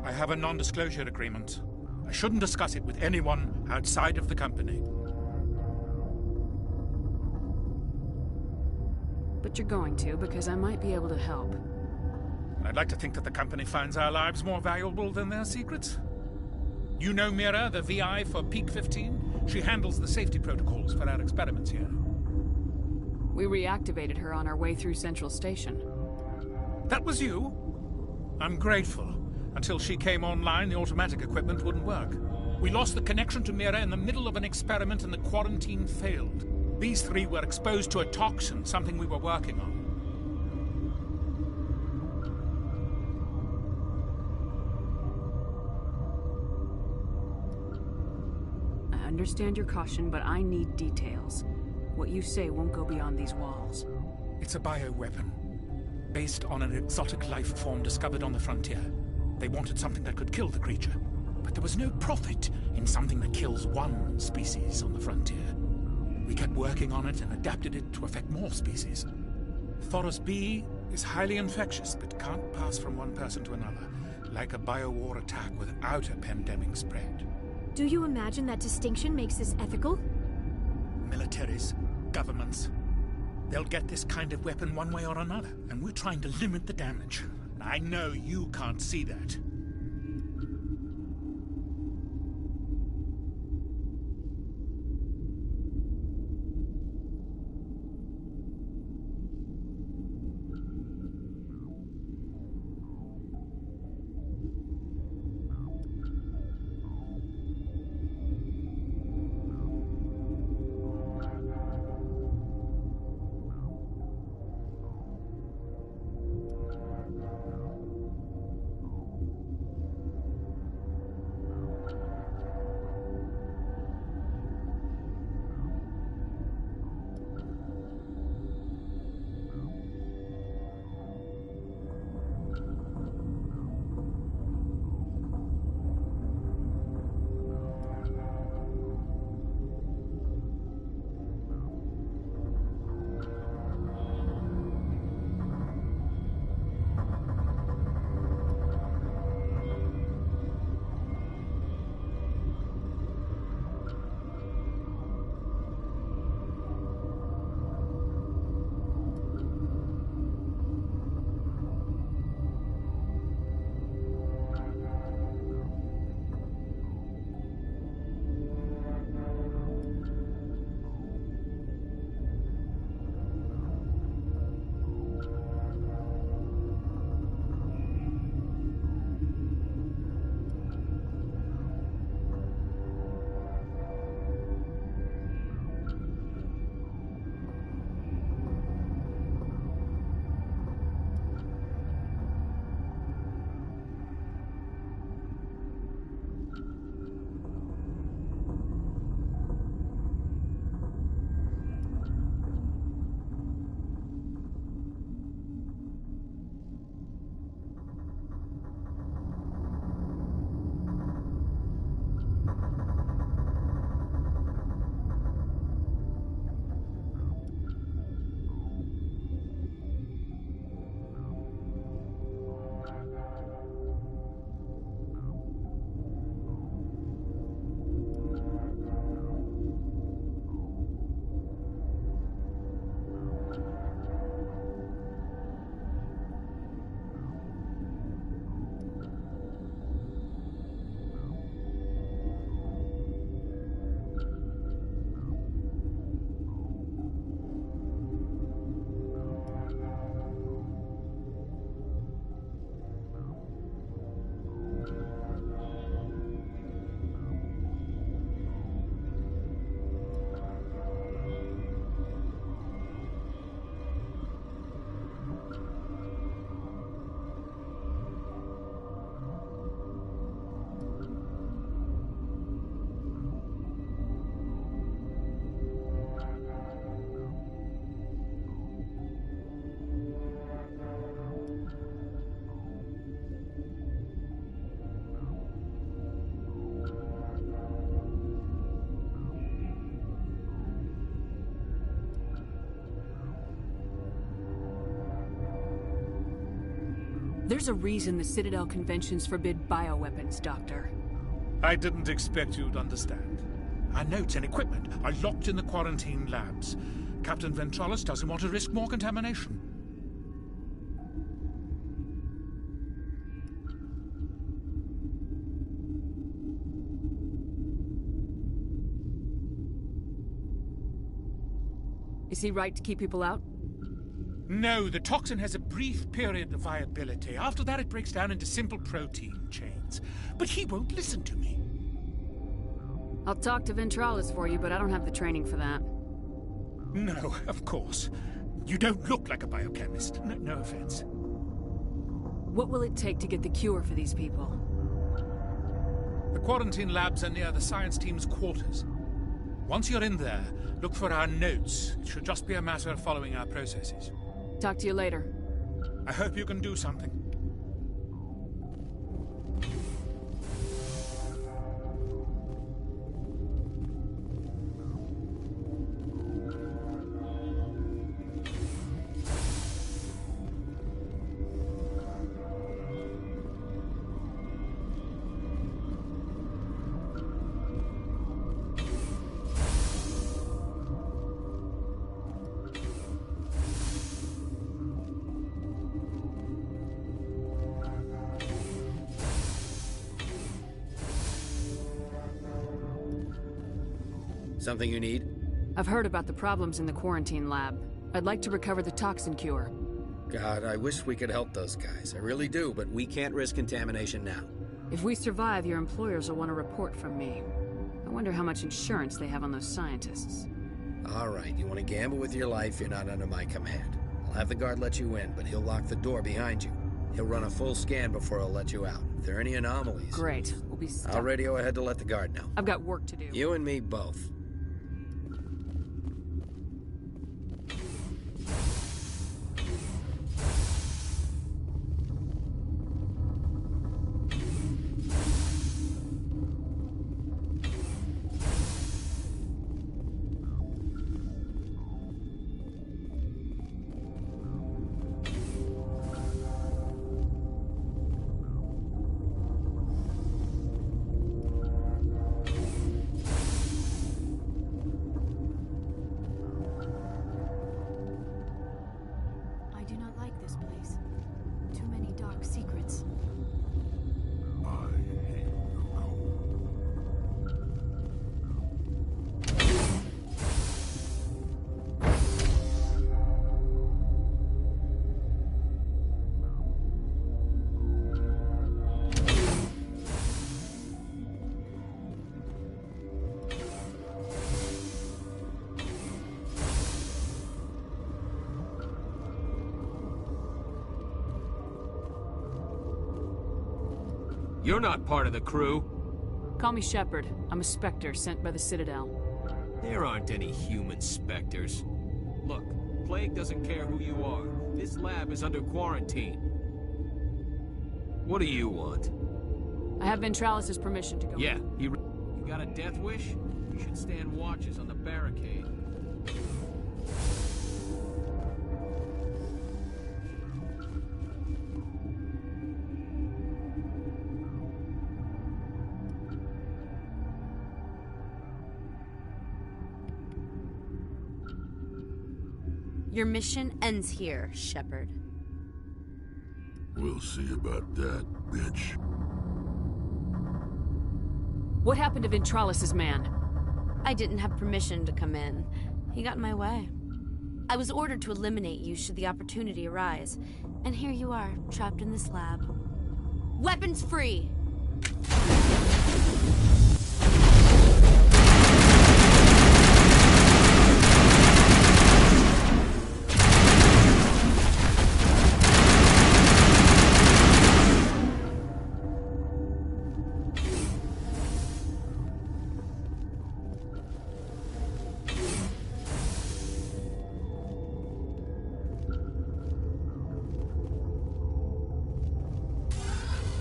I have a non-disclosure agreement. I shouldn't discuss it with anyone outside of the company. But you're going to, because I might be able to help. I'd like to think that the company finds our lives more valuable than their secrets. You know Mira, the VI for Peak 15? She handles the safety protocols for our experiments here. We reactivated her on our way through Central Station. That was you? I'm grateful. Until she came online, the automatic equipment wouldn't work. We lost the connection to Mira in the middle of an experiment and the quarantine failed. These three were exposed to a toxin, something we were working on. I understand your caution, but I need details. What you say won't go beyond these walls. It's a bioweapon, based on an exotic life form discovered on the frontier. They wanted something that could kill the creature, but there was no profit in something that kills one species on the frontier. We kept working on it and adapted it to affect more species. Thoros B is highly infectious, but can't pass from one person to another, like a biowar attack without a pandemic spread. Do you imagine that distinction makes this ethical? Militaries, governments, they'll get this kind of weapon one way or another, and we're trying to limit the damage. And I know you can't see that. There's a reason the Citadel conventions forbid bioweapons, Doctor. I didn't expect you'd understand. Our notes and equipment are locked in the quarantine labs. Captain Ventralis doesn't want to risk more contamination. Is he right to keep people out? No, the toxin has a brief period of viability. After that, it breaks down into simple protein chains. But he won't listen to me. I'll talk to Ventralis for you, but I don't have the training for that. No, of course. You don't look like a biochemist. No offense. What will it take to get the cure for these people? The quarantine labs are near the science team's quarters. Once you're in there, look for our notes. It should just be a matter of following our processes. Talk to you later. I hope you can do something. Something you need? I've heard about the problems in the quarantine lab. I'd like to recover the toxin cure. God, I wish we could help those guys. I really do, but we can't risk contamination now. If we survive, your employers will want a report from me. I wonder how much insurance they have on those scientists. All right, you want to gamble with your life, you're not under my command. I'll have the guard let you in, but he'll lock the door behind you. He'll run a full scan before he'll let you out. If there are any anomalies... Great. We'll be stuck. I'll radio ahead to let the guard know. I've got work to do. You and me both. You're not part of the crew. Call me Shepard. I'm a Spectre sent by the Citadel. There aren't any human Spectres. Look, Plague doesn't care who you are. This lab is under quarantine. What do you want? I have Ventralis' permission to go. Yeah, you got a death wish? You should stand watches on the barricade. Your mission ends here, Shepard. We'll see about that, bitch. What happened to Ventralis' man? I didn't have permission to come in. He got in my way. I was ordered to eliminate you should the opportunity arise. And here you are, trapped in this lab. Weapons free!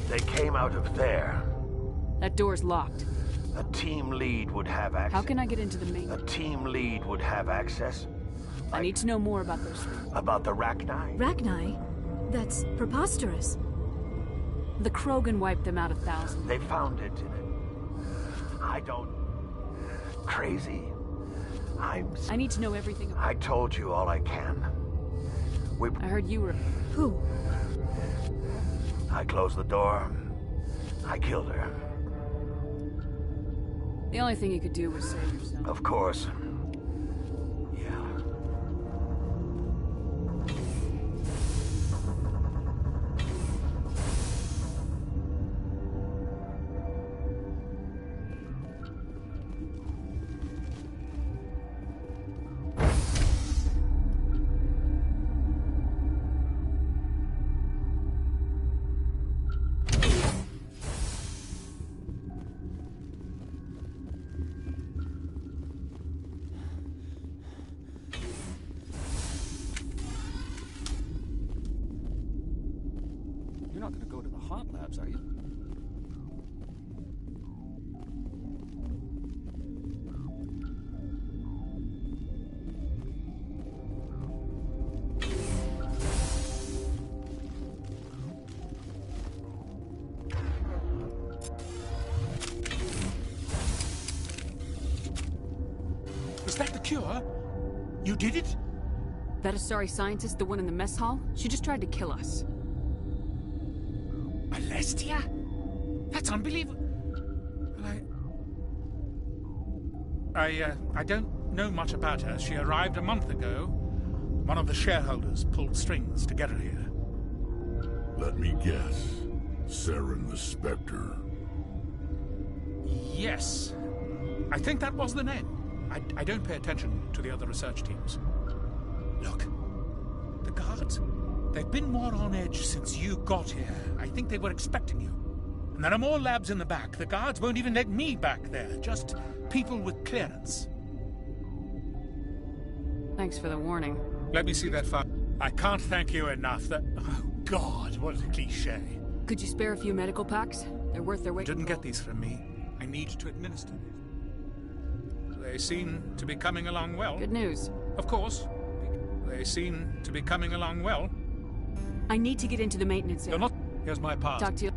They came out of there. That door's locked. A team lead would have access. How can I get into the main? A team lead would have access. I need to know more about those. About the Rachni? Rachni? That's preposterous. The Krogan wiped them out 1,000. They found it in it. I don't... Crazy. I need to know everything about... I told you all I can. I heard you were... Who? I closed the door. I killed her. The only thing you could do was save yourself. Of course. You're not going to go to the hot labs, are you? Was that the cure? You did it? That Asari scientist, the one in the mess hall? She just tried to kill us. Alestia? That's unbelievable. I don't know much about her. She arrived a month ago. One of the shareholders pulled strings to get her here. Let me guess. Saren the Spectre. Yes. I think that was the name. I don't pay attention to the other research teams. Look. The guards. They've been more on edge since you got here. I think they were expecting you. And there are more labs in the back. The guards won't even let me back there. Just people with clearance. Thanks for the warning. Let me see that file. I can't thank you enough. Oh, God, what a cliché. Could you spare a few medical packs? They're worth their weight. Didn't get these from me. I need to administer it. They seem to be coming along well. Good news. Of course. They seem to be coming along well. I need to get into the maintenance area. You're not... Here's my pass. Talk to you.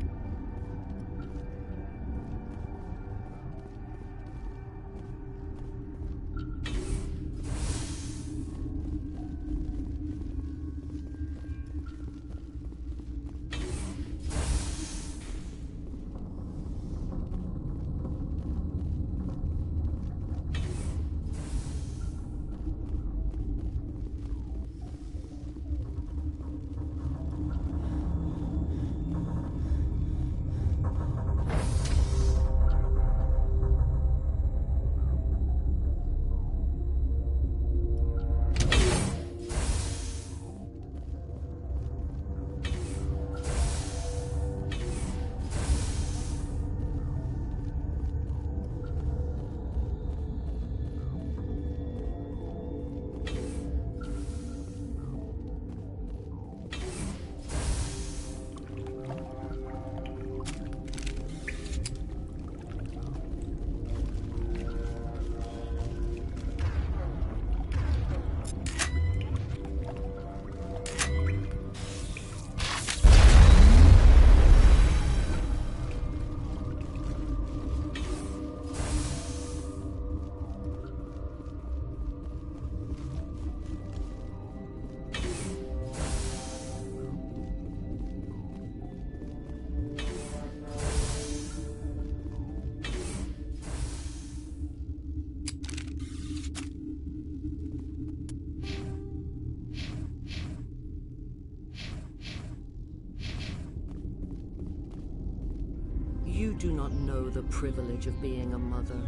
You do not know the privilege of being a mother.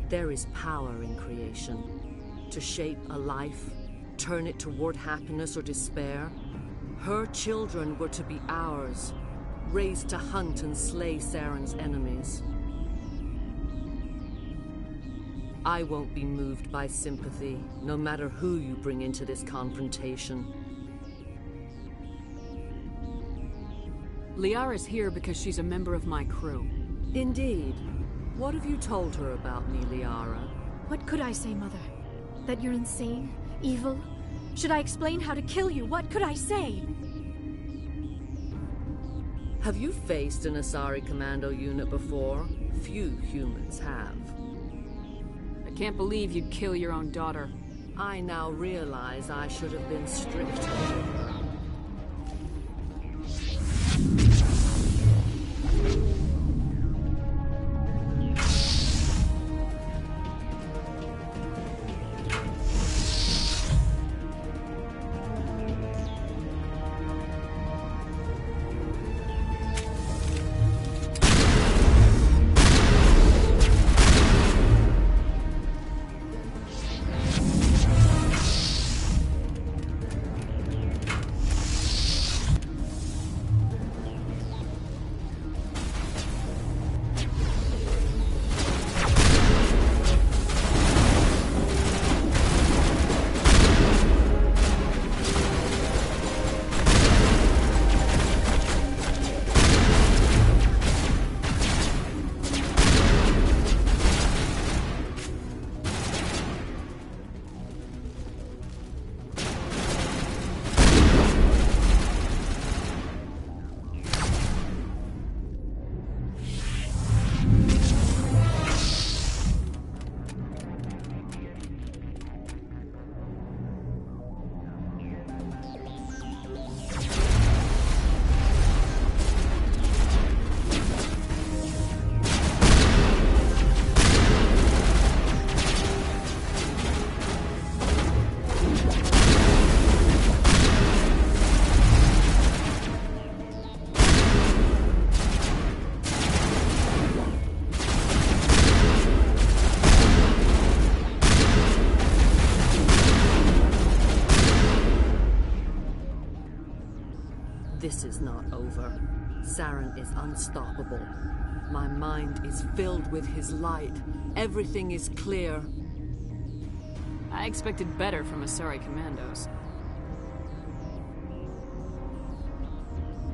There is power in creation. To shape a life, turn it toward happiness or despair. Her children were to be ours, raised to hunt and slay Saren's enemies. I won't be moved by sympathy, no matter who you bring into this confrontation. Liara's here because she's a member of my crew. Indeed. What have you told her about me, Liara? What could I say, Mother? That you're insane? Evil? Should I explain how to kill you? What could I say? Have you faced an Asari commando unit before? Few humans have. I can't believe you'd kill your own daughter. I now realize I should have been stricter with her. This is not over. Saren is unstoppable. My mind is filled with his light. Everything is clear. I expected better from Asari commandos.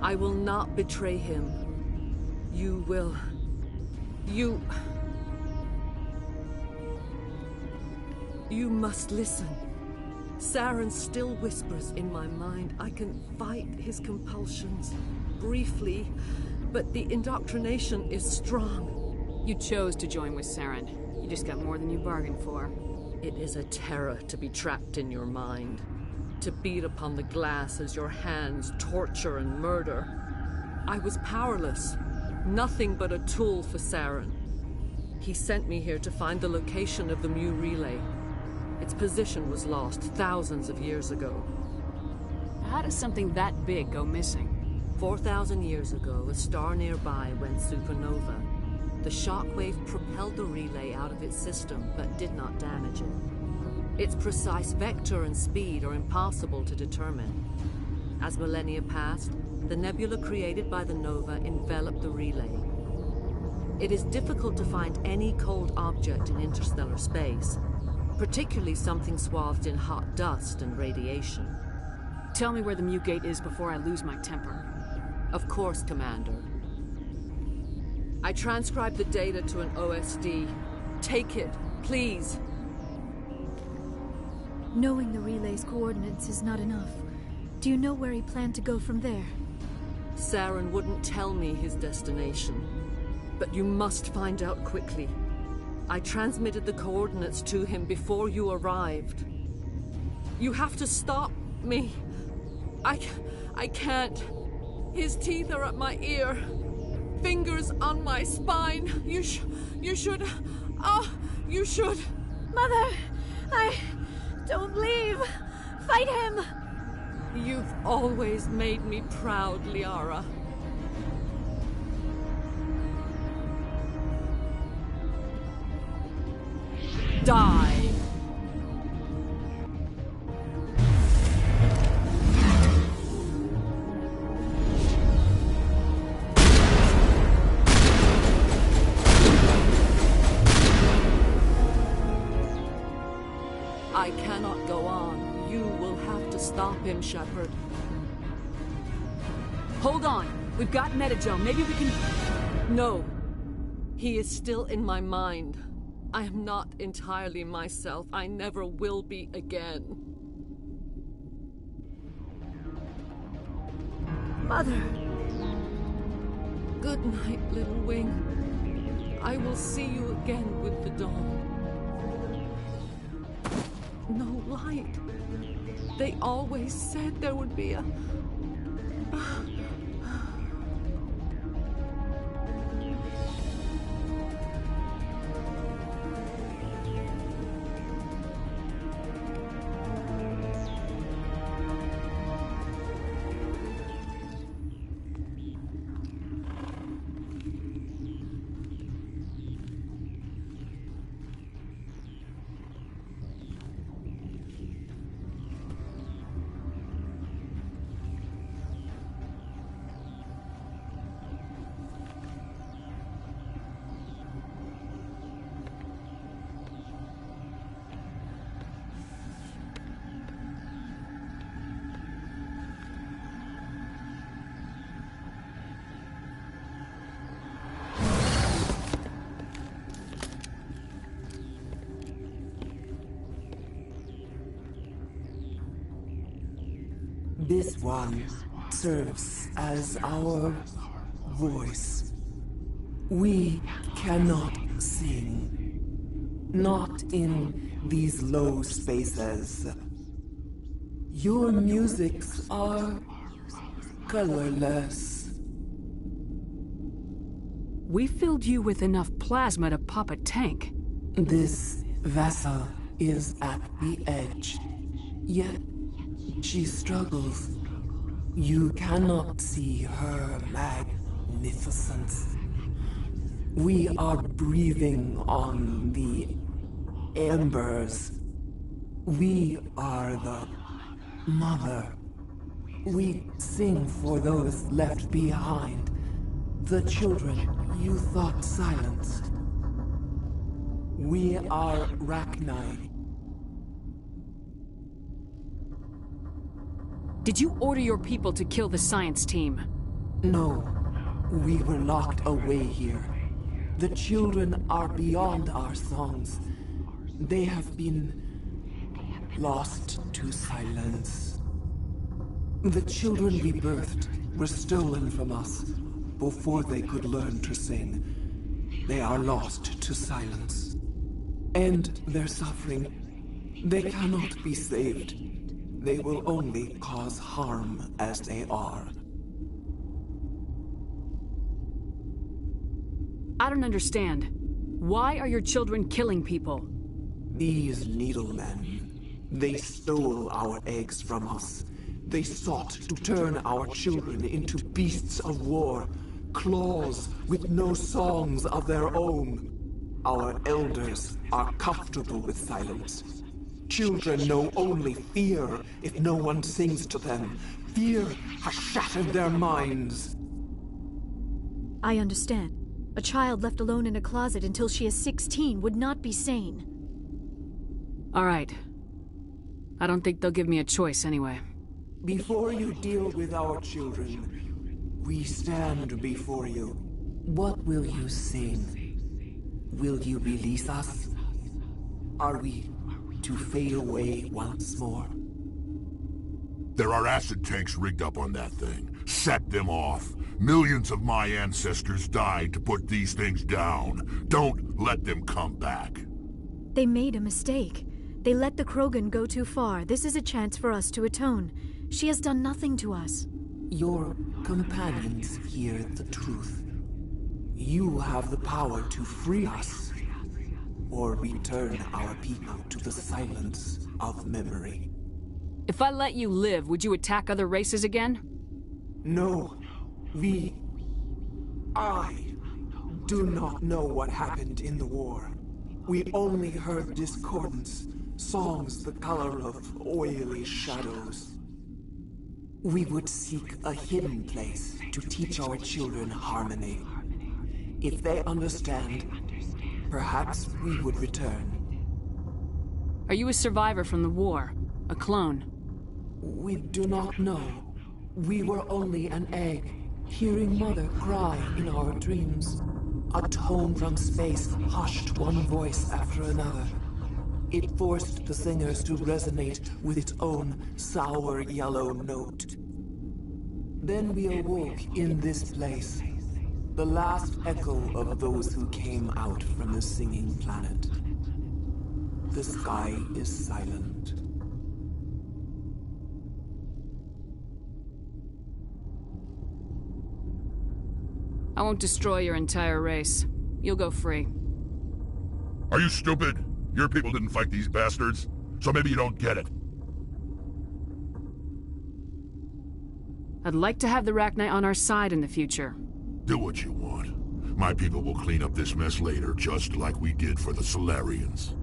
I will not betray him. You will. You must listen. Saren still whispers in my mind. I can fight his compulsions, briefly, but the indoctrination is strong. You chose to join with Saren. You just got more than you bargained for. It is a terror to be trapped in your mind, to beat upon the glass as your hands torture and murder. I was powerless, nothing but a tool for Saren. He sent me here to find the location of the Mu relay. Its position was lost thousands of years ago. How does something that big go missing? 4,000 years ago, a star nearby went supernova. The shockwave propelled the relay out of its system, but did not damage it. Its precise vector and speed are impossible to determine. As millennia passed, the nebula created by the nova enveloped the relay. It is difficult to find any cold object in interstellar space, particularly something swathed in hot dust and radiation. Tell me where the Mu Gate is before I lose my temper. Of course, Commander. I transcribed the data to an OSD. Take it, please. Knowing the relay's coordinates is not enough. Do you know where he planned to go from there? Saren wouldn't tell me his destination. But you must find out quickly. I transmitted the coordinates to him before you arrived. You have to stop me. I can't. His teeth are at my ear. Fingers on my spine. You should. You should. Mother, don't leave. Fight him. You've always made me proud, Liara. Die! I cannot go on. You will have to stop him, Shepard. Hold on. We've got Metagel. Maybe we can... No. He is still in my mind. I am not entirely myself. I never will be again. Mother. Good night, little wing. I will see you again with the dawn. No light. They always said there would be a... This one serves as our voice. We cannot sing. Not in these low spaces. Your musics are colorless. We filled you with enough plasma to pop a tank. This vessel is at the edge. Yet she struggles. You cannot see her magnificence. We are breathing on the embers. We are the mother. We sing for those left behind. The children you thought silenced. We are Rachni. Did you order your people to kill the science team? No. We were locked away here. The children are beyond our songs. They have been lost to silence. The children we birthed were stolen from us before they could learn to sing. They are lost to silence. And their suffering, they cannot be saved. They will only cause harm as they are. I don't understand. Why are your children killing people? These needlemen, they stole our eggs from us. They sought to turn our children into beasts of war, claws with no songs of their own. Our elders are comfortable with silence. Children know only fear if no one sings to them. Fear has shattered their minds. I understand. A child left alone in a closet until she is 16 would not be sane. All right. I don't think they'll give me a choice anyway. Before you deal with our children, we stand before you. What will you sing? Will you release us? Are we to fade away once more? There are acid tanks rigged up on that thing. Set them off. Millions of my ancestors died to put these things down. Don't let them come back. They made a mistake. They let the Krogan go too far. This is a chance for us to atone. She has done nothing to us. Your companions hear the truth. You have the power to free us, or return our people to the silence of memory. If I let you live, would you attack other races again? No. I do not know what happened in the war. We only heard discordance, songs the color of oily shadows. We would seek a hidden place to teach our children harmony. If they understand, perhaps we would return. Are you a survivor from the war? A clone? We do not know. We were only an egg, hearing Mother cry in our dreams. A tone from space hushed one voice after another. It forced the singers to resonate with its own sour yellow note. Then we awoke in this place. The last echo of those who came out from the singing planet. The sky is silent. I won't destroy your entire race. You'll go free. Are you stupid? Your people didn't fight these bastards, so maybe you don't get it. I'd like to have the Rachni on our side in the future. Do what you want. My people will clean up this mess later, just like we did for the Solarians.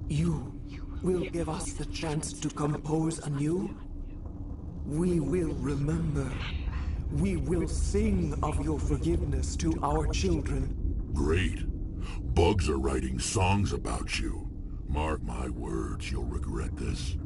You will give us the chance to compose anew? We will remember. We will sing of your forgiveness to our children. Great. Bugs are writing songs about you. Mark my words, you'll regret this.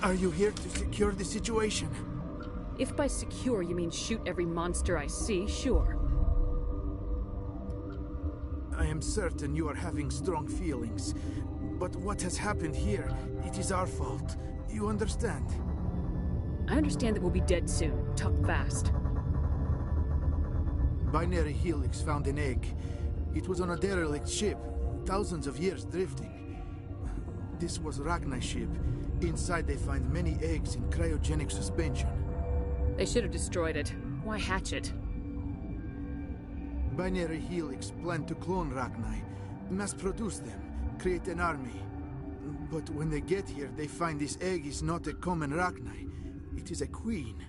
Are you here to secure the situation? If by secure you mean shoot every monster I see, sure. I am certain you are having strong feelings. But what has happened here, it is our fault. You understand? I understand that we'll be dead soon. Talk fast. Binary Helix found an egg. It was on a derelict ship, thousands of years drifting. This was Rachni's ship. Inside they find many eggs in cryogenic suspension. They should have destroyed it. Why hatch it? Binary Helix planned to clone Rachni, mass-produce them, create an army. But when they get here, they find this egg is not a common Rachni. It is a queen.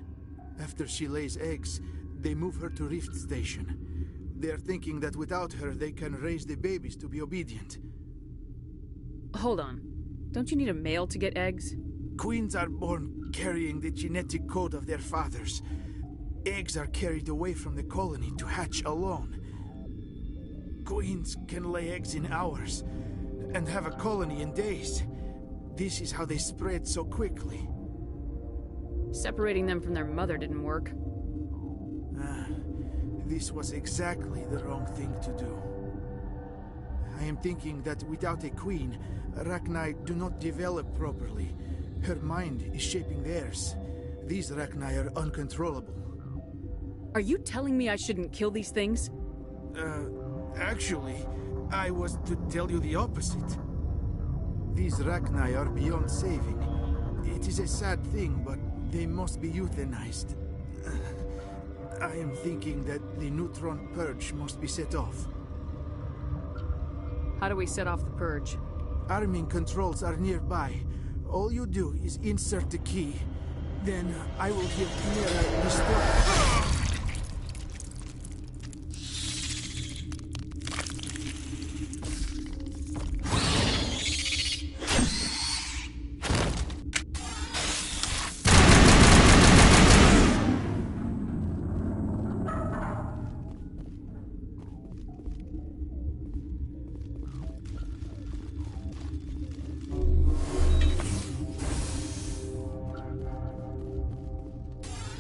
After she lays eggs, they move her to Rift Station. They are thinking that without her, they can raise the babies to be obedient. Hold on. Don't you need a male to get eggs? Queens are born carrying the genetic code of their fathers. Eggs are carried away from the colony to hatch alone. Queens can lay eggs in hours and have a colony in days. This is how they spread so quickly. Separating them from their mother didn't work. This was exactly the wrong thing to do. I am thinking that without a queen, Rachni do not develop properly. Her mind is shaping theirs. These Rachni are uncontrollable. Are you telling me I shouldn't kill these things? Actually, I was to tell you the opposite. These Rachni are beyond saving. It is a sad thing, but they must be euthanized. I am thinking that the neutron purge must be set off. How do we set off the purge? Arming controls are nearby. All you do is insert the key. Then I will give Chimera restore.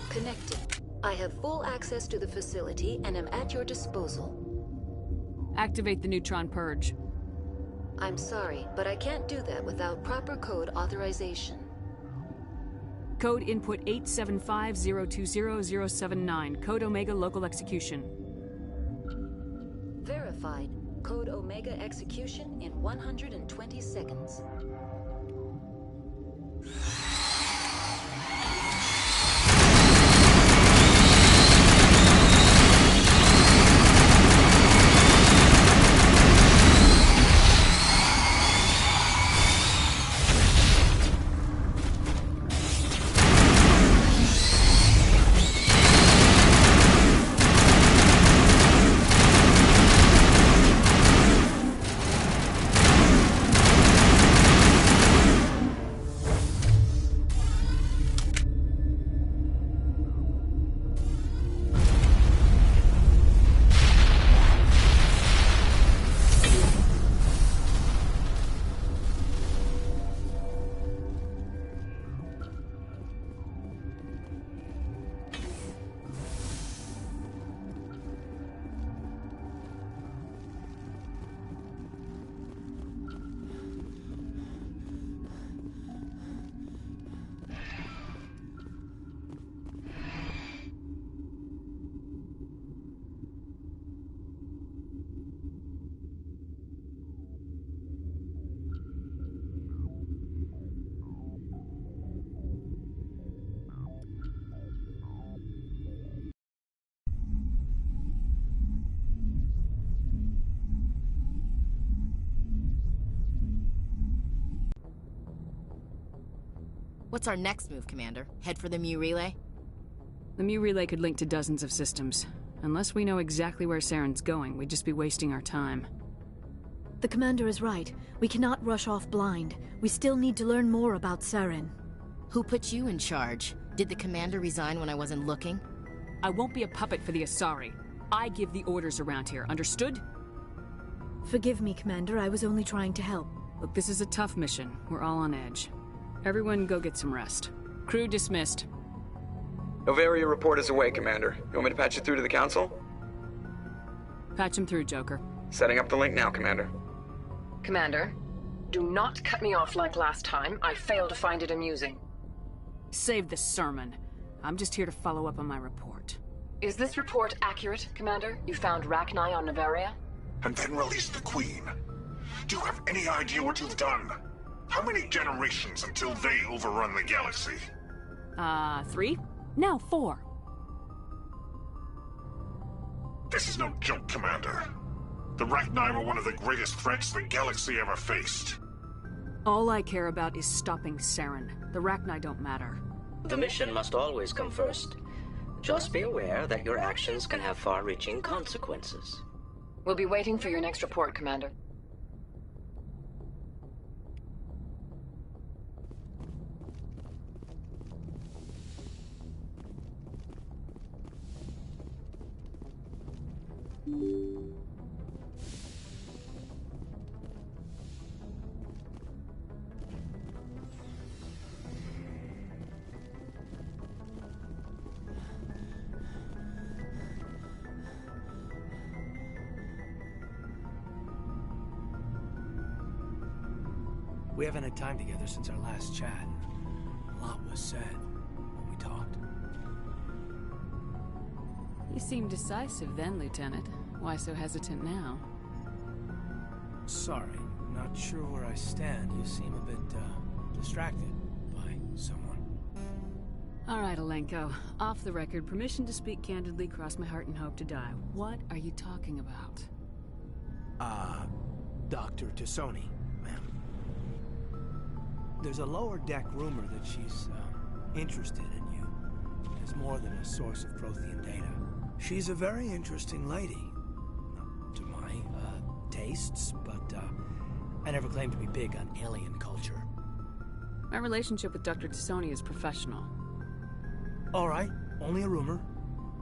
Connected. I have full access to the facility and am at your disposal. Activate the neutron purge. I'm sorry, but I can't do that without proper code authorization. Code input 875-020-079. Code Omega local execution. Verified. Code Omega execution in 120 seconds. What's our next move, Commander? Head for the Mu Relay? The Mu Relay could link to dozens of systems. Unless we know exactly where Saren's going, we'd just be wasting our time. The Commander is right. We cannot rush off blind. We still need to learn more about Saren. Who put you in charge? Did the Commander resign when I wasn't looking? I won't be a puppet for the Asari. I give the orders around here, understood? Forgive me, Commander. I was only trying to help. Look, this is a tough mission. We're all on edge. Everyone go get some rest. Crew dismissed. Noveria report is away, Commander. You want me to patch it through to the Council? Patch him through, Joker. Setting up the link now, Commander. Commander, do not cut me off like last time. I failed to find it amusing. Save the sermon. I'm just here to follow up on my report. Is this report accurate, Commander? You found Rachni on Noveria? And then released the Queen. Do you have any idea what you've done? How many generations until they overrun the galaxy? 3? Now 4. This is no joke, Commander. The Rachni were one of the greatest threats the galaxy ever faced. All I care about is stopping Saren. The Rachni don't matter. The mission must always come first. Just be aware that your actions can have far-reaching consequences. We'll be waiting for your next report, Commander. We haven't had time together since our last chat. A lot was said when we talked. You seemed decisive then, Lieutenant. Why so hesitant now? Sorry, not sure where I stand. You seem a bit, distracted by someone. All right, Alenko. Off the record, permission to speak candidly, cross my heart and hope to die. What are you talking about? Dr. Tassoni, ma'am. There's a lower deck rumor that she's, interested in you. As more than a source of Prothean data. She's a very interesting lady. Not to my, tastes, but, I never claimed to be big on alien culture. My relationship with Dr. Tassoni is professional. All right, only a rumor.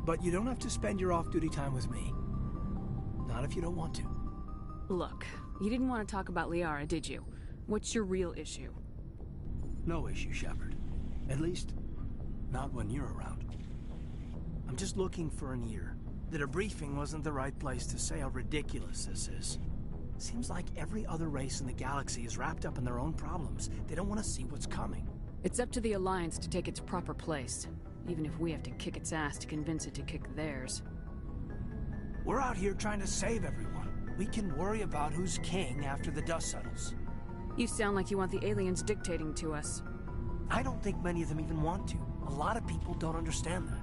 But you don't have to spend your off-duty time with me. Not if you don't want to. Look, you didn't want to talk about Liara, did you? What's your real issue? No issue, Shepard. At least, not when you're around. I'm just looking for an ear. The debriefing wasn't the right place to say how ridiculous this is. Seems like every other race in the galaxy is wrapped up in their own problems. They don't want to see what's coming. It's up to the Alliance to take its proper place, even if we have to kick its ass to convince it to kick theirs. We're out here trying to save everyone. We can worry about who's king after the dust settles. You sound like you want the aliens dictating to us. I don't think many of them even want to. A lot of people don't understand that.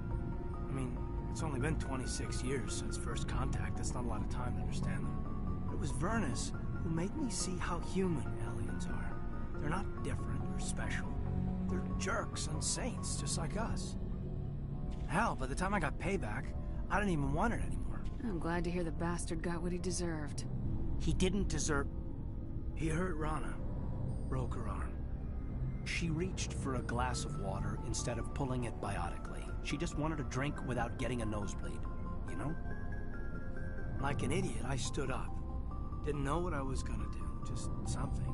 I mean, it's only been 26 years since first contact. That's not a lot of time to understand them. It was Vernus who made me see how human aliens are. They're not different or special. They're jerks and saints, just like us. Hell, by the time I got payback, I didn't even want it anymore. I'm glad to hear the bastard got what he deserved. He didn't deserve... He hurt Rana. Broke her arm. She reached for a glass of water instead of pulling it biotically. She just wanted a drink without getting a nosebleed, you know? Like an idiot, I stood up. Didn't know what I was gonna do, just something.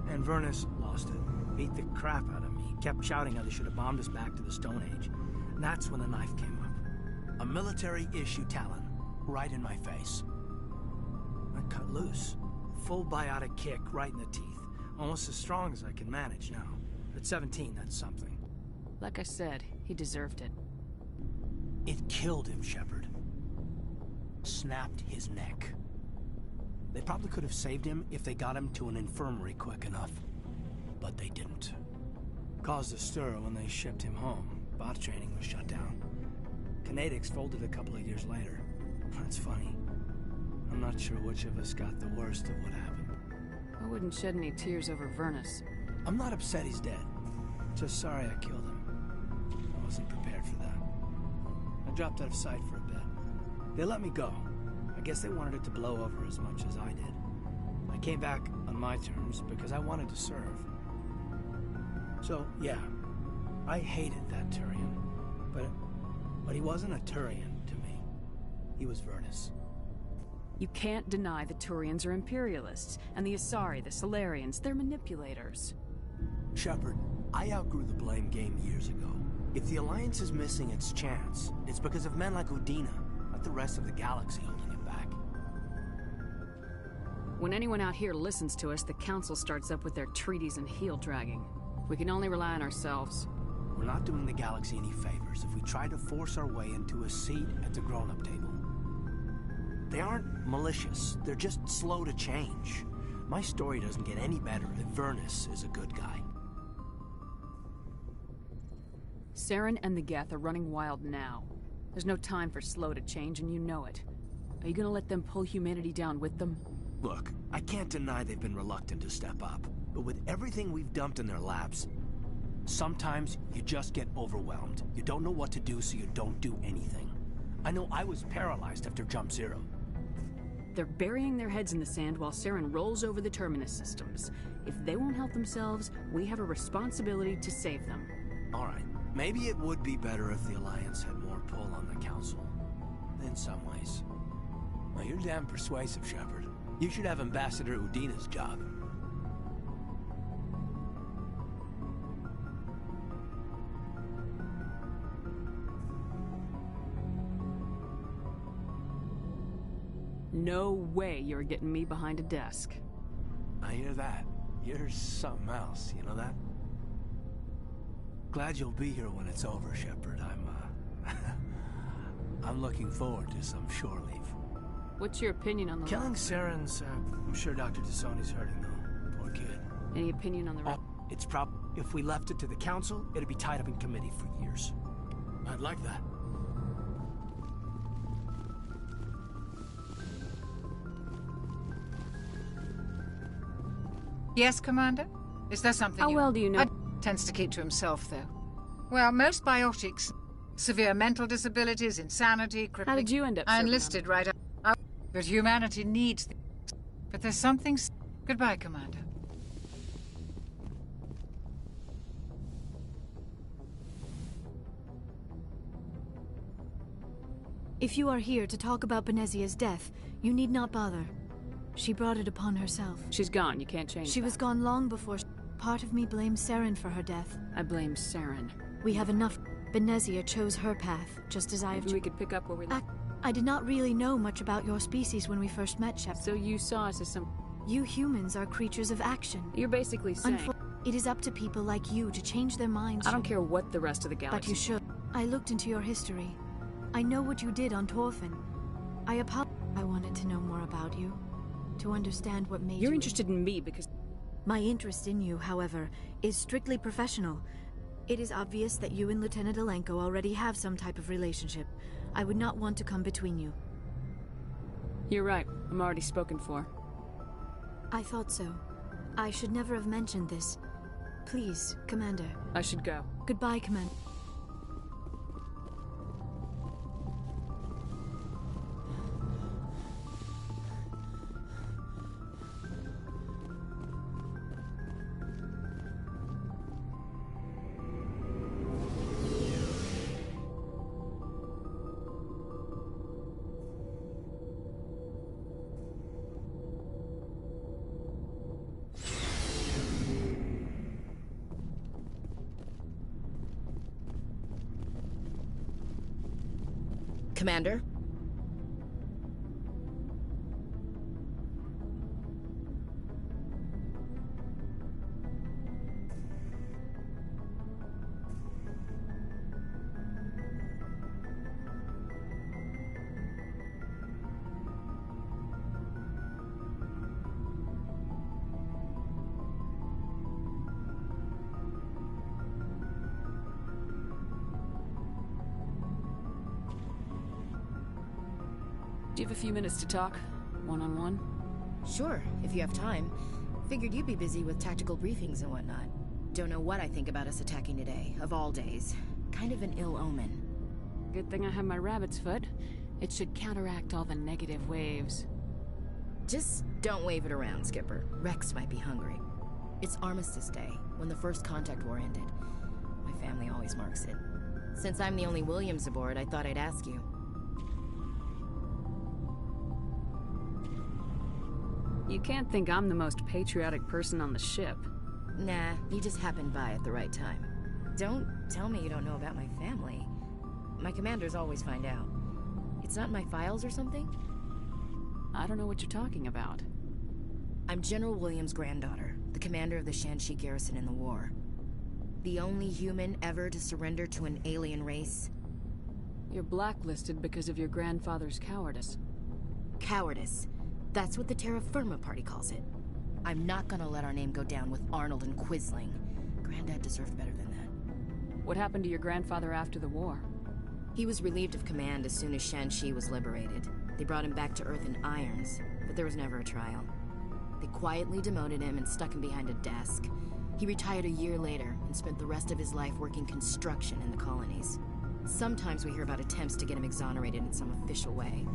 And Vernus lost it. Beat the crap out of me. Kept shouting how they should have bombed us back to the Stone Age. And that's when the knife came up. A military-issue talon, right in my face. I cut loose. Full biotic kick right in the teeth. Almost as strong as I can manage now. At 17, that's something. Like I said, he deserved it. It killed him, Shepard. Snapped his neck. They probably could have saved him if they got him to an infirmary quick enough. But they didn't. Caused a stir when they shipped him home. Bot training was shut down. Kinetics folded a couple of years later. That's funny. I'm not sure which of us got the worst of what happened. I wouldn't shed any tears over Vernus. I'm not upset he's dead. Just sorry I killed him. I wasn't prepared for that. I dropped out of sight for a bit. They let me go. I guess they wanted it to blow over as much as I did. I came back on my terms because I wanted to serve. So, yeah, I hated that Turian. But he wasn't a Turian to me. He was Vernus. You can't deny the Turians are imperialists, and the Asari, the Solarians, they're manipulators. Shepard, I outgrew the blame game years ago. If the Alliance is missing its chance, it's because of men like Udina, not the rest of the galaxy holding it back. When anyone out here listens to us, the Council starts up with their treaties and heel-dragging. We can only rely on ourselves. We're not doing the galaxy any favors if we try to force our way into a seat at the grown-up table. They aren't malicious, they're just slow to change. My story doesn't get any better if Vernus is a good guy. Saren and the Geth are running wild now. There's no time for slow to change, and you know it. Are you gonna let them pull humanity down with them? Look, I can't deny they've been reluctant to step up, but with everything we've dumped in their laps, sometimes you just get overwhelmed. You don't know what to do, so you don't do anything. I know I was paralyzed after Jump Zero. They're burying their heads in the sand while Saren rolls over the Terminus systems. If they won't help themselves, we have a responsibility to save them. All right. Maybe it would be better if the Alliance had more pull on the Council. In some ways. Well, you're damn persuasive, Shepard. You should have Ambassador Udina's job. No way you're getting me behind a desk. I hear that. You're something else, you know that? Glad you'll be here when it's over, Shepard. I'm looking forward to some shore leave. What's your opinion on the... Killing Saren's, I'm sure Dr. Tassoni's hurting, though. Poor kid. Any opinion on the... It's if we left it to the Council, it'd be tied up in committee for years. I'd like that. Yes, Commander? Is there something How well do you know? Tends to keep to himself, though. Well, most biotics, severe mental disabilities, insanity, crippling... How did you end up I enlisted right up. But humanity needs... But there's something... Goodbye, Commander. If you are here to talk about Benezia's death, you need not bother. She brought it upon herself. She's gone, you can't change She that. was gone long before... Part of me blames Saren for her death. I blame Saren. We have enough... Benezia chose her path, just as I have... Maybe we could pick up where we left. I did not really know much about your species when we first met, Shepard. So you saw us as some... You humans are creatures of action. You're basically saying... It is up to people like you to change their minds. I don't care what the rest of the galaxy... But you should. I looked into your history. I know what you did on Torfin. I wanted to know more about you. To understand what made you... You're interested in me because... My interest in you, however, is strictly professional. It is obvious that you and Lieutenant Alenko already have some type of relationship. I would not want to come between you. You're right. I'm already spoken for. I thought so. I should never have mentioned this. Please, Commander. I should go. Goodbye, Commander. Commander? Do you have a few minutes to talk? One-on-one? Sure, if you have time. Figured you'd be busy with tactical briefings and whatnot. Don't know what I think about us attacking today, of all days. Kind of an ill omen. Good thing I have my rabbit's foot. It should counteract all the negative waves. Just don't wave it around, Skipper. Rex might be hungry. It's Armistice Day, when the first contact war ended. My family always marks it. Since I'm the only Williams aboard, I thought I'd ask you. You can't think I'm the most patriotic person on the ship. Nah, you just happened by at the right time. Don't tell me you don't know about my family. My commanders always find out. It's not in my files or something? I don't know what you're talking about. I'm General Williams' granddaughter, the commander of the Shanxi garrison in the war. The only human ever to surrender to an alien race. You're blacklisted because of your grandfather's cowardice. Cowardice? That's what the Terra Firma Party calls it. I'm not gonna let our name go down with Arnold and Quisling. Granddad deserved better than that. What happened to your grandfather after the war? He was relieved of command as soon as Shanxi was liberated. They brought him back to Earth in irons, but there was never a trial. They quietly demoted him and stuck him behind a desk. He retired a year later and spent the rest of his life working construction in the colonies. Sometimes we hear about attempts to get him exonerated in some official way.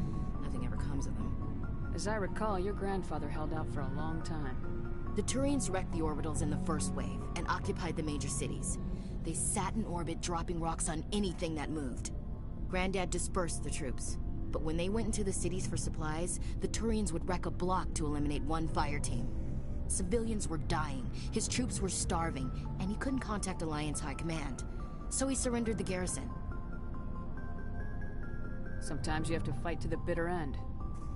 Nothing ever comes of them. As I recall, your grandfather held out for a long time. The Turians wrecked the orbitals in the first wave and occupied the major cities. They sat in orbit, dropping rocks on anything that moved. Granddad dispersed the troops, but when they went into the cities for supplies, the Turians would wreck a block to eliminate one fire team. Civilians were dying, his troops were starving, and he couldn't contact Alliance High Command. So he surrendered the garrison. Sometimes you have to fight to the bitter end.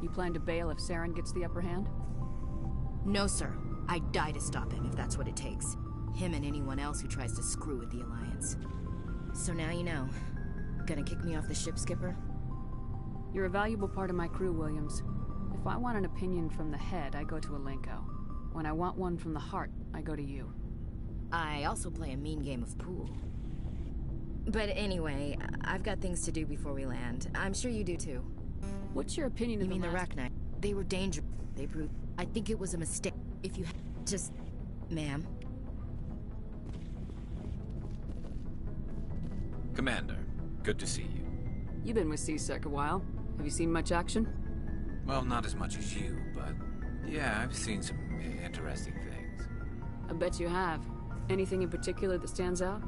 You plan to bail if Saren gets the upper hand? No, sir. I'd die to stop him if that's what it takes. Him and anyone else who tries to screw with the Alliance. So now you know. Gonna kick me off the ship, Skipper? You're a valuable part of my crew, Williams. If I want an opinion from the head, I go to Alenko. When I want one from the heart, I go to you. I also play a mean game of pool. But anyway, I've got things to do before we land. I'm sure you do too. What's your opinion of the Arachnite? They were dangerous. They proved... I think it was a mistake. If you just... Ma'am? Commander, good to see you. You've been with C-Sec a while. Have you seen much action? Well, not as much as you, but... yeah, I've seen some interesting things. I bet you have. Anything in particular that stands out?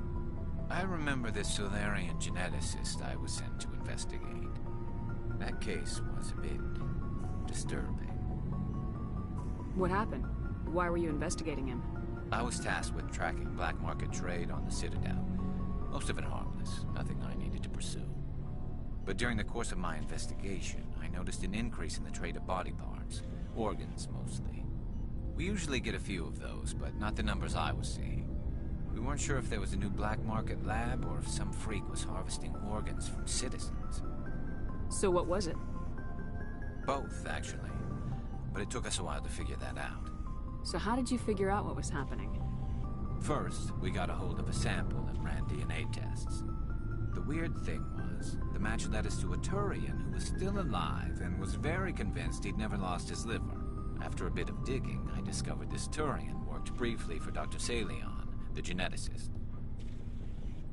I remember this Solarian geneticist I was sent to investigate. That case was a bit disturbing. What happened? Why were you investigating him? I was tasked with tracking black market trade on the Citadel. Most of it harmless, nothing I needed to pursue. But during the course of my investigation, I noticed an increase in the trade of body parts, organs mostly. We usually get a few of those, but not the numbers I was seeing. We weren't sure if there was a new black market lab or if some freak was harvesting organs from citizens. So what was it? Both, actually. But it took us a while to figure that out. So how did you figure out what was happening? First, we got a hold of a sample and ran DNA tests. The weird thing was, the match led us to a Turian who was still alive and was very convinced he'd never lost his liver. After a bit of digging, I discovered this Turian worked briefly for Dr. Salion, the geneticist.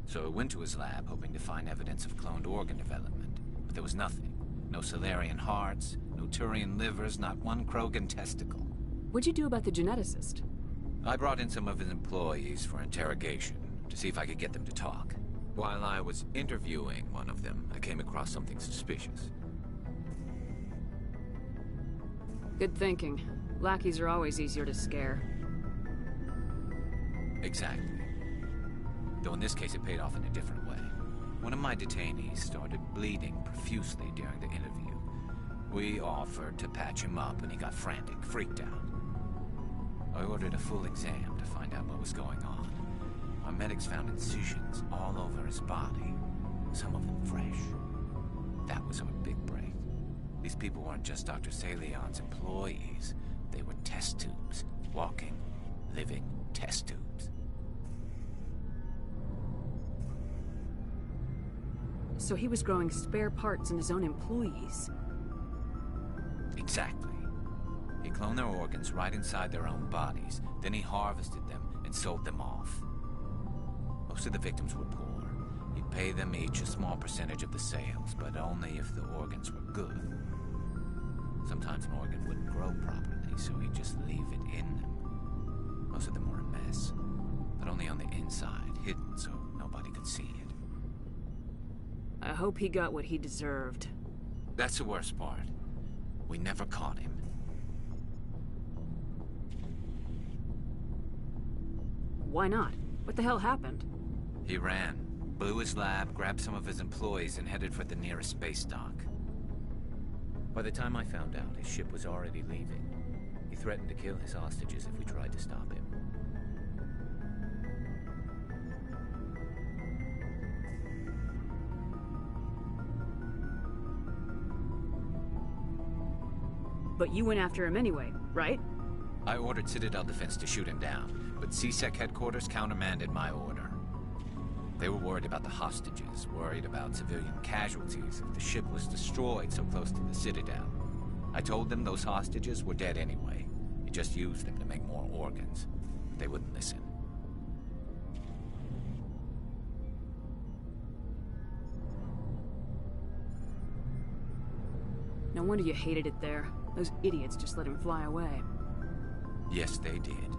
So I went to his lab hoping to find evidence of cloned organ development, but there was nothing. No Salarian hearts, no Turian livers, not one Krogan testicle. What'd you do about the geneticist? I brought in some of his employees for interrogation, to see if I could get them to talk. While I was interviewing one of them, I came across something suspicious. Good thinking. Lackeys are always easier to scare. Exactly. Though in this case it paid off in a different way. One of my detainees started bleeding profusely during the interview. We offered to patch him up and he got frantic, freaked out. I ordered a full exam to find out what was going on. Our medics found incisions all over his body, some of them fresh. That was our big break. These people weren't just Dr. Salion's employees. They were test tubes. Walking, living test tubes. So he was growing spare parts in his own employees. Exactly. He cloned their organs right inside their own bodies. Then he harvested them and sold them off. Most of the victims were poor. He'd pay them each a small percentage of the sales, but only if the organs were good. Sometimes an organ wouldn't grow properly, so he'd just leave it in them. Most of them were a mess, but only on the inside, hidden so nobody could see it. I hope he got what he deserved. That's the worst part. We never caught him. Why not? What the hell happened? He ran, blew his lab, grabbed some of his employees, and headed for the nearest space dock. By the time I found out, his ship was already leaving. He threatened to kill his hostages if we tried to stop him. But you went after him anyway, right? I ordered Citadel Defense to shoot him down, but CSEC headquarters countermanded my order. They were worried about the hostages, worried about civilian casualties if the ship was destroyed so close to the Citadel. I told them those hostages were dead anyway. He just used them to make more organs. But they wouldn't listen. No wonder you hated it there. Those idiots just let him fly away. Yes, they did.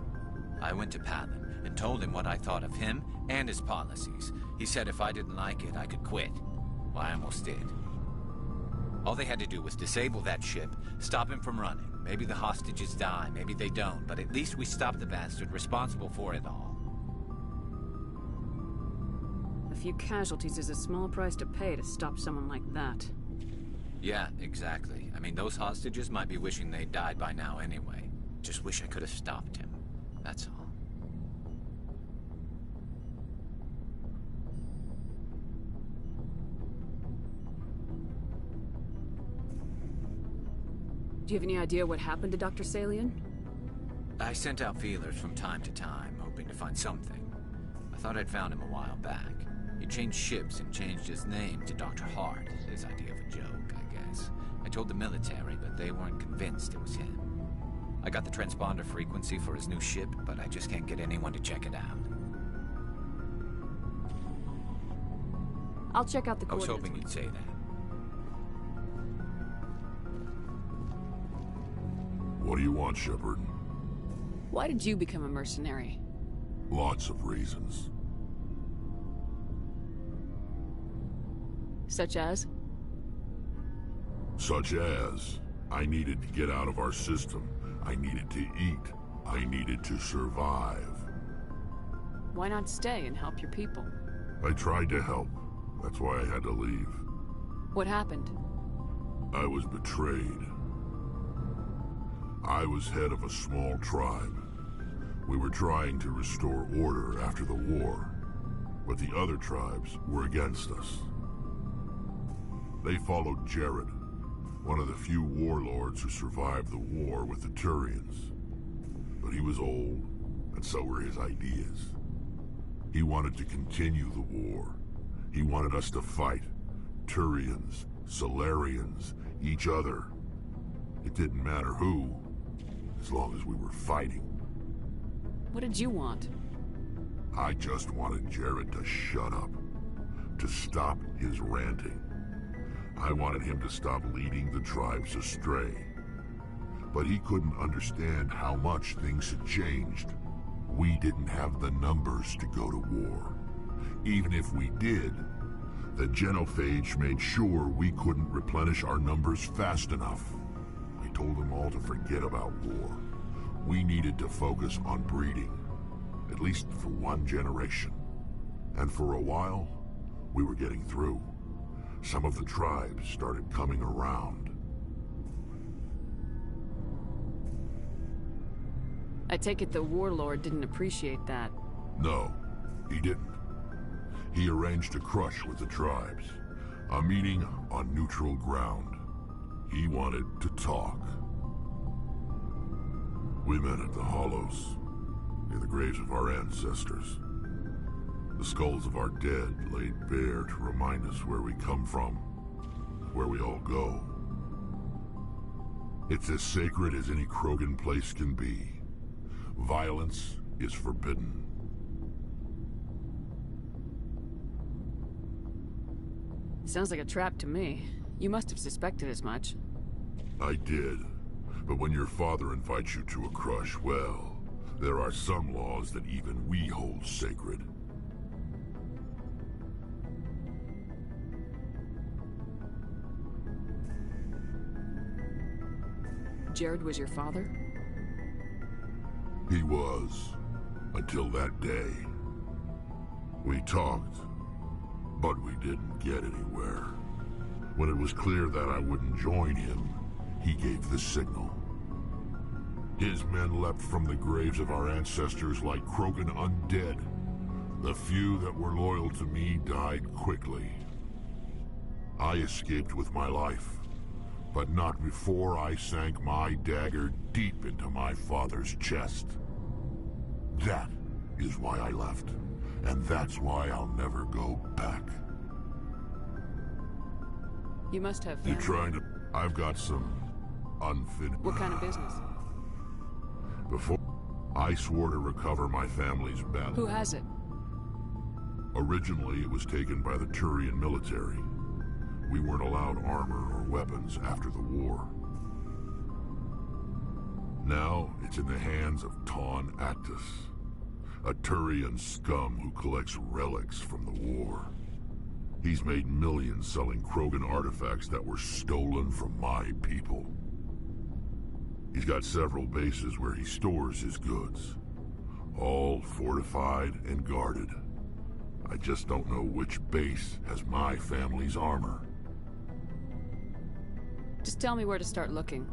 I went to Palin and told him what I thought of him and his policies. He said if I didn't like it, I could quit. Well, I almost did. All they had to do was disable that ship, stop him from running. Maybe the hostages die, maybe they don't, but at least we stopped the bastard responsible for it all. A few casualties is a small price to pay to stop someone like that. Yeah, exactly. I mean, those hostages might be wishing they'd died by now anyway. Just wish I could have stopped him. That's all. Do you have any idea what happened to Dr. Salion? I sent out feelers from time to time, hoping to find something. I thought I'd found him a while back. He changed ships and changed his name to Dr. Hart, his idea of a joke, I guess. I told the military, but they weren't convinced it was him. I got the transponder frequency for his new ship, but I just can't get anyone to check it out. I'll check out the I was coordinates. hoping you'd say that. What do you want, Shepard? Why did you become a mercenary? Lots of reasons. Such as? Such as, I needed to get out of our system. I needed to eat. I needed to survive. Why not stay and help your people? I tried to help. That's why I had to leave. What happened? I was betrayed. I was head of a small tribe. We were trying to restore order after the war, but the other tribes were against us. They followed Jared, one of the few warlords who survived the war with the Turians. But he was old, and so were his ideas. He wanted to continue the war. He wanted us to fight. Turians, Solarians, each other. It didn't matter who, as long as we were fighting. What did you want? I just wanted Jared to shut up, to stop his ranting. I wanted him to stop leading the tribes astray. But he couldn't understand how much things had changed. We didn't have the numbers to go to war. Even if we did, the genophage made sure we couldn't replenish our numbers fast enough. I told them all to forget about war. We needed to focus on breeding, at least for one generation. And for a while, we were getting through. Some of the tribes started coming around. I take it the warlord didn't appreciate that. No, he didn't. He arranged a crush with the tribes. A meeting on neutral ground. He wanted to talk. We met at the Hollows, near the graves of our ancestors. The skulls of our dead laid bare to remind us where we come from, where we all go. It's as sacred as any Krogan place can be. Violence is forbidden. Sounds like a trap to me. You must have suspected as much. I did. But when your father invites you to a crush, well, there are some laws that even we hold sacred. Jared was your father? He was, until that day. We talked, but we didn't get anywhere. When it was clear that I wouldn't join him, he gave the signal. His men leapt from the graves of our ancestors like Krogan undead. The few that were loyal to me died quickly. I escaped with my life, but not before I sank my dagger deep into my father's chest. That is why I left, and that's why I'll never go back. You must have You're family. trying to... I've got some unfinished... What kind of business? Before, I swore to recover my family's battle. Who has it? Originally, it was taken by the Turian military. We weren't allowed armor or weapons after the war. Now, it's in the hands of Taun Actus, a Turian scum who collects relics from the war. He's made millions selling Krogan artifacts that were stolen from my people. He's got several bases where he stores his goods, all fortified and guarded. I just don't know which base has my family's armor. Just tell me where to start looking.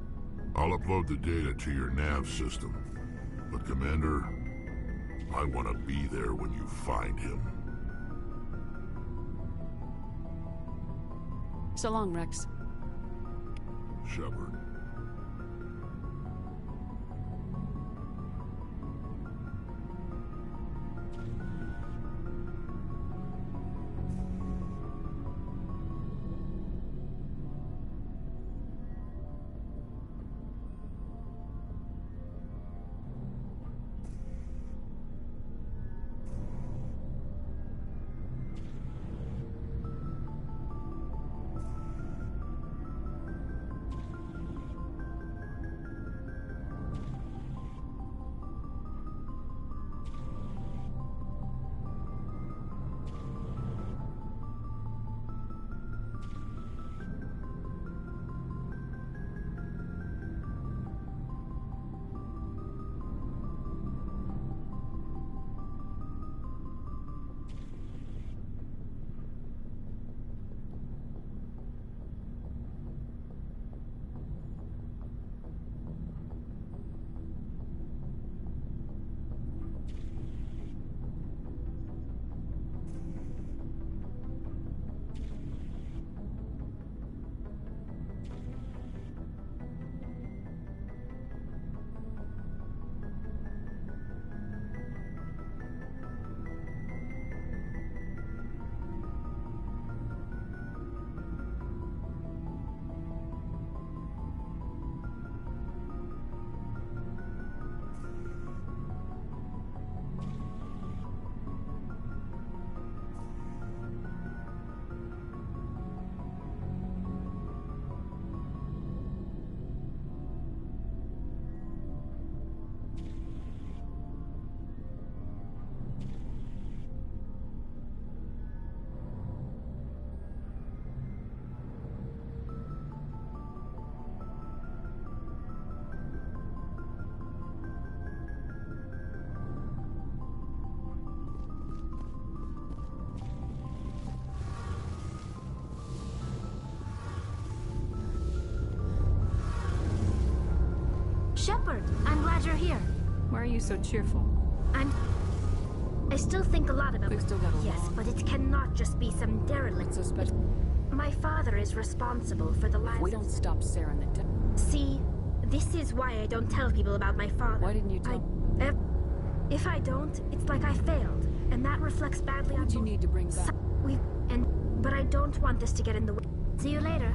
I'll upload the data to your nav system. But Commander, I want to be there when you find him. So long, Rex. Shepard. Shepard, I'm glad you're here. Why are you so cheerful? I still think a lot about We've still got a Yes, but it cannot just be some derelict. So special. My father is responsible for the lives. If we don't stop Sarah and the See, this is why I don't tell people about my father. Why didn't you tell? If I don't, it's like I failed, and that reflects badly on. What you need to bring back? But I don't want this to get in the way. See you later.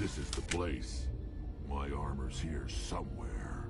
This is the place. My armor's here somewhere.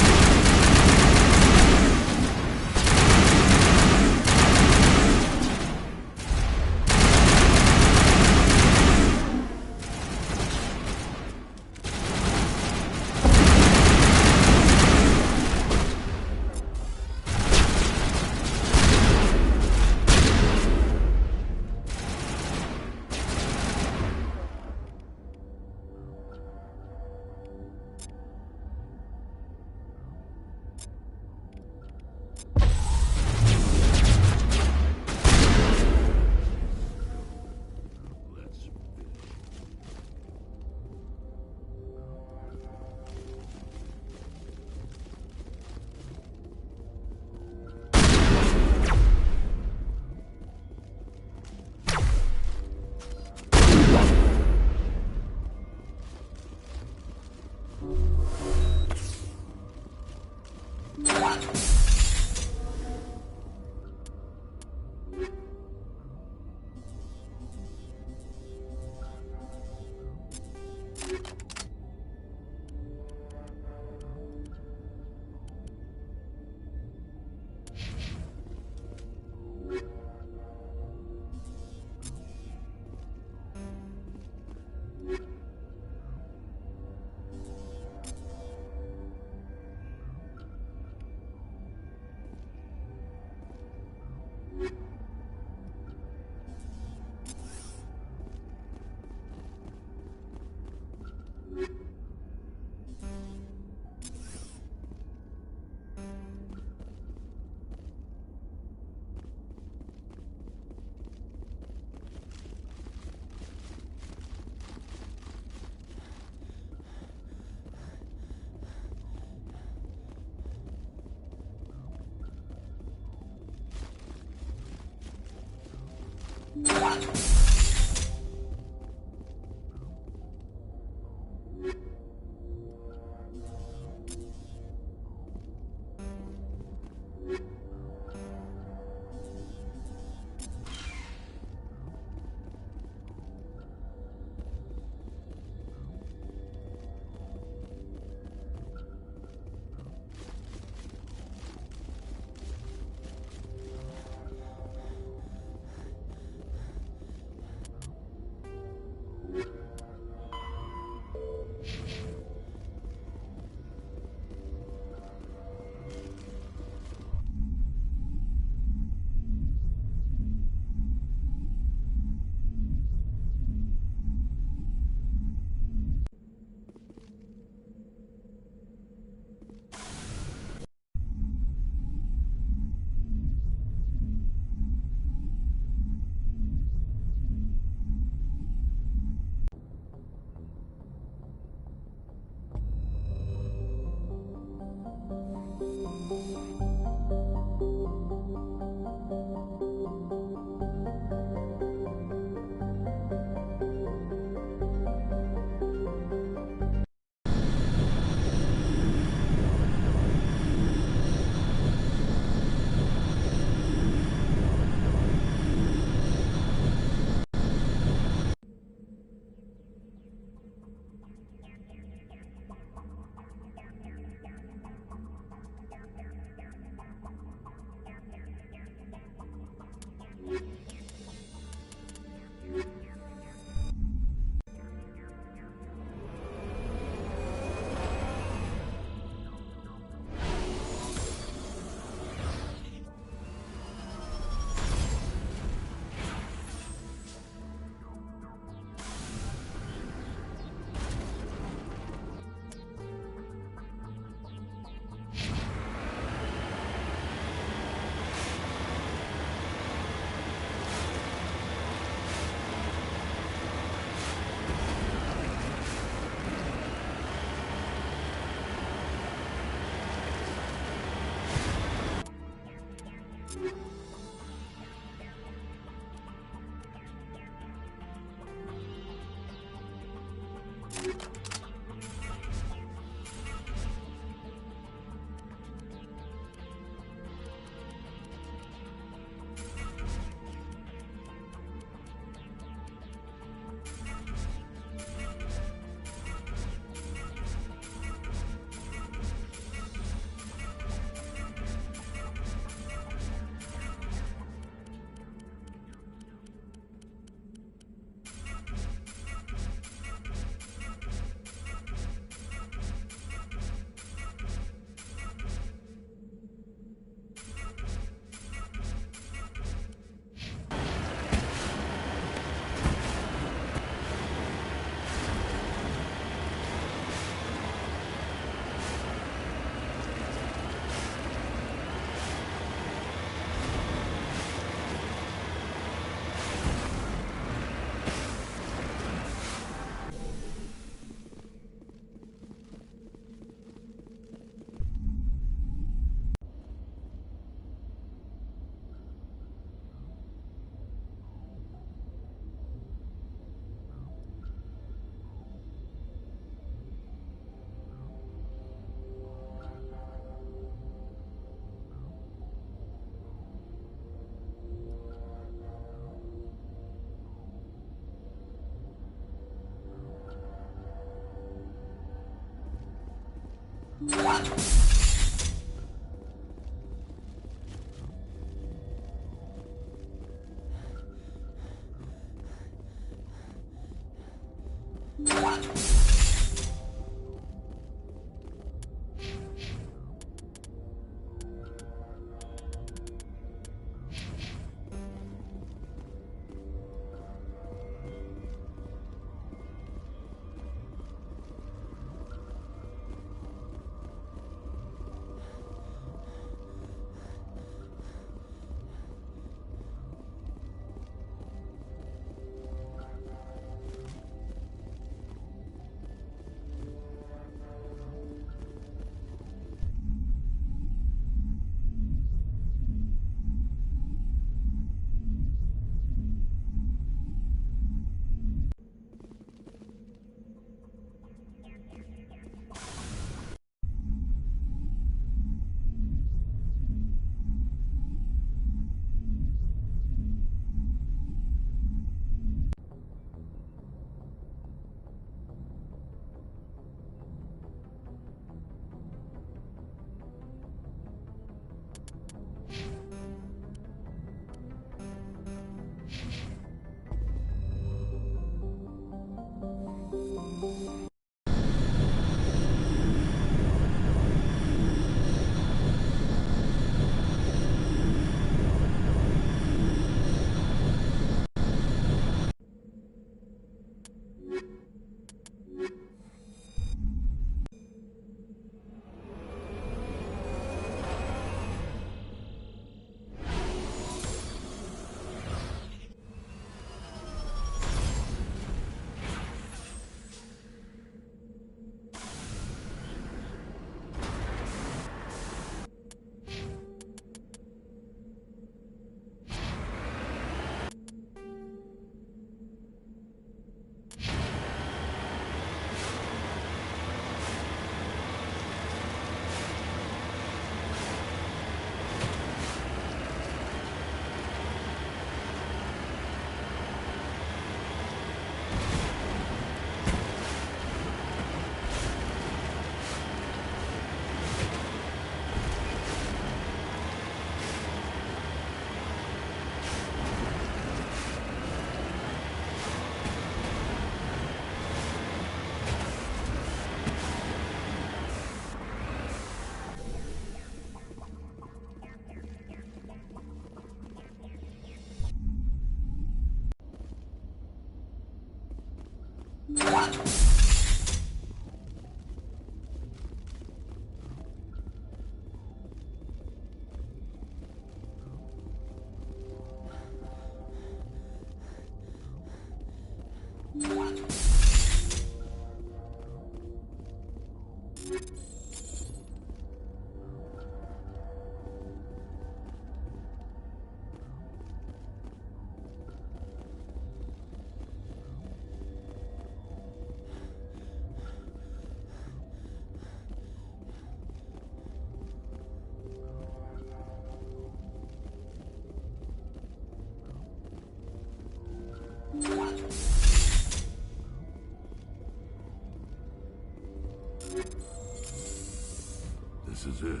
This is it.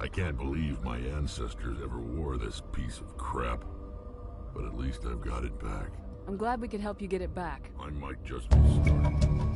I can't believe my ancestors ever wore this piece of crap. But at least I've got it back. I'm glad we could help you get it back. I might just be starting.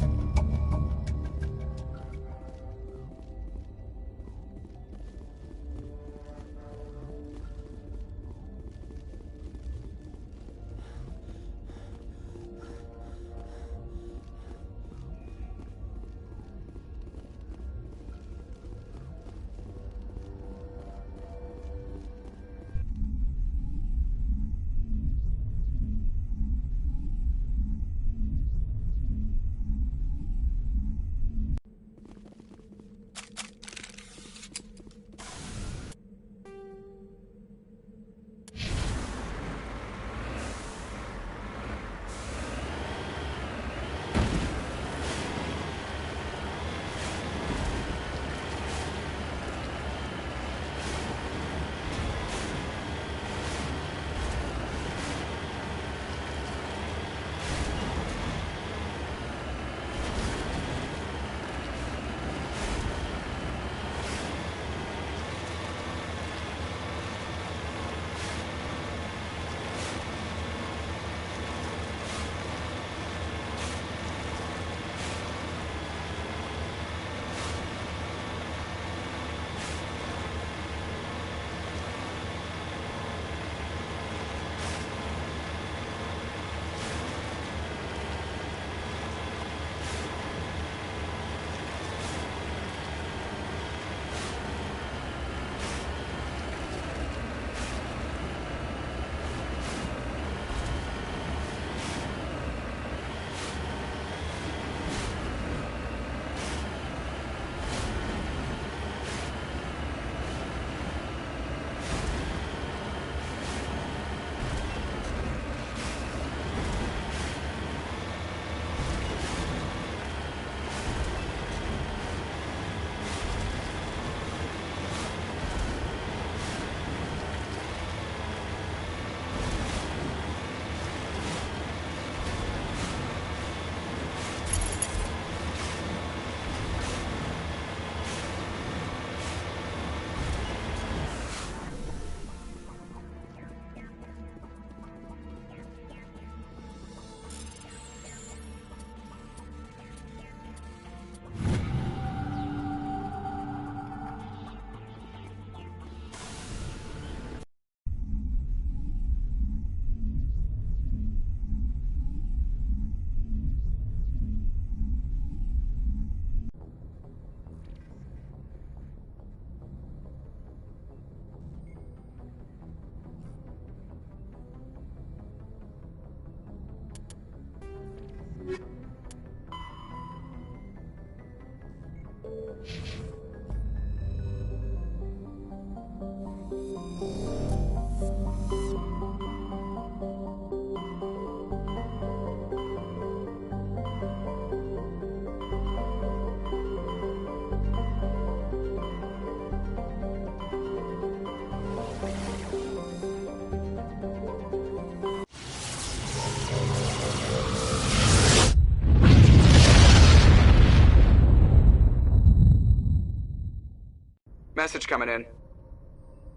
Message coming in.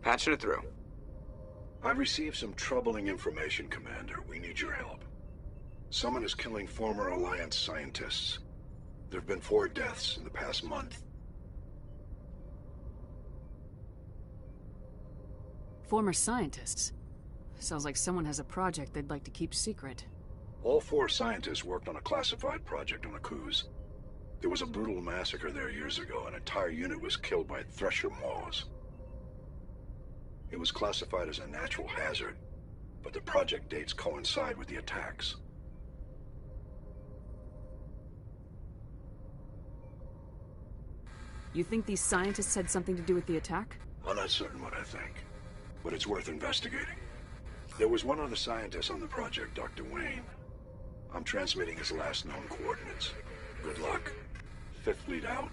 Patching it through. I've received some troubling information, Commander. We need your help. Someone is killing former Alliance scientists. There have been 4 deaths in the past month. Former scientists? Sounds like someone has a project they'd like to keep secret. All 4 scientists worked on a classified project on Akuz. There was a brutal massacre there years ago. An entire unit was killed by Thresher maws. It was classified as a natural hazard, but the project dates coincide with the attacks. You think these scientists had something to do with the attack? I'm not certain what I think, but it's worth investigating. There was one other scientist on the project, Dr. Wayne. I'm transmitting his last known coordinates. Good luck. 5th Fleet out.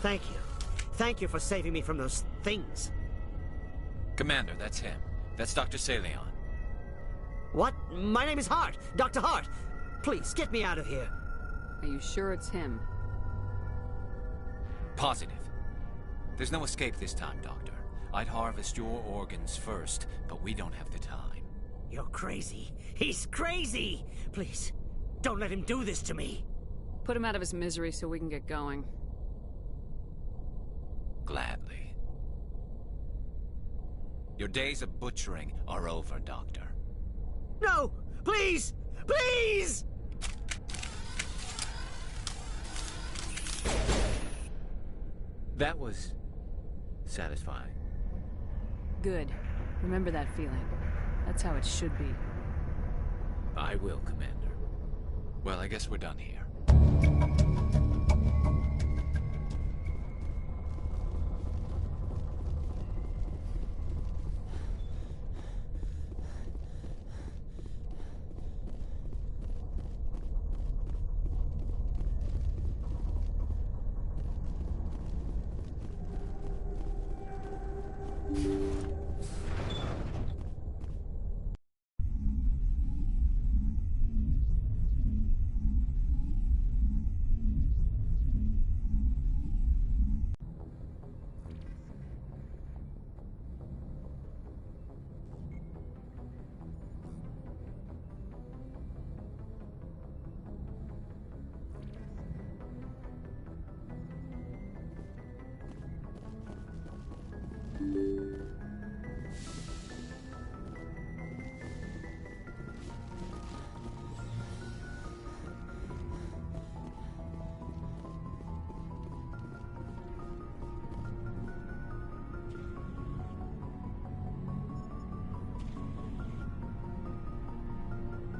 Thank you. Thank you for saving me from those things. Commander, that's him. That's Dr. Saleon. What? My name is Hart. Dr. Hart. Please, get me out of here. Are you sure it's him? Positive. There's no escape this time, Doctor. I'd harvest your organs first, but we don't have the time. You're crazy. He's crazy! Please, don't let him do this to me. Put him out of his misery so we can get going. Gladly. Your days of butchering are over, Doctor. No! Please! Please! That was satisfying. Good. Remember that feeling. That's how it should be. I will, Commander. Well, I guess we're done here.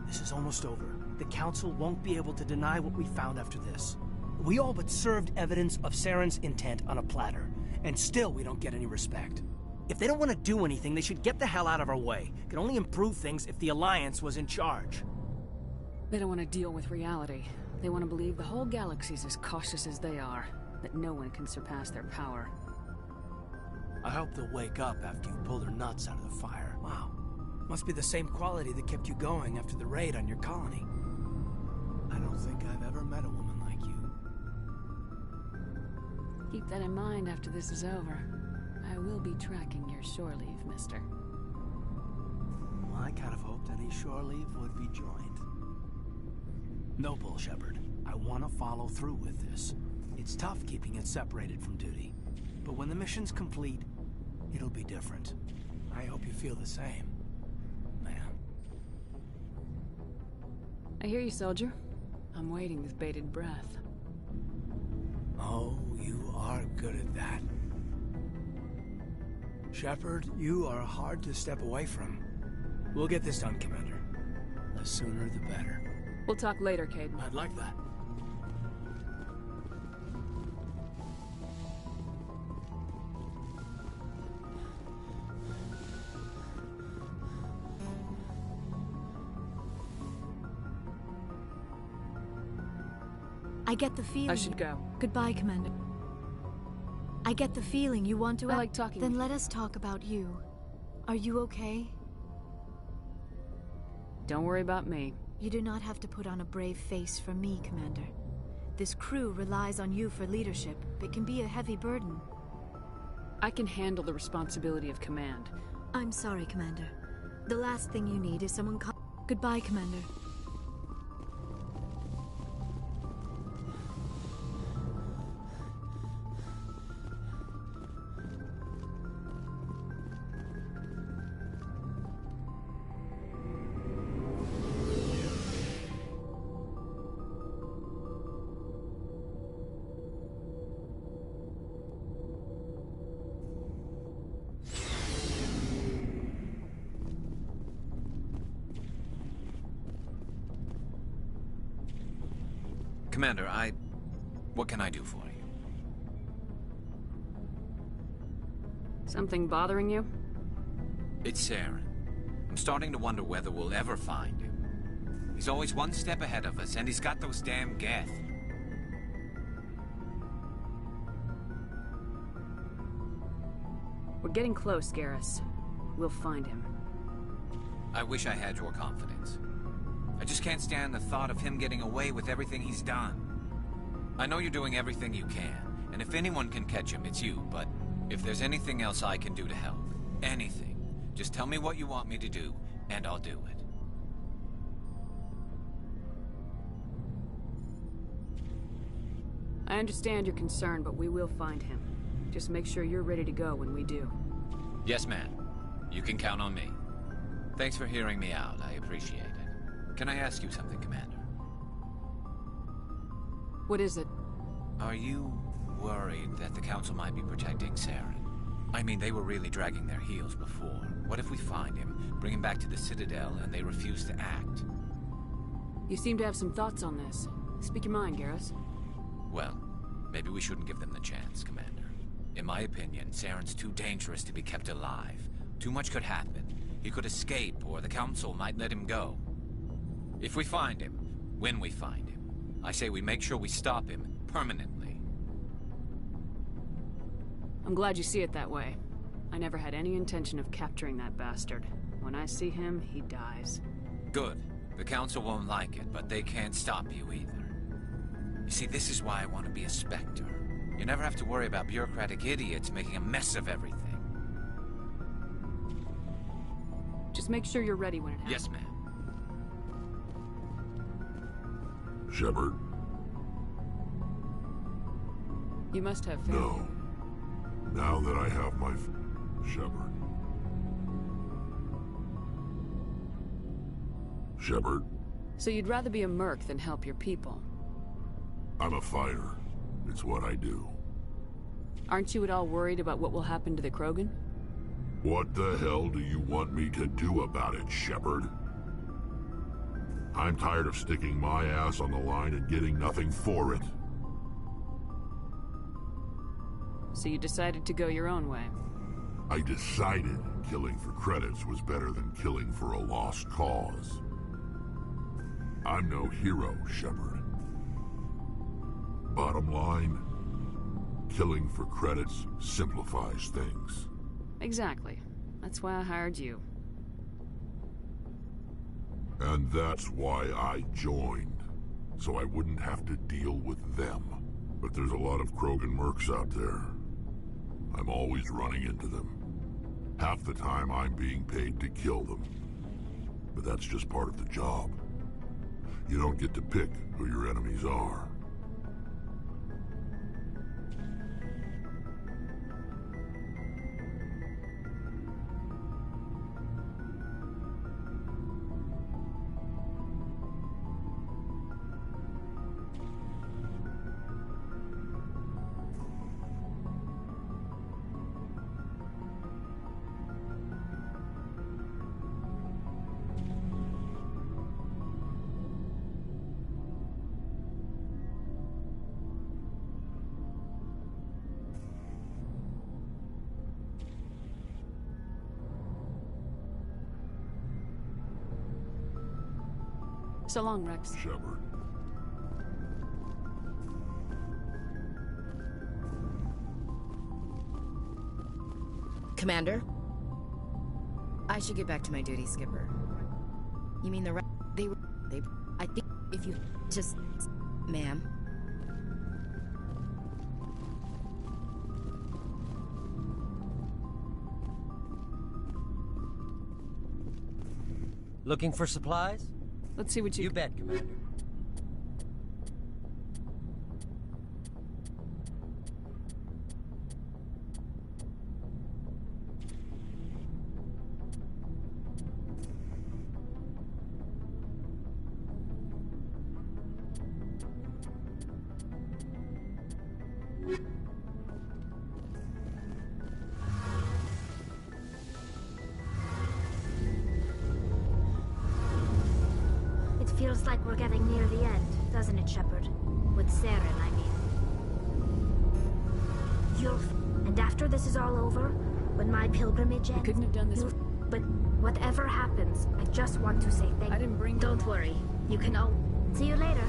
This is almost over. The Council won't be able to deny what we found after this. We all but served evidence of Saren's intent on a platter, and still we don't get any respect. If they don't want to do anything, they should get the hell out of our way. It can only improve things if the Alliance was in charge. They don't want to deal with reality. They want to believe the whole galaxy's as cautious as they are, that no one can surpass their power. I hope they'll wake up after you pull their nuts out of the fire. Wow. Must be the same quality that kept you going after the raid on your colony. I don't think I've ever met a woman like you. Keep that in mind after this is over. I will be tracking your shore leave, mister. Well, I kind of hoped any shore leave would be joined. No bull, Shepard. I want to follow through with this. It's tough keeping it separated from duty. But when the mission's complete, it'll be different. I hope you feel the same, man. I hear you, soldier. I'm waiting with bated breath. Oh, you are good at that. Shepard, you are hard to step away from. We'll get this done, Commander. The sooner the better. We'll talk later, Cade. I'd like that. I get the feeling... I should go. Goodbye, Commander. I get the feeling you want to... I like talking Then with let us talk about you. Are you okay? Don't worry about me. You do not have to put on a brave face for me, Commander. This crew relies on you for leadership. It can be a heavy burden. I can handle the responsibility of command. I'm sorry, Commander. The last thing you need is someone... Goodbye, Commander. Commander, what can I do for you? Something bothering you? It's Saren. I'm starting to wonder whether we'll ever find him. He's always one step ahead of us, and he's got those damn Geth. We're getting close, Garrus. We'll find him. I wish I had your confidence. I just can't stand the thought of him getting away with everything he's done. I know you're doing everything you can, and if anyone can catch him, it's you, but if there's anything else I can do to help, anything, just tell me what you want me to do, and I'll do it. I understand your concern, but we will find him. Just make sure you're ready to go when we do. Yes, ma'am. You can count on me. Thanks for hearing me out. I appreciate it. Can I ask you something, Commander? What is it? Are you worried that the Council might be protecting Saren? I mean, they were really dragging their heels before. What if we find him, bring him back to the Citadel, and they refuse to act? You seem to have some thoughts on this. Speak your mind, Garrus. Well, maybe we shouldn't give them the chance, Commander. In my opinion, Saren's too dangerous to be kept alive. Too much could happen. He could escape, or the Council might let him go. If we find him, when we find him, I say we make sure we stop him permanently. I'm glad you see it that way. I never had any intention of capturing that bastard. When I see him, he dies. Good. The Council won't like it, but they can't stop you either. You see, this is why I want to be a Spectre. You never have to worry about bureaucratic idiots making a mess of everything. Just make sure you're ready when it happens. Yes, ma'am. Shepard? You must have faith. No. Now that I have my... Shepard. Shepard? So you'd rather be a merc than help your people? I'm a fighter. It's what I do. Aren't you at all worried about what will happen to the Krogan? What the hell do you want me to do about it, Shepard? I'm tired of sticking my ass on the line and getting nothing for it. So you decided to go your own way. I decided killing for credits was better than killing for a lost cause. I'm no hero, Shepard. Bottom line, killing for credits simplifies things. Exactly. That's why I hired you. And that's why I joined, so I wouldn't have to deal with them. But there's a lot of Krogan mercs out there. I'm always running into them. Half the time I'm being paid to kill them. But that's just part of the job. You don't get to pick who your enemies are. So long, Rex. Shepard. Commander? I should get back to my duty, Skipper. You mean I think if you just... Ma'am? Looking for supplies? Let's see what you... You bet, Commander. Feels like we're getting near the end, doesn't it, Shepard? With Saren, I mean. And after this is all over, when my pilgrimage ends... I couldn't have done this... But whatever happens, I just want to say thank you. I didn't bring... Don't worry. You can all... See you later.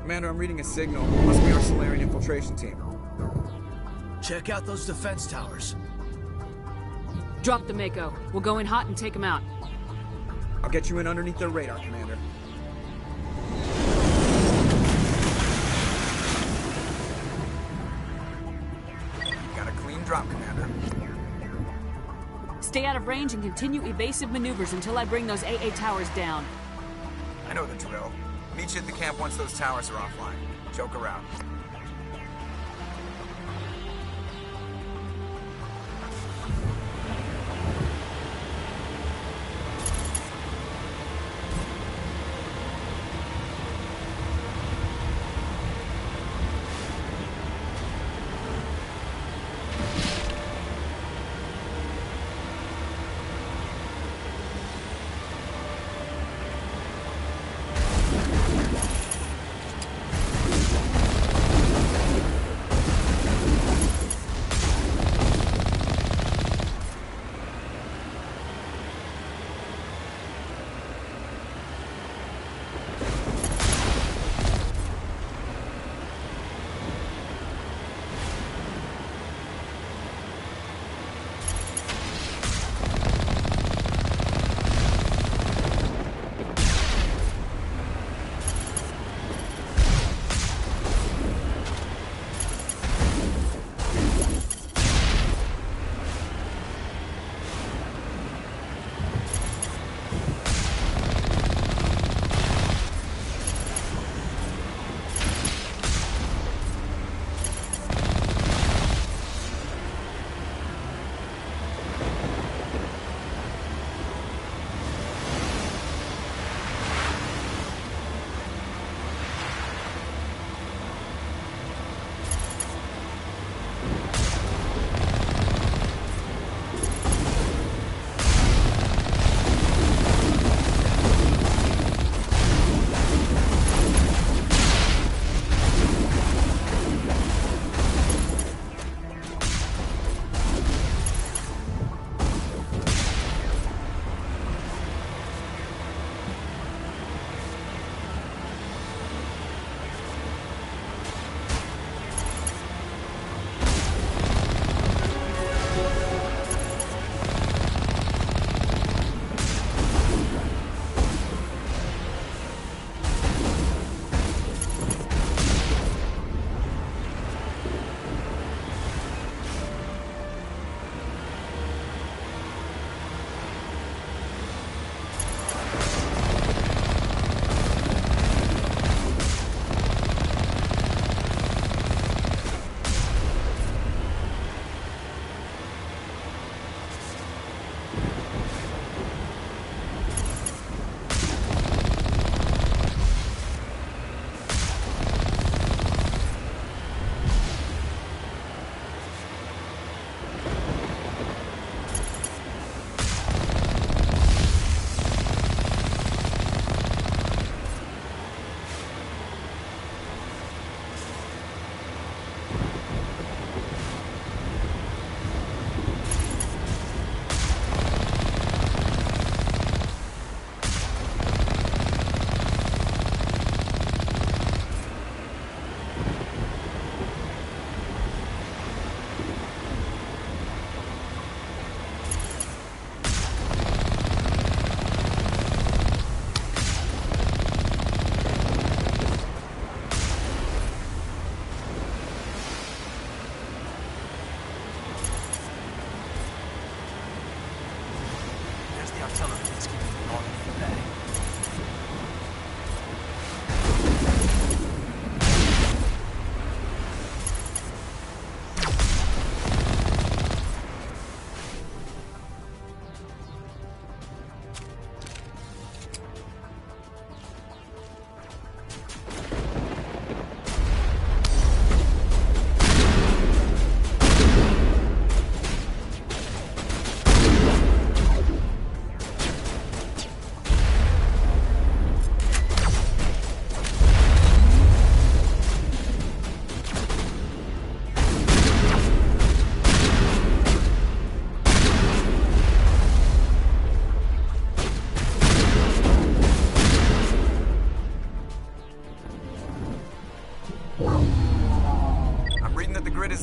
Commander, I'm reading a signal. Must be our Solarian infiltration team. Check out those defense towers. Drop the Mako. We'll go in hot and take them out. I'll get you in underneath their radar, Commander. Stay out of range and continue evasive maneuvers until I bring those AA towers down. I know the drill. Meet you at the camp once those towers are offline. Joke around.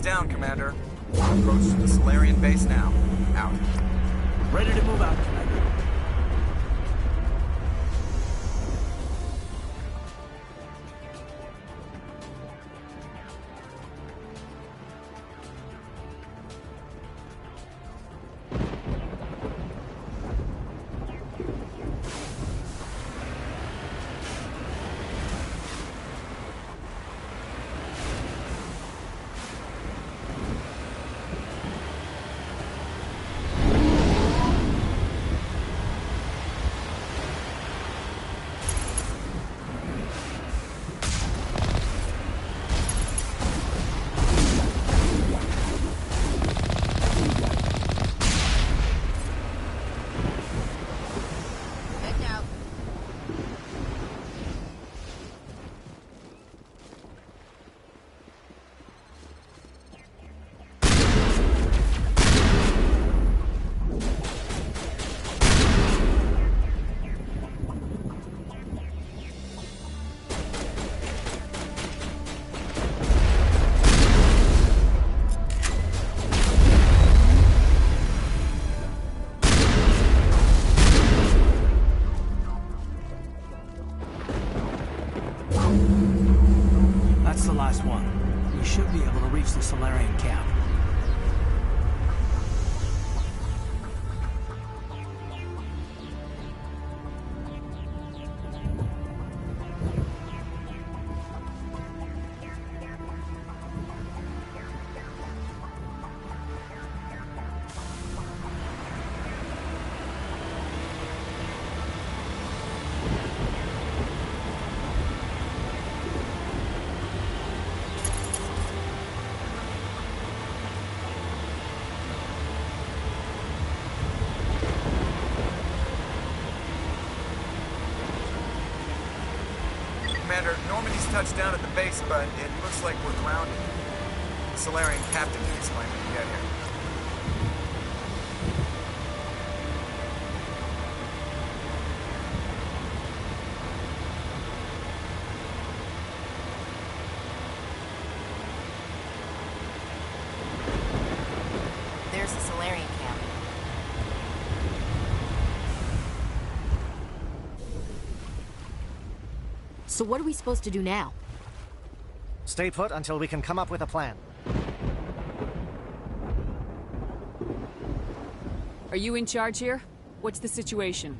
down, Commander. Approach to the Solarian base now. Out. Ready to move out, Commander. We should be able to reach the Solarian camp. Commander, Normandy's touched down at the base, but it looks like we're grounded. The Solarian captain can explain when we get here. There's the Solarian camp. So what are we supposed to do now? Stay put until we can come up with a plan. Are you in charge here? What's the situation?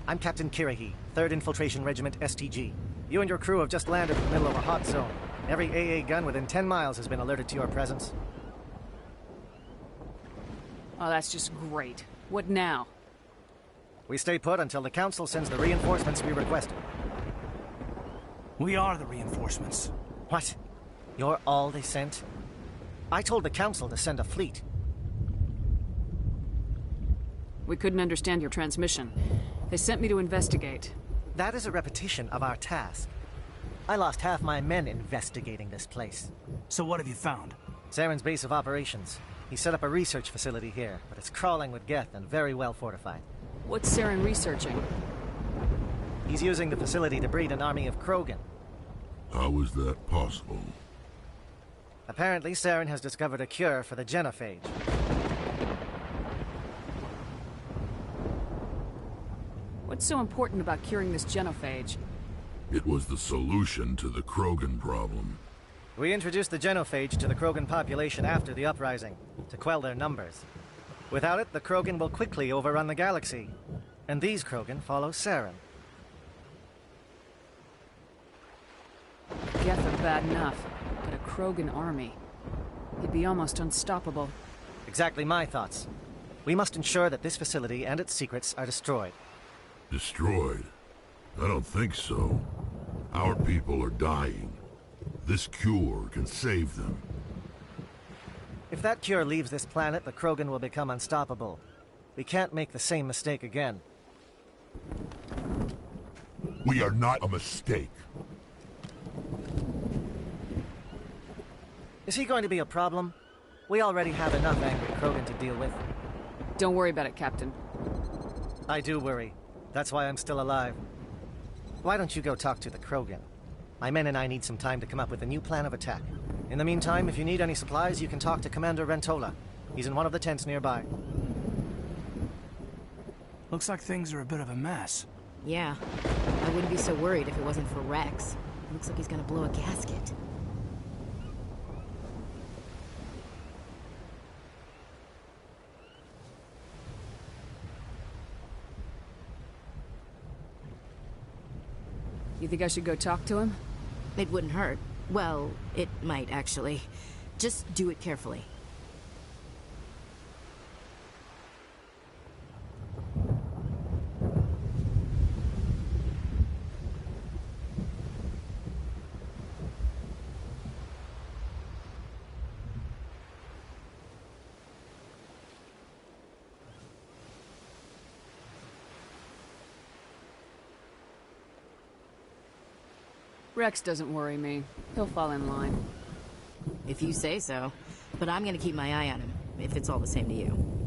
I'm Captain Kirahi, 3rd Infiltration Regiment STG. You and your crew have just landed in the middle of a hot zone. Every AA gun within 10 miles has been alerted to your presence. Oh, that's just great. What now? We stay put until the Council sends the reinforcements we requested. We are the reinforcements. What? You're all they sent? I told the Council to send a fleet. We couldn't understand your transmission. They sent me to investigate. That is a repetition of our task. I lost half my men investigating this place. So what have you found? Saren's base of operations. He set up a research facility here, but it's crawling with Geth and very well fortified. What's Saren researching? He's using the facility to breed an army of Krogan. How is that possible? Apparently, Saren has discovered a cure for the genophage. What's so important about curing this genophage? It was the solution to the Krogan problem. We introduced the genophage to the Krogan population after the uprising, to quell their numbers. Without it, the Krogan will quickly overrun the galaxy. And these Krogan follow Saren. Geth are bad enough, but a Krogan army. It'd be almost unstoppable. Exactly my thoughts. We must ensure that this facility and its secrets are destroyed. Destroyed? I don't think so. Our people are dying. This cure can save them. If that cure leaves this planet, the Krogan will become unstoppable. We can't make the same mistake again. We are not a mistake. Is he going to be a problem? We already have enough angry Krogan to deal with. Don't worry about it, Captain. I do worry. That's why I'm still alive. Why don't you go talk to the Krogan? My men and I need some time to come up with a new plan of attack. In the meantime, if you need any supplies, you can talk to Commander Rentola. He's in one of the tents nearby. Looks like things are a bit of a mess. Yeah. I wouldn't be so worried if it wasn't for Rex. Looks like he's gonna blow a gasket. You think I should go talk to him? It wouldn't hurt. Well, it might, actually. Just do it carefully. Rex doesn't worry me. He'll fall in line. If you say so. But I'm gonna keep my eye on him, if it's all the same to you.